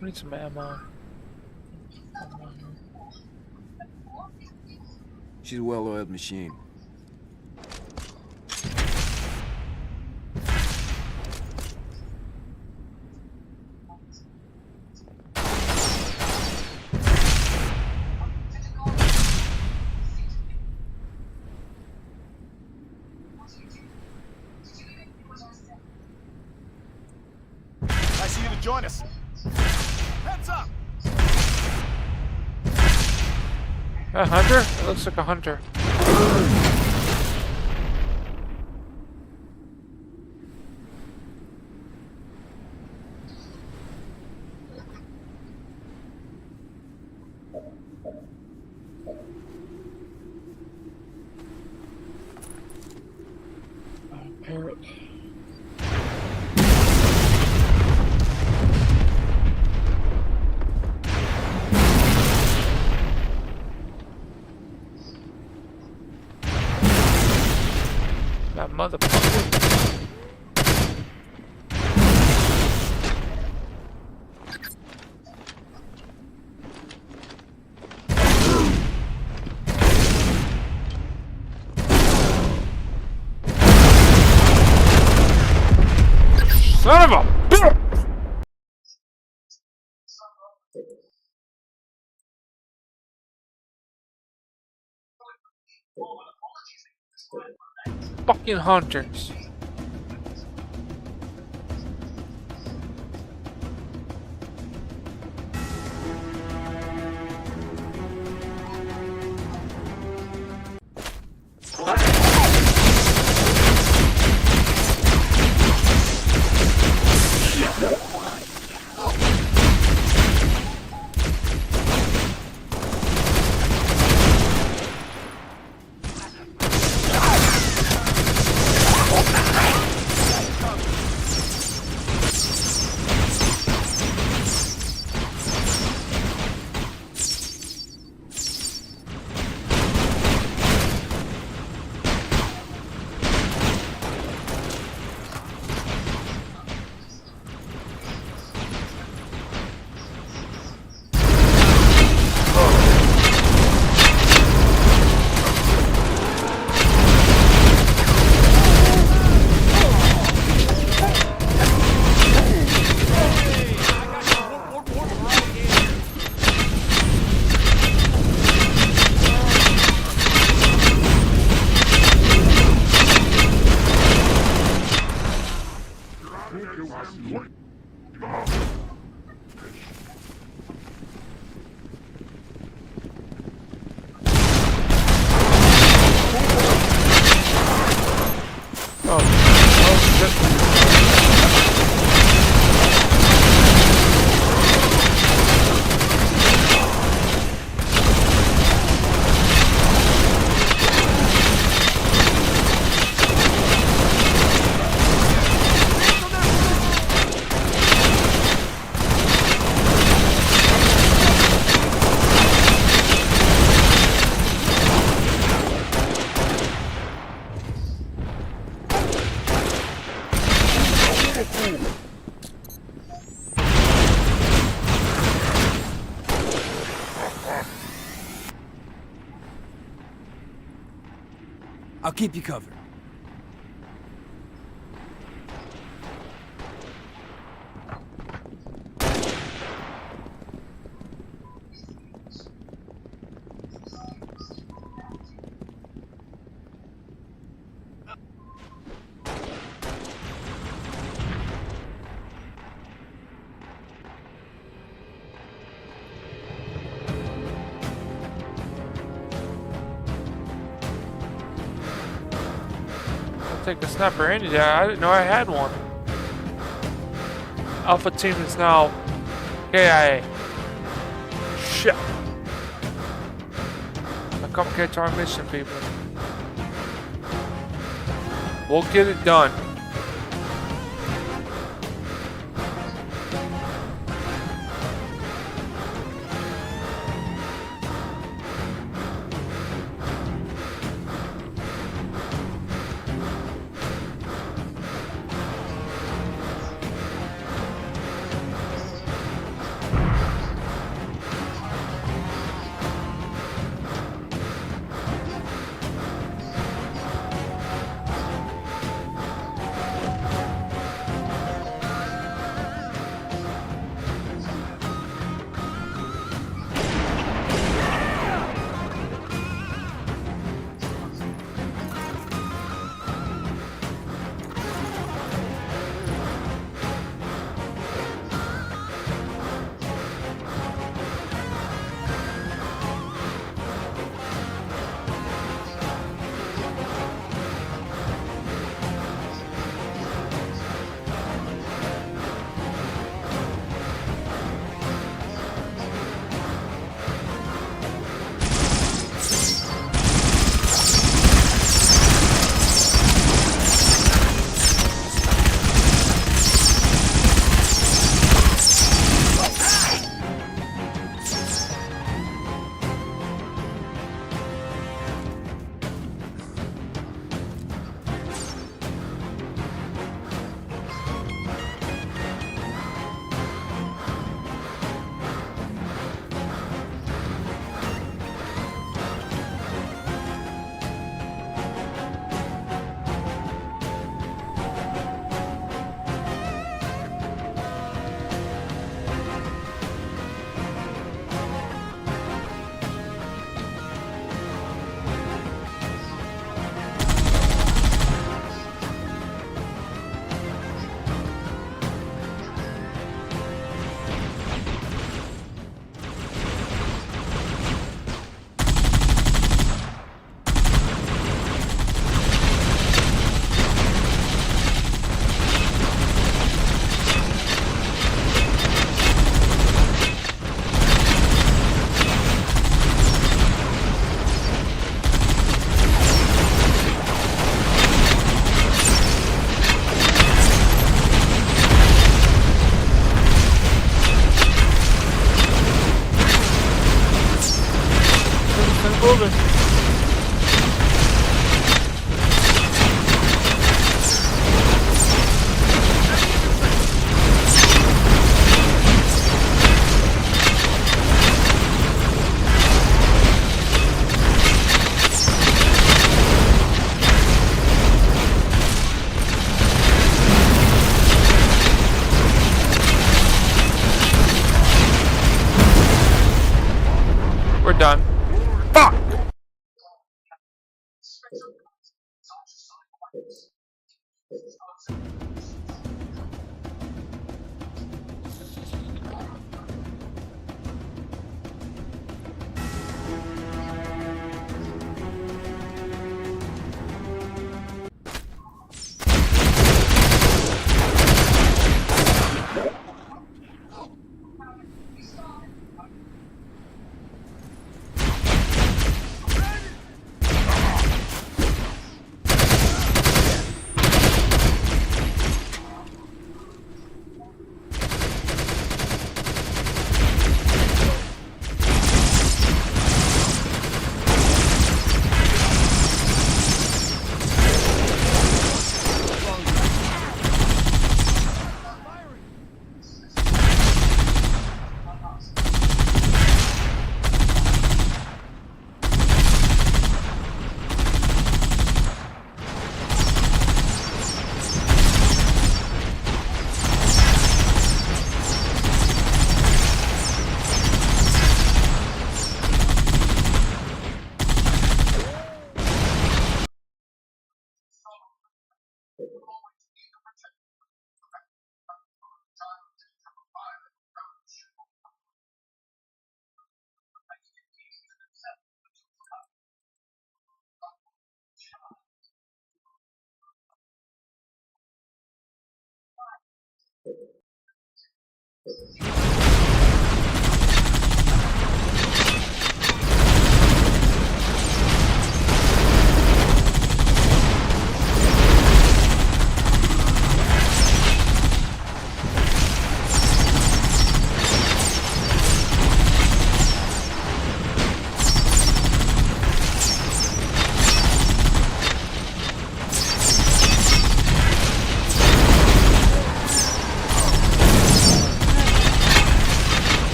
need some ammo. She's a well-oiled machine. I see you to join us. Heads up! A hunter? It looks like a hunter. Parrot. That motherfucker. Son of a bitch! Fucking hunters. I'll keep you covered. Take a sniper any day. I didn't know I had one. Alpha team is now KIA. Shit. Now come catch our mission, people. We'll get it done. moving. We're done. Fuck!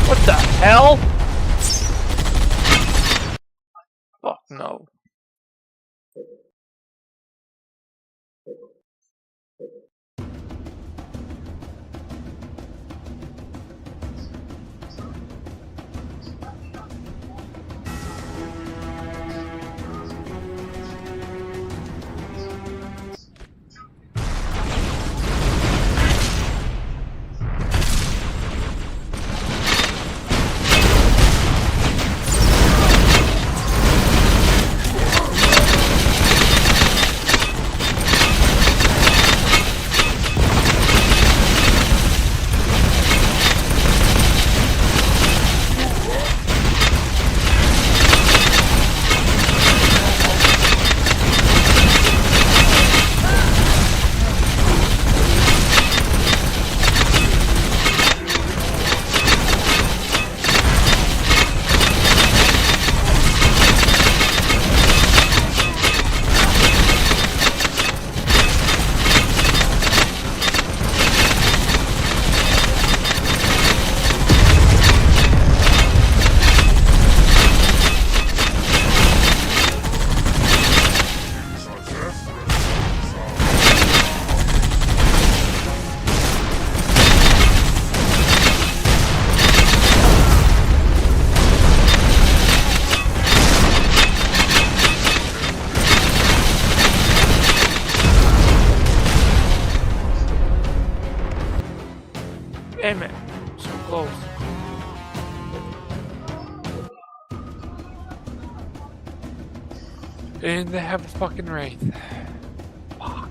What the hell? Fuck no. Damn it. So close. And they have a fucking wraith. Fuck.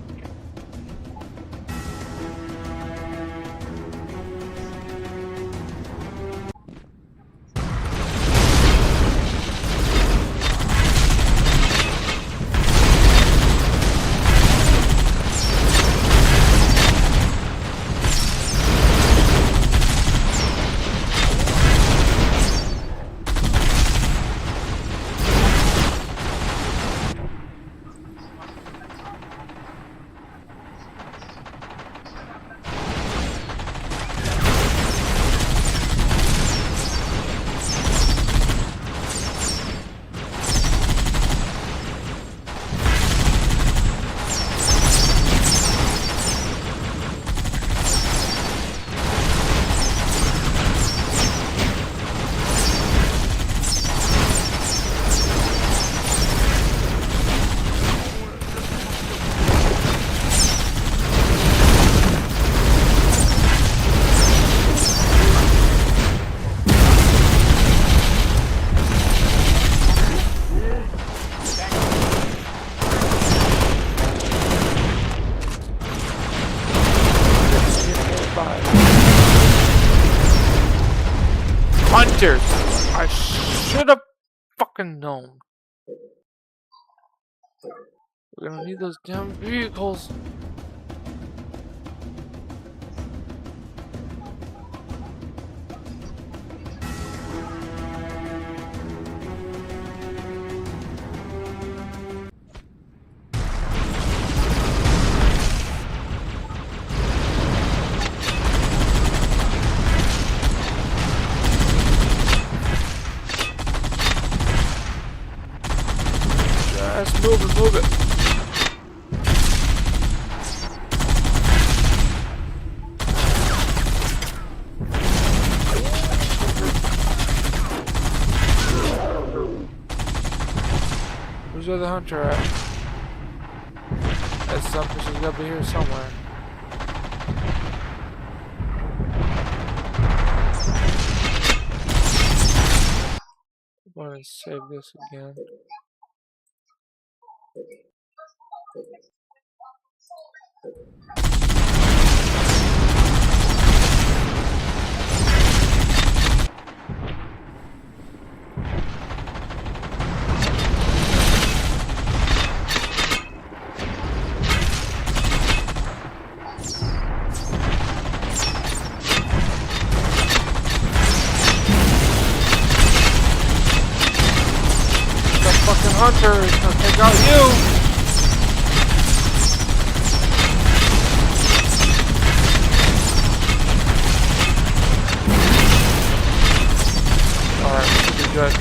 Hunters! I should have fucking known. We're gonna need those damn vehicles. Just move it. Where's the other hunter at? That something she's gotta be here somewhere. I'm gonna save this again. Hunter is gonna take out you! Alright, should be good.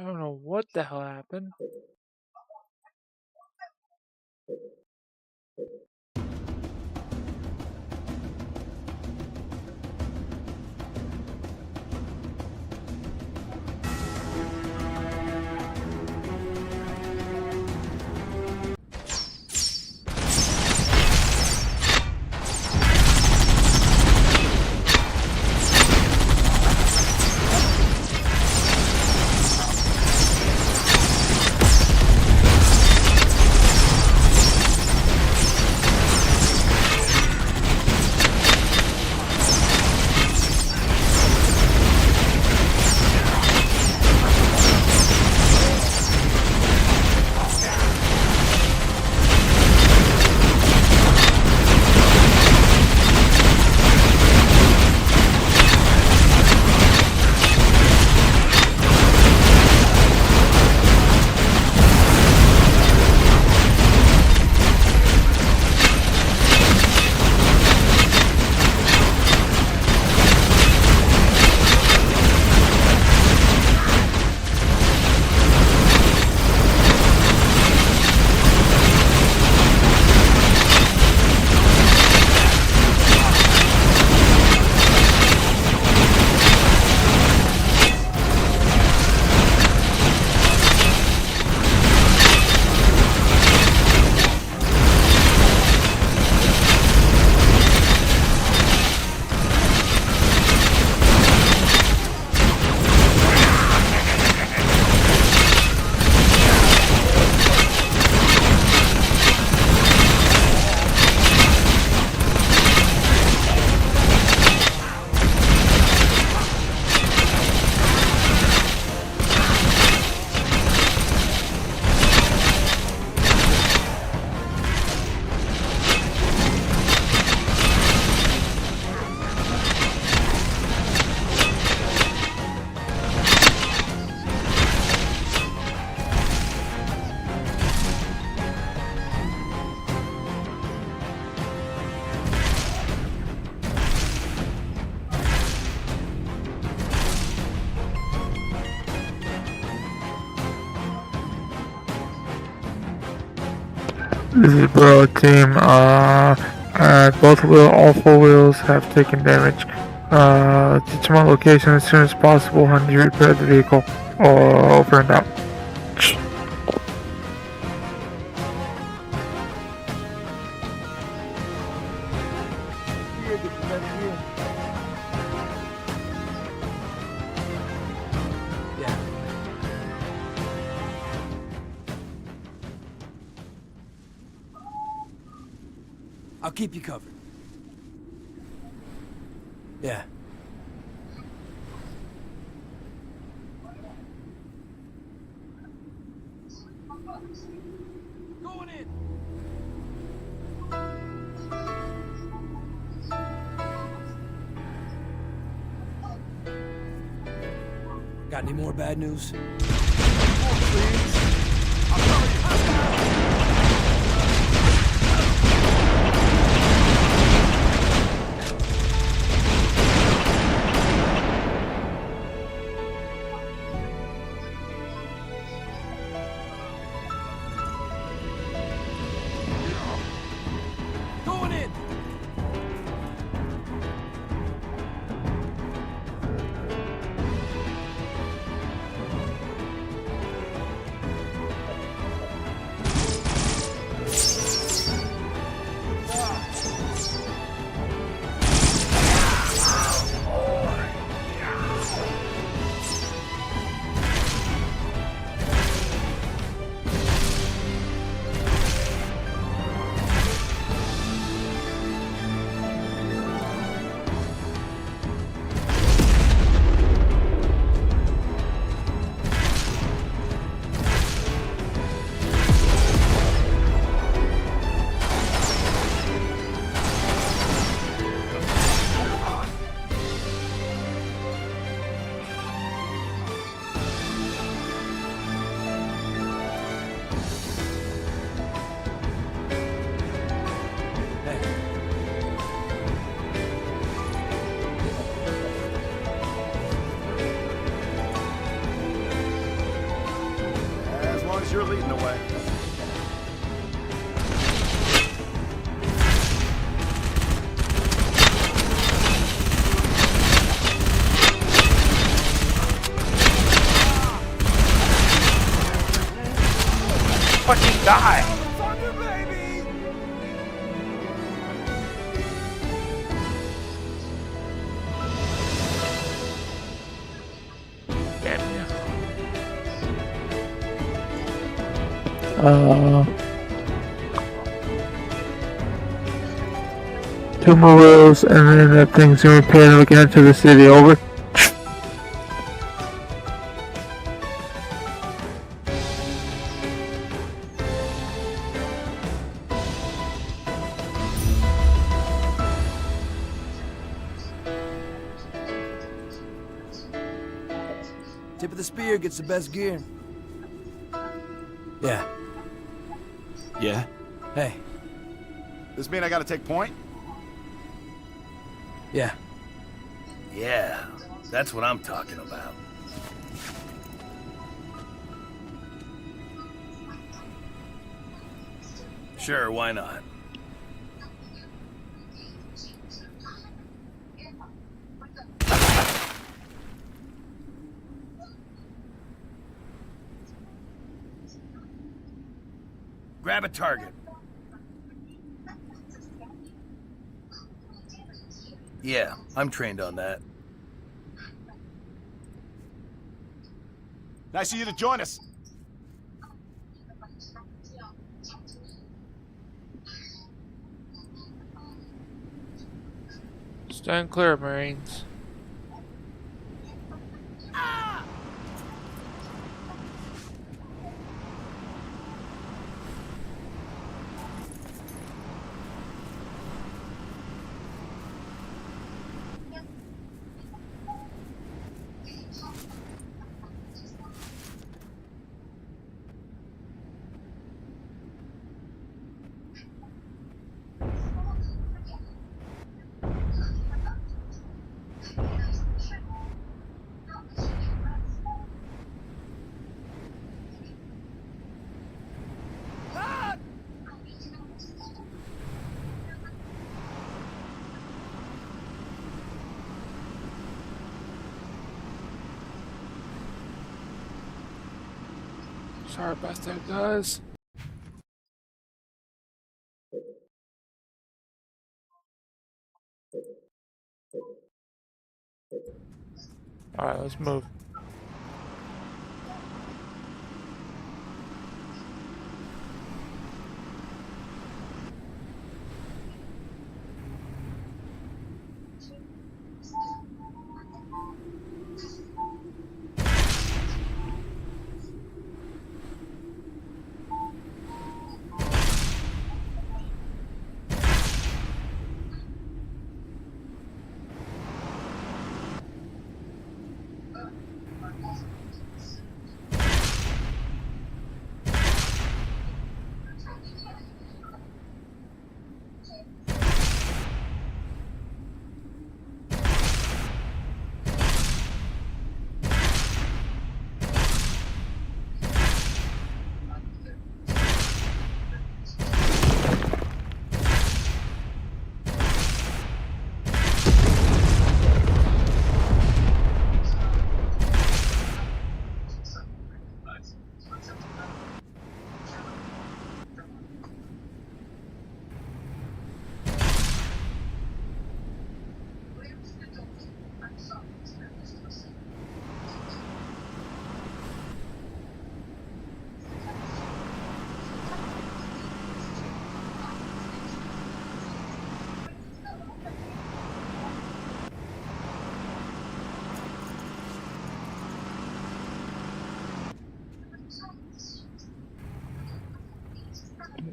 I don't know what the hell happened. This is Bro team. All four wheels have taken damage. Get to my location as soon as possible. I need to repair the vehicle. Over and out. I'll keep you covered. Yeah. Going in. Got any more bad news? Going in. As long as you're leading the way. Fucking die! Damn you. Two more wheels, and then that thing's gonna repair and we can enter the city. Over. Tip of the spear gets the best gear. Yeah. Yeah? Hey. This mean I gotta take point? Yeah. Yeah, that's what I'm talking about. Sure, why not? Grab a target. Yeah, I'm trained on that. Nice of you to join us. Stand clear, Marines. Sorry about that, guys. Alright, let's move.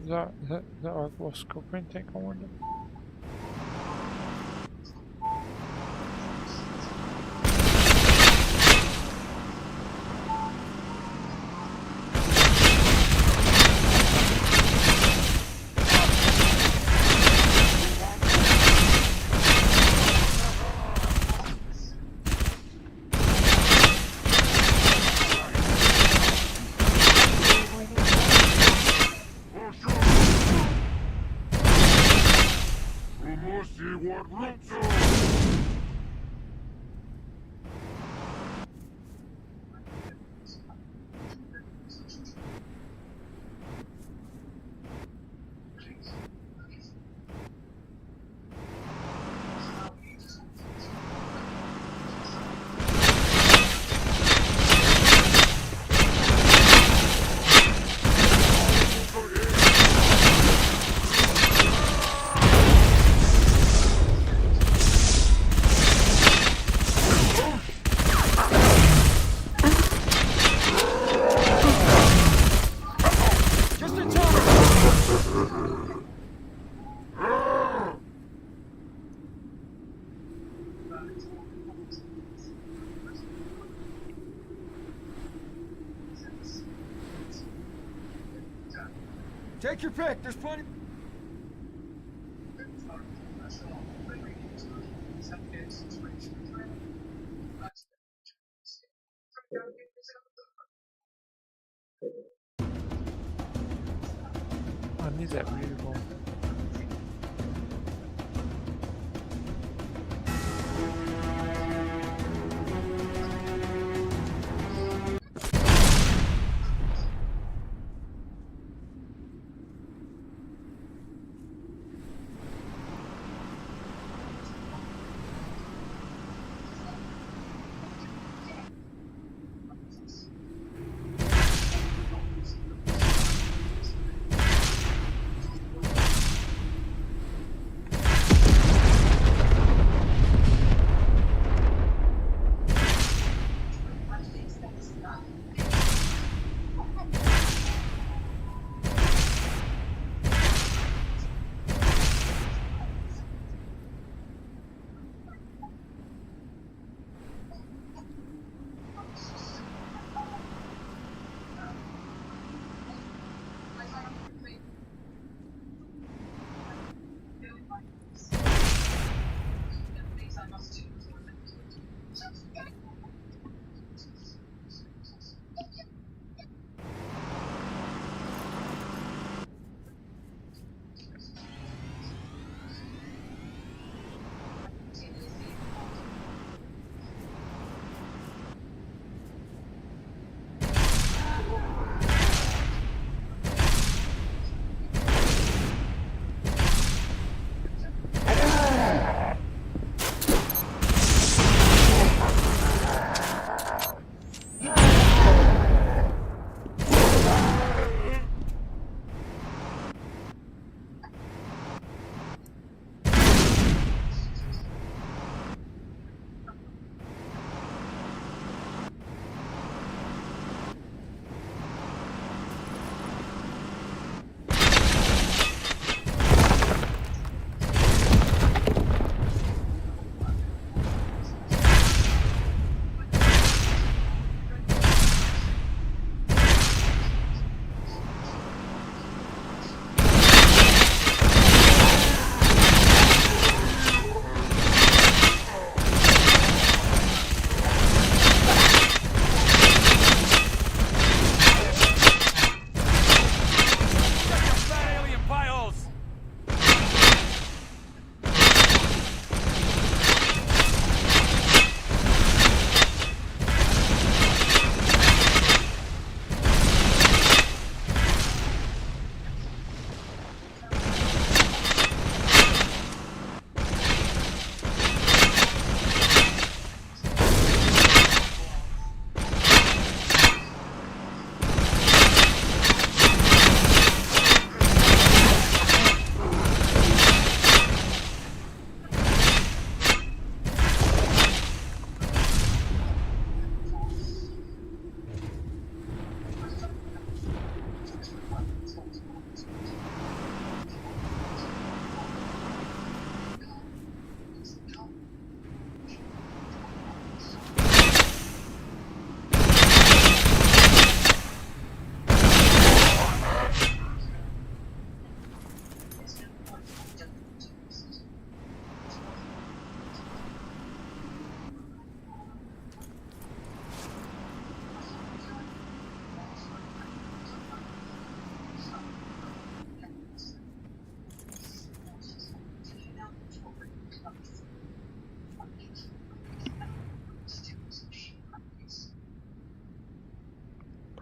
Is that our little scope print tank, I wonder? Take your pick. There's plenty. I need that readable.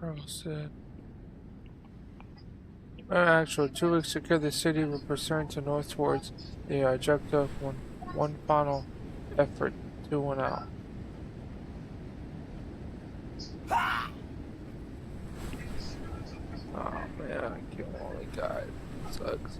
Colonel said. Actually, 2 weeks secure the city. We're pursuing to north towards the objective. One final effort to win out. Oh man, I killed all the guys. Sucks.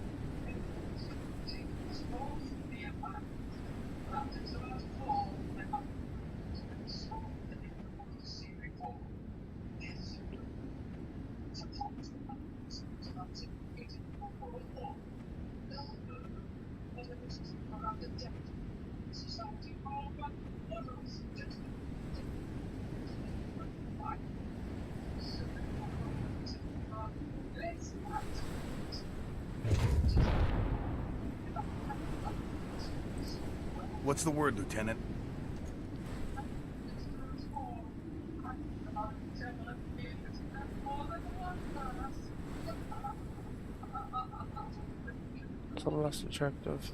What's the word, Lieutenant? It's a less attractive.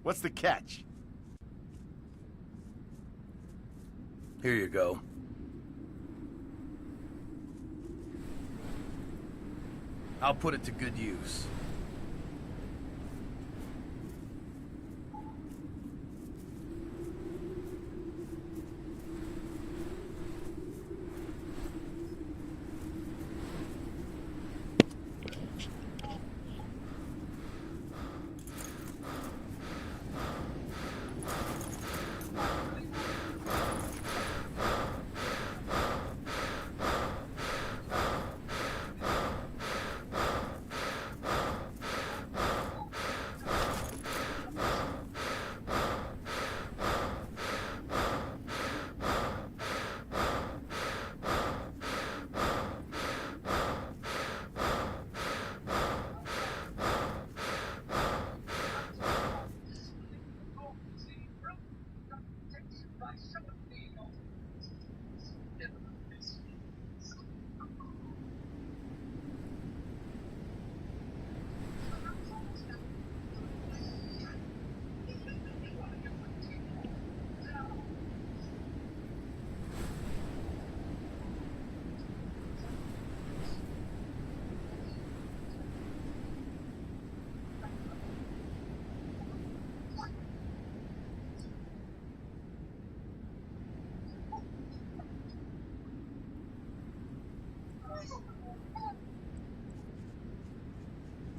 What's the catch? Here you go. I'll put it to good use.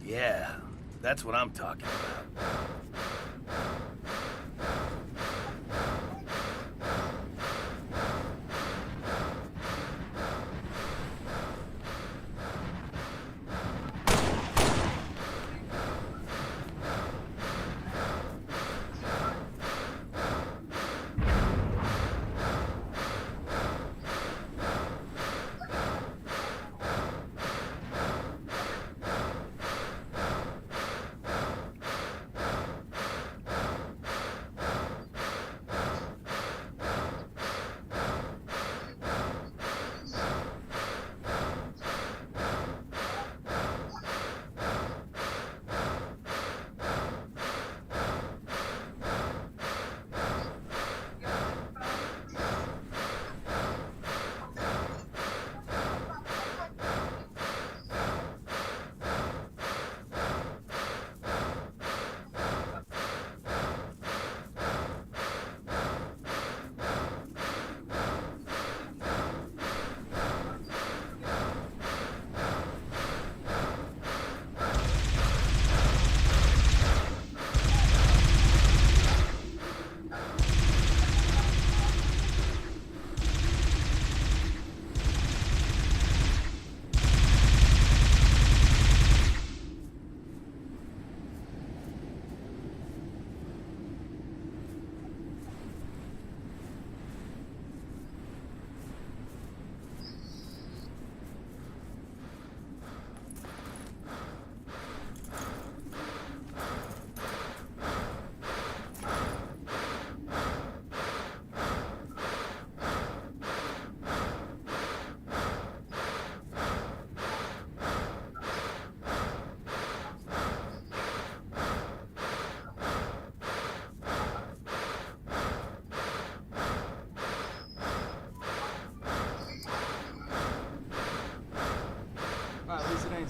Yeah, that's what I'm talking about.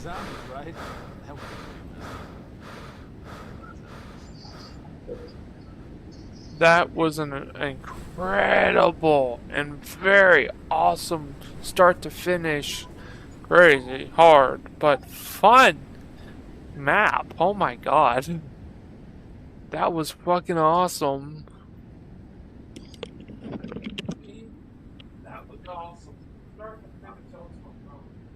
zombies, right? That would That was an incredible and very awesome start to finish. Crazy, hard, but fun map. Oh my god. That was fucking awesome. That was awesome. Start to finish, that was fucking awesome.